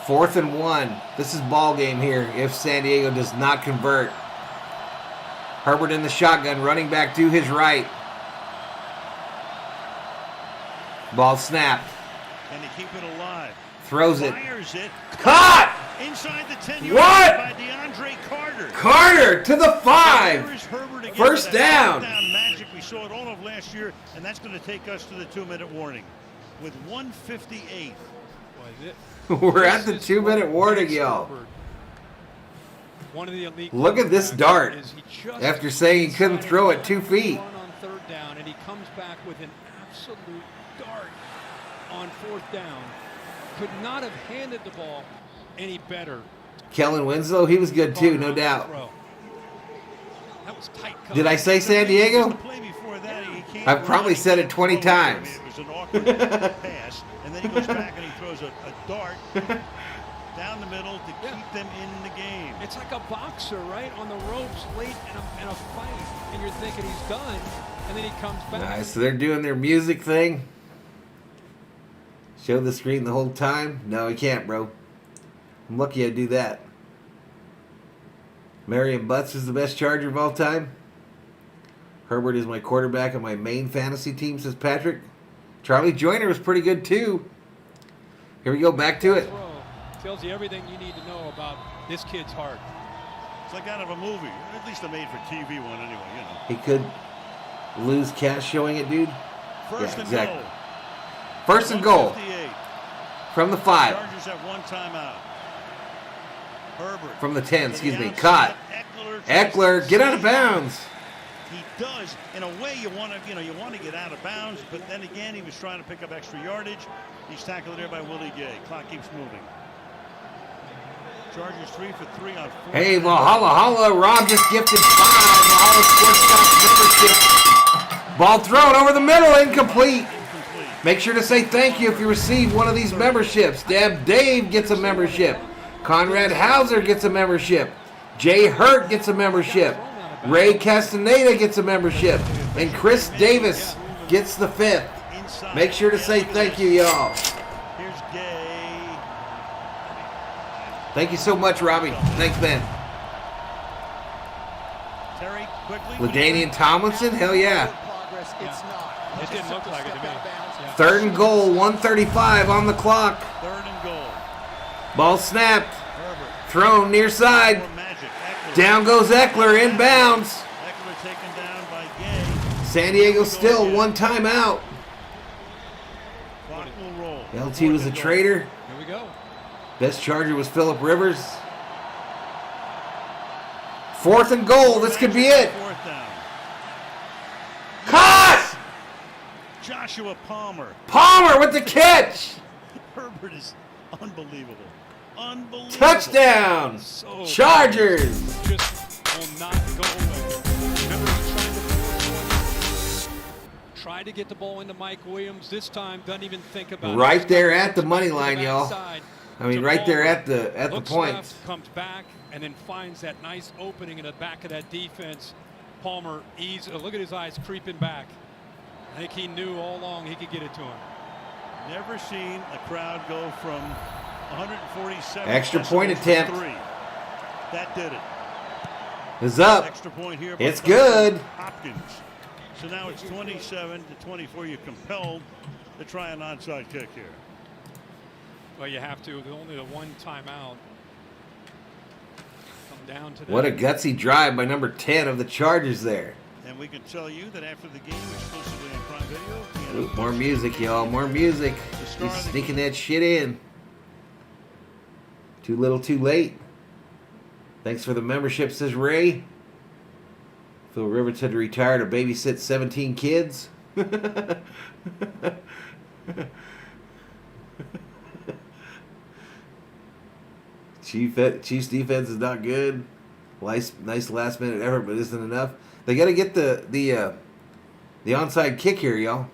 4th and 1. This is ball game here if San Diego does not convert. Herbert in the shotgun, running back to his right. Ball snapped. Can he keep it alive? Throws it. Fires it. Caught! Inside the 10-yard What? by DeAndre Carter. Carter to the 5. There's Herbert again First with that down. first down magic. We saw it all of last year, and that's going to take us to the 2-minute warning with 1:58. We're at the 2-minute warning, y'all. One of the elite Look at this dart. is he just After saying he couldn't throw it 2 feet. run on 3rd down, and he comes back with an absolute dart on 4th down. Could not have handed the ball any better. Kellen Winslow, he was good too, no doubt. That was tight coverage. Did I say San Diego? The play before that, he can't I've probably run. said it 20 times. It was an awkward pass, and then he goes back and he throws a dart down the middle to keep them in the game. It's like a boxer, right? On the ropes late in a fight, and you're thinking he's done, and then he comes back. Nice. So they're doing their music thing. Show the screen the whole time? No, he can't, bro. I'm lucky I do that. Marion Butts is the best Charger of all time. Herbert is my quarterback on my main fantasy team, says Patrick. Charlie Joyner was pretty good too. Here we go, back to it. Tells you everything you need to know about this kid's heart. It's like out of a movie, at least a made-for-TV one anyway, you know. He could lose cash showing it, dude. First Yeah, and exactly. goal. First and goal 1:58. from the 5. Chargers have 1 timeout. Herbert. From the 10, to excuse the me. outside. Caught. Ekeler Ekeler, get out of bounds. He does. In a way, you want to get out of bounds, but then again, he was trying to pick up extra yardage. He's tackled there by Willie Gay. Clock keeps moving. Chargers 3 for 3 on 4. Hey, Valhalla, Rob just gifted 5 Valhalla Sports Talk membership. Ball thrown over the middle, incomplete. Make sure to say thank you if you receive one of these memberships. Dave gets a membership. Conrad Hauser gets a membership. Jay Hurt gets a membership. Ray Castaneda gets a membership. And Chris Davis gets the 5th. Make sure to say thank you, y'all. Here's Gay. Thank you so much, Robbie. Thanks, Ben. Terry quickly. LaDainian Tomlinson, hell yeah. Progress, it's not. It didn't look like it to me. Yeah. 3rd and goal, 1:35 on the clock. 3rd and goal. Ball snapped. Herbert. Thrown near side. More magic. Ekeler. Down goes Ekeler, inbounds. Ekeler taken down by Gay. San Diego still one timeout. Clock will roll. LT was a traitor. Here we go. Best Charger was Phillip Rivers. 4th and goal. This could be it. 4th down. Caught! Joshua Palmer. Palmer with the catch. Herbert is unbelievable. Unbelievable. Touchdown. So Chargers. just will not go away. Remember, he tried to get the ball into Mike Williams. This time, doesn't even think about it. Right there at the money line, y'all. Backside I mean, to right there Palmer. at the Looks point. left, comes back, and then finds that nice opening in the back of that defense. Palmer, look at his eyes creeping back. I think he knew all along he could get it to him. Never seen a crowd go from 147 Extra point decibels to attempt. 3. That did it. Is up. Extra point here. by It's good. Hopkins. So now it's 27-24. You're compelled to try an onside kick here. Well, you have to. There's only the one timeout. Come down to that. What a gutsy drive by number 10 of the Chargers there. And we can tell you that after the game, exclusively on Prime Video. Ooh, more music, y'all. More music. He's sneaking that shit in. Too little, too late. Thanks for the membership, says Ray. Phil Rivers had to retire to babysit 17 kids. Chiefs defense is not good. Nice last minute effort, but isn't enough. They got to get the onside kick here, y'all.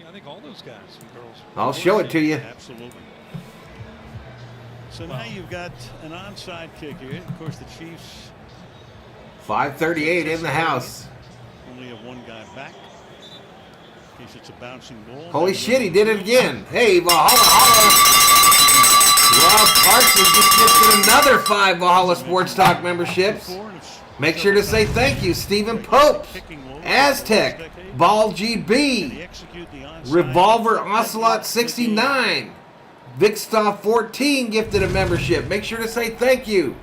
I think all those guys and girls. I'll show it to you. Absolutely. So now you've got an onside kick here. Of course, the Chiefs 5:38 in the house. only have one guy back. In case it's a bouncing ball. Holy shit, he did it again. Hey, Valhalla. Rob Parsons just gifted another 5 Valhalla Sports Talk memberships. Make sure to say thank you, Stephen Pope, Aztec, Ball GB, Revolver Ocelot 69, Vicstoff 14 gifted a membership. Make sure to say thank you.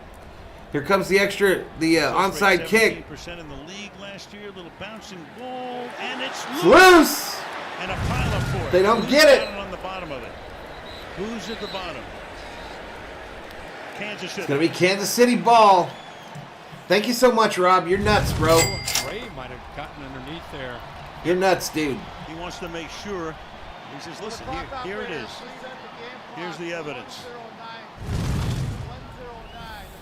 Here comes the onside kick. 17% in the league last year, little bouncing ball, and it's Loose. And a pile up for it. They don't Who's get it. got on the bottom of it? Who's at the bottom? Kansas City. It's going to be Kansas City ball. Thank you so much, Rob. You're nuts, bro. Ray might have gotten underneath there. You're nuts, dude. He wants to make sure. He says, listen, here it is. Here's the evidence.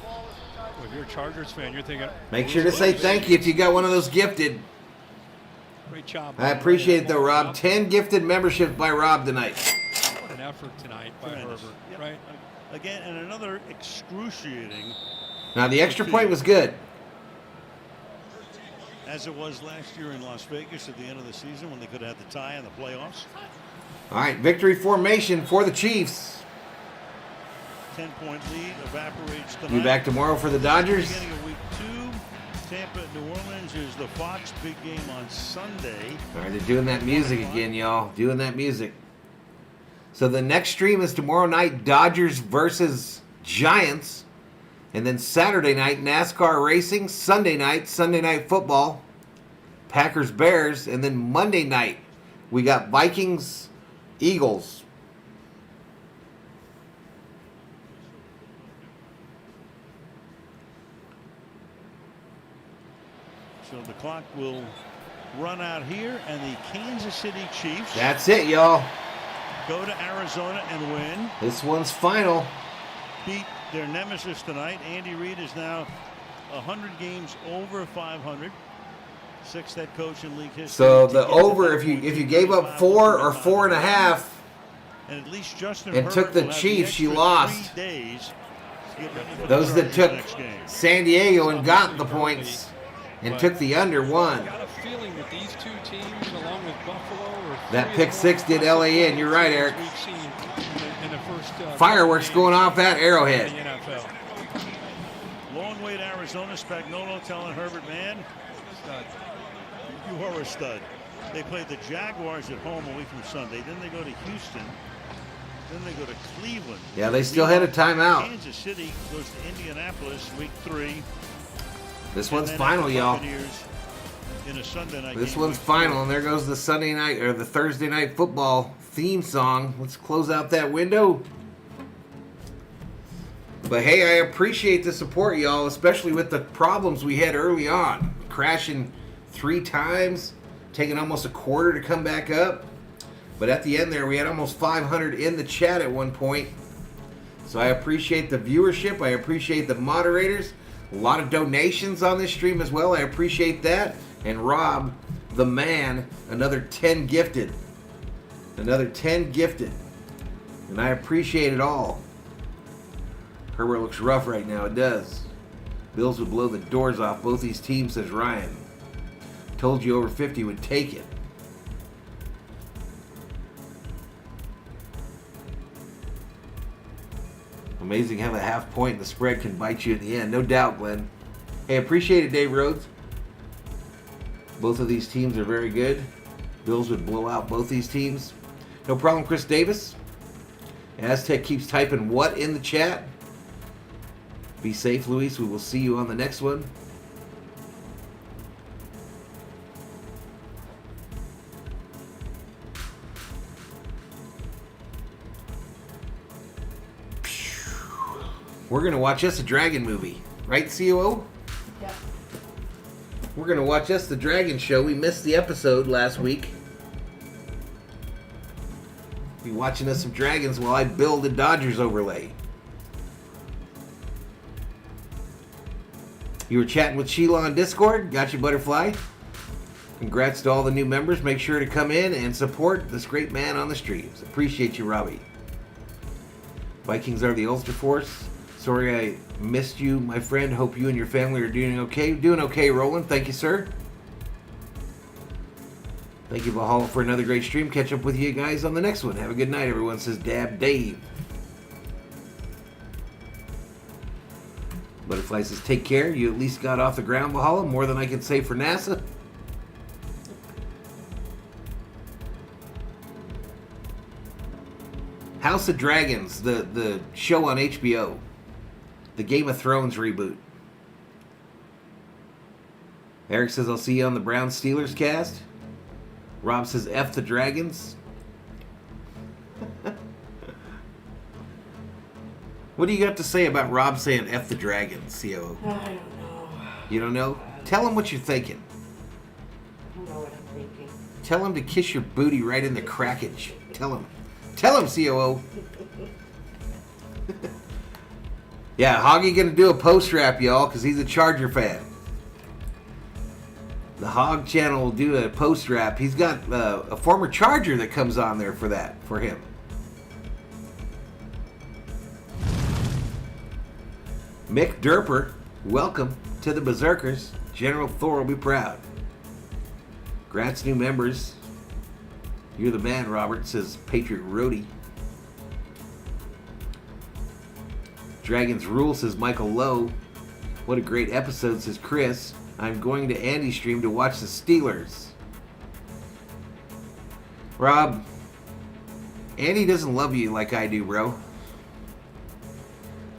Well, if you're a Chargers fan, you're thinking. Make sure to say thank you if you got one of those gifted. Great job. I appreciate it, though, Rob. 10 gifted memberships by Rob tonight. What an effort tonight by Tremendous. Herbert, Yep. right? Again, and another excruciating, Now, the extra point was good. as it was last year in Las Vegas at the end of the season when they could have had the tie in the playoffs. All right, victory formation for the Chiefs. 10-point lead evaporates tonight. Be back tomorrow for the Dodgers. Beginning of week 2, Tampa at New Orleans is the Fox big game on Sunday. All right, they're doing that music again, y'all. Doing that music. So the next stream is tomorrow night, Dodgers versus Giants. And then Saturday night, NASCAR racing. Sunday night football. Packers, Bears. And then Monday night, we got Vikings, Eagles. So the clock will run out here, and the Kansas City Chiefs That's it, y'all. go to Arizona and win. This one's final. Beat their nemesis tonight. Andy Reid is now 100 games over 500. 6th head coach in league history. So to the get to over, that if you point, gave up 4 or 4.5 and at least Justin and took Herbert the will have Chiefs, you extra lost. 3 days to get ready for the Those that Chargers took next game. San Diego and got the points and took the under won. I got a feeling that these two teams, along with Buffalo, or That pick 6 did LA in. You're right, Eric. we've seen in the first Fireworks going off at in Arrowhead. the NFL. Long way to Arizona. Spagnuolo telling Herbert, man, you are a stud. They played the Jaguars at home a week from Sunday. Then they go to Houston. Then they go to Cleveland. Yeah, they still had a timeout. Kansas City goes to Indianapolis week 3. This one's final, y'all. In a Sunday night This game, one's week final, 4. and there goes the Sunday night or the Thursday night football theme song. Let's close out that window. But hey, I appreciate the support, y'all, especially with the problems we had early on. Crashing 3 times, taking almost a quarter to come back up. But at the end there, we had almost 500 in the chat at one point. So I appreciate the viewership. I appreciate the moderators. A lot of donations on this stream as well. I appreciate that. And Rob, the man, another 10 gifted. Another 10 gifted. And I appreciate it all. Herbert looks rough right now. It does. Bills would blow the doors off both these teams, says Ryan. Told you over 50 would take it. Amazing how a half point in the spread can bite you in the end. No doubt, Glenn. Hey, appreciate it, Dave Rhodes. Both of these teams are very good. Bills would blow out both these teams. No problem, Chris Davis. Aztec keeps typing what in the chat. Be safe, Luis. We will see you on the next one. We're going to watch us a dragon movie. Right, COO? Yeah. We're going to watch us the dragon show. We missed the episode last week. Be watching us some dragons while I build a Dodgers overlay. You were chatting with Sheila on Discord. Got you, Butterfly. Congrats to all the new members. Make sure to come in and support this great man on the streams. Appreciate you, Robbie. Vikings are the Ulster Force. Sorry I missed you, my friend. Hope you and your family are doing okay. Doing okay, Roland. Thank you, sir. Thank you, Valhalla, for another great stream. Catch up with you guys on the next one. Have a good night, everyone, says Dab Dave. Butterfly says, take care. You at least got off the ground, Valhalla. More than I can say for NASA. House of Dragons, the show on HBO. The Game of Thrones reboot. Eric says, I'll see you on the Browns Steelers cast. Rob says, F the Dragons. What do you got to say about Rob saying F the Dragons, CO? I don't know. You don't know? Tell him what you're thinking. I don't know what I'm thinking. Tell him to kiss your booty right in the crackage. Tell him. Tell him, COO. Yeah, Hoggy gonna do a post rap, y'all, because he's a Charger fan. The Hog channel will do a post rap. He's got a former Charger that comes on there for that, for him. Mick Derper, welcome to the Berzerkers. General Thor will be proud. Grats, new members. You're the man, Robert, says Patriot Roadie. Dragons Rule, says Michael Lowe. What a great episode, says Chris. I'm going to Andy's stream to watch the Steelers. Rob, Andy doesn't love you like I do, bro.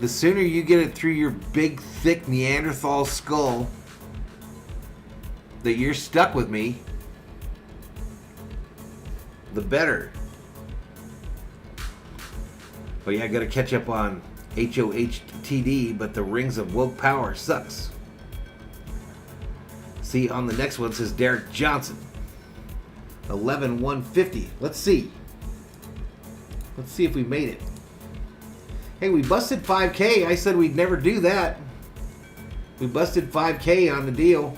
The sooner you get it through your big, thick Neanderthal skull that you're stuck with me, the better. But yeah, I gotta catch up on HOHTD, but the Rings of Woke Power sucks. See, on the next one says Derek Johnson. 11-150. Let's see. Let's see if we made it. Hey, we busted 5K. I said we'd never do that. We busted 5K on the deal.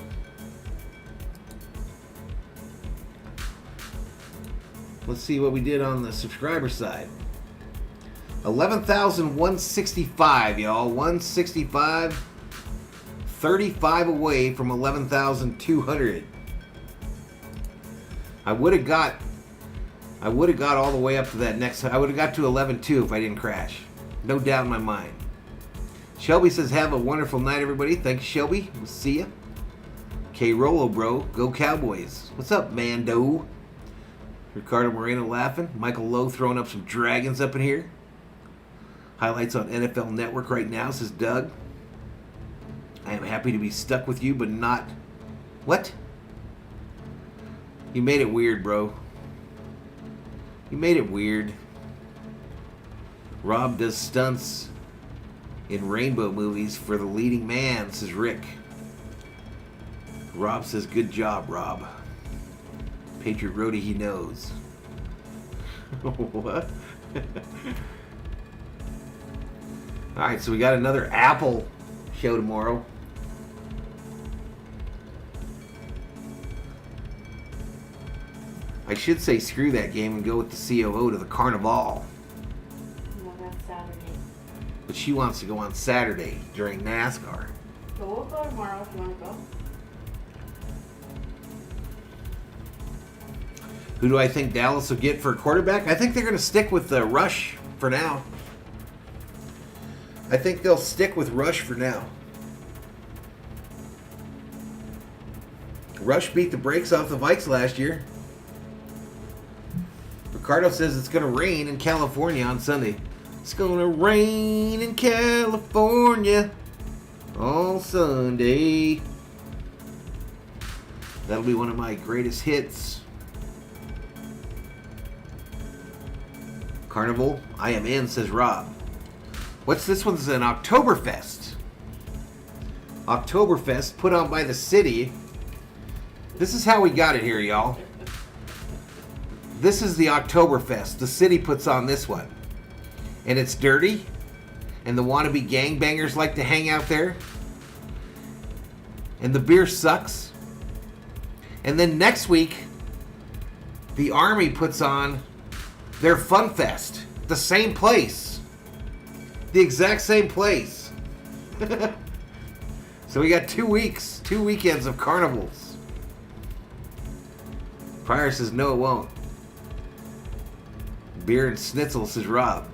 Let's see what we did on the subscriber side. 11,165, y'all. 165. 35 away from 11,200. I would have got all the way up to that next. I would have got to 11.2 if I didn't crash. No doubt in my mind. Shelby says, have a wonderful night, everybody. Thanks, Shelby. We'll see ya. K Rolo, bro. Go Cowboys. What's up, Mando? Ricardo Moreno laughing. Michael Lowe throwing up some dragons up in here. Highlights on NFL Network right now, says Doug. I am happy to be stuck with you, but not... What? You made it weird, bro. You made it weird. Rob does stunts in rainbow movies for the leading man, says Rick. Rob says, good job, Rob. Patriot Roadie, he knows. What? Alright, so we got another Apple show tomorrow. I should say screw that game and go with the COO to the Carnival. No, that's Saturday. But she wants to go on Saturday during NASCAR. So we'll go tomorrow if you want to go. Who do I think Dallas will get for a quarterback? I think they're going to stick with Rush for now. I think they'll stick with Rush for now. Rush beat the brakes off the Vikes last year. Ricardo says it's going to rain in California on Sunday. It's going to rain in California on Sunday. That'll be one of my greatest hits. Carnival, I am in, says Rob. What's this one's an Oktoberfest. Oktoberfest put on by the city. This is how we got it here, y'all. This is the Oktoberfest. The city puts on this one. And it's dirty. And the wannabe gangbangers like to hang out there. And the beer sucks. And then next week, the Army puts on their Fun Fest. The same place. The exact same place. So we got 2 weeks, 2 weekends of carnivals. Pryor says no, it won't. Beer and schnitzel, says Rob.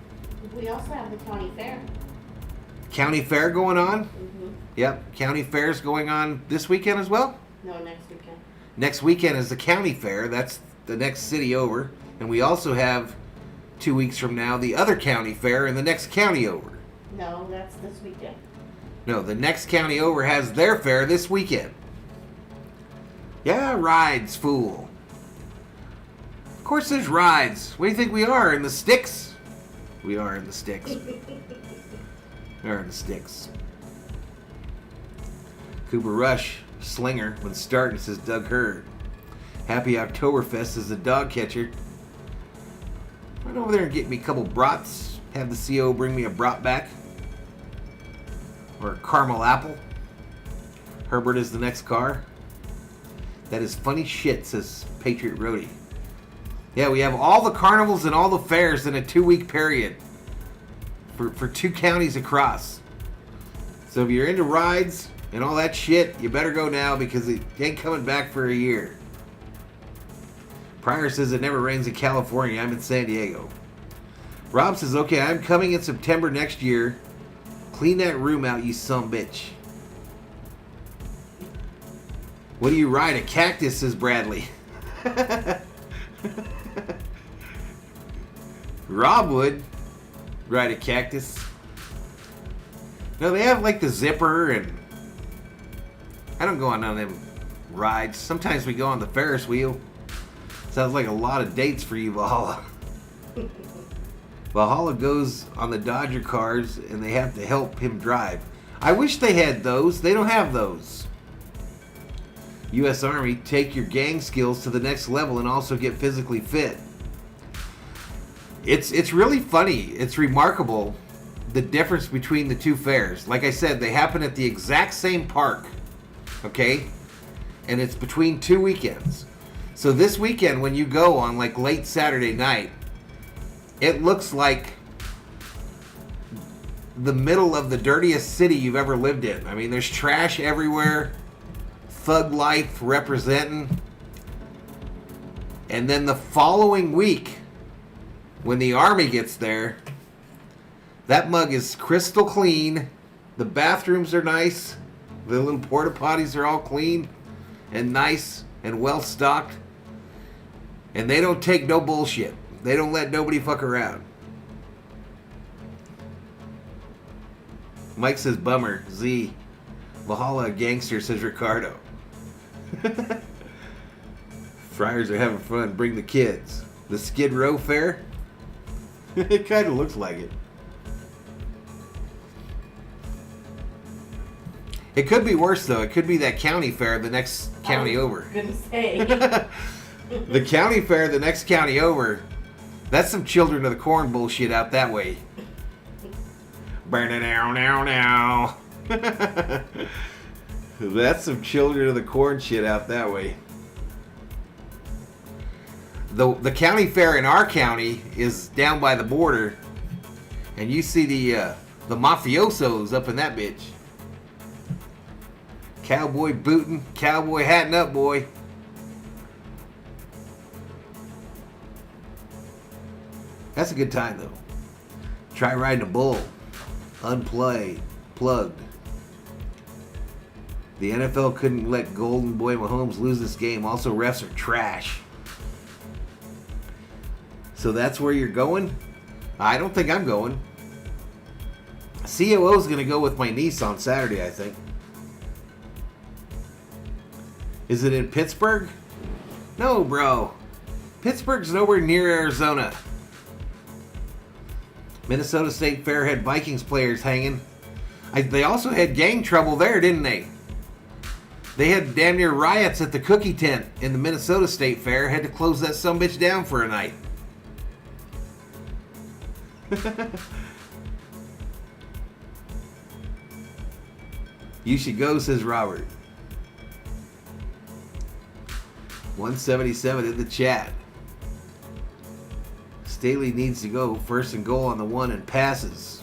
We also have the county fair. County fair going on? Mm-hmm. Yep, county fair's going on this weekend as well? No, next weekend. Next weekend is the county fair. That's the next city over. And we also have 2 weeks from now the other county fair in the next county over. No, that's this weekend. No, the next county over has their fair this weekend. Yeah, rides, fool. Of course there's rides. What do you think we are, in the sticks? We are in the sticks. We are in the sticks. Cooper Rush, slinger, when starting, says Doug Hurd. Happy Oktoberfest is the dog catcher. Run over there and get me a couple brats. Have the CO bring me a brat back. Or a caramel apple. Herbert is the next car. That is funny shit, says Patriot Roadie. Yeah, we have all the carnivals and all the fairs in a 2-week period. For 2 counties across. So if you're into rides and all that shit, you better go now because it ain't coming back for a year. Pryor says it never rains in California. I'm in San Diego. Rob says, okay, I'm coming in September next year. Clean that room out, you sumbitch. What do you ride? A cactus, says Bradley. Rob would ride a cactus. No, they have like the zipper, and I don't go on none of them rides. Sometimes we go on the Ferris wheel. Sounds like a lot of dates for you, Valhalla. Valhalla goes on the Dodger cars, and they have to help him drive. I wish they had those. They don't have those. U.S. Army, take your gang skills to the next level and also get physically fit. It's really funny. It's remarkable, the difference between the 2 fairs. Like I said, they happen at the exact same park. Okay? And it's between 2 weekends. So this weekend, when you go on like late Saturday night, it looks like the middle of the dirtiest city you've ever lived in. I mean, there's trash everywhere. Thug life representing. And then the following week, when the Army gets there, that mug is crystal clean. The bathrooms are nice. The little porta potties are all clean and nice and well stocked. And they don't take no bullshit. They don't let nobody fuck around. Mike says, bummer. Z. Valhalla gangster, says Ricardo. Friars are having fun. Bring the kids. The Skid Row Fair? It kind of looks like it. It could be worse, though. It could be that county fair the next county over. Gonna say. The county fair the next county over. That's some Children of the Corn bullshit out that way. Burn it now. That's some Children of the Corn shit out that way. The county fair in our county is down by the border, and you see the mafiosos up in that bitch. Cowboy booting, cowboy hatting up, boy. That's a good time, though. Try riding a bull. Plugged. The NFL couldn't let Golden Boy Mahomes lose this game. Also, refs are trash. So that's where you're going? I don't think I'm going. COO's going to go with my niece on Saturday, I think. Is it in Pittsburgh? No, bro. Pittsburgh's nowhere near Arizona. Minnesota State Fair had Vikings players hanging. They also had gang trouble there, didn't they? They had damn near riots at the cookie tent in the Minnesota State Fair. Had to close that sumbitch down for a night. You should go, says Robert. 177 in the chat. Staley needs to go first and goal on the 1 and passes.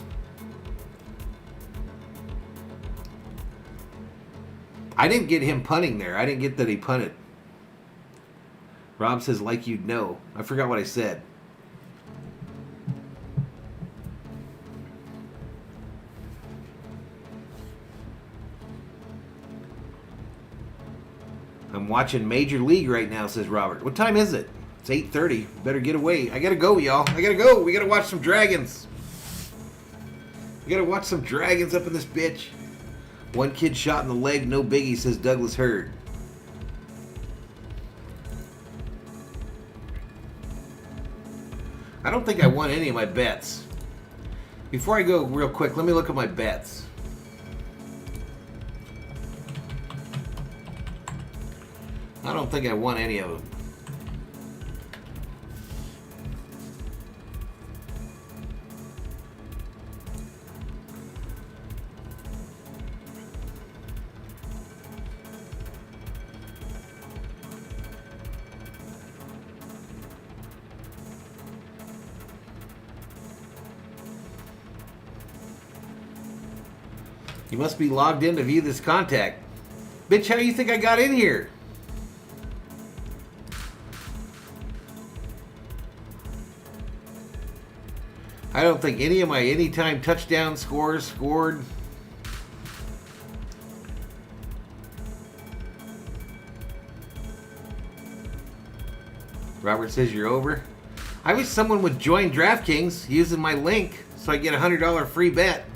I didn't get him punting there. I didn't get that he punted. Rob says, like you'd know. I forgot what I said. I'm watching Major League right now, says Robert. What time is it? It's 8:30. Better get away. I gotta go, y'all. I gotta go. We gotta watch some dragons. We gotta watch some dragons up in this bitch. One kid shot in the leg. No biggie, says Douglas Hurd. I don't think I won any of my bets. Before I go real quick, let me look at my bets. I don't think I won any of them. You must be logged in to view this contact. Bitch, how do you think I got in here? I don't think any of my anytime touchdown scores scored. Robert says you're over. I wish someone would join DraftKings using my link so I get a $100 free bet.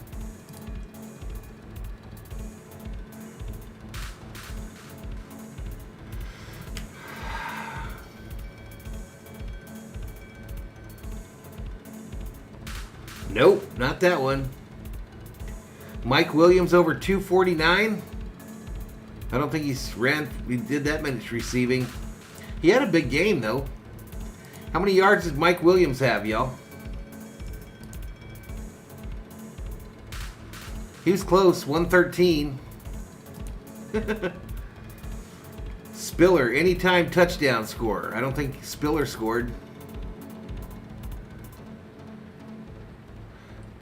Nope, not that one. Mike Williams over 249. I don't think he did that much receiving. He had a big game, though. How many yards did Mike Williams have, y'all? He was close, 113. Spiller, anytime touchdown scorer. I don't think Spiller scored.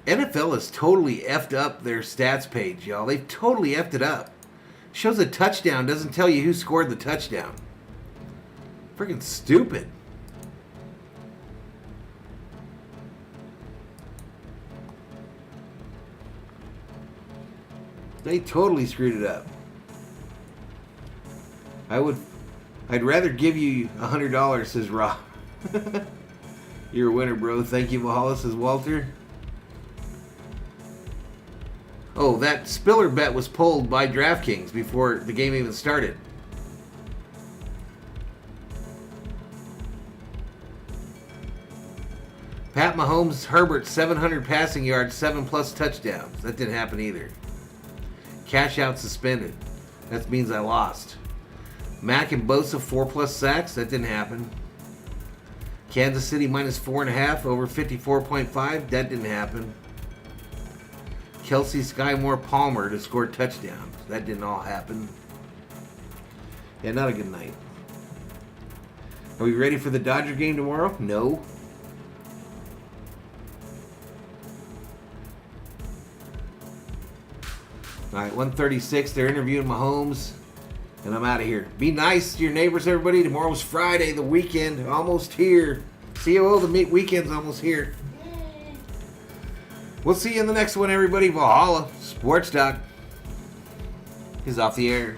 NFL has totally effed up their stats page, y'all. They've totally effed it up. Shows a touchdown, doesn't tell you who scored the touchdown. Freaking stupid. They totally screwed it up. I'd rather give you $100, says Rob. You're a winner, bro. Thank you, Valhalla, says Walter. Oh, that Spiller bet was pulled by DraftKings before the game even started. Pat Mahomes, Herbert, 700 passing yards, 7+ touchdowns. That didn't happen either. Cash out suspended. That means I lost. Mack and Bosa, 4+ sacks. That didn't happen. Kansas City minus 4.5 over 54.5. That didn't happen. Kelce, Sky Moore, Palmer to score touchdowns. That didn't all happen. Yeah, not a good night. Are we ready for the Dodger game tomorrow? No. All right, 1:36. They're interviewing Mahomes, and I'm out of here. Be nice to your neighbors, everybody. Tomorrow's Friday, the weekend, almost here. COO, the weekend's almost here. We'll see you in the next one, everybody. Valhalla Sports Talk is off the air.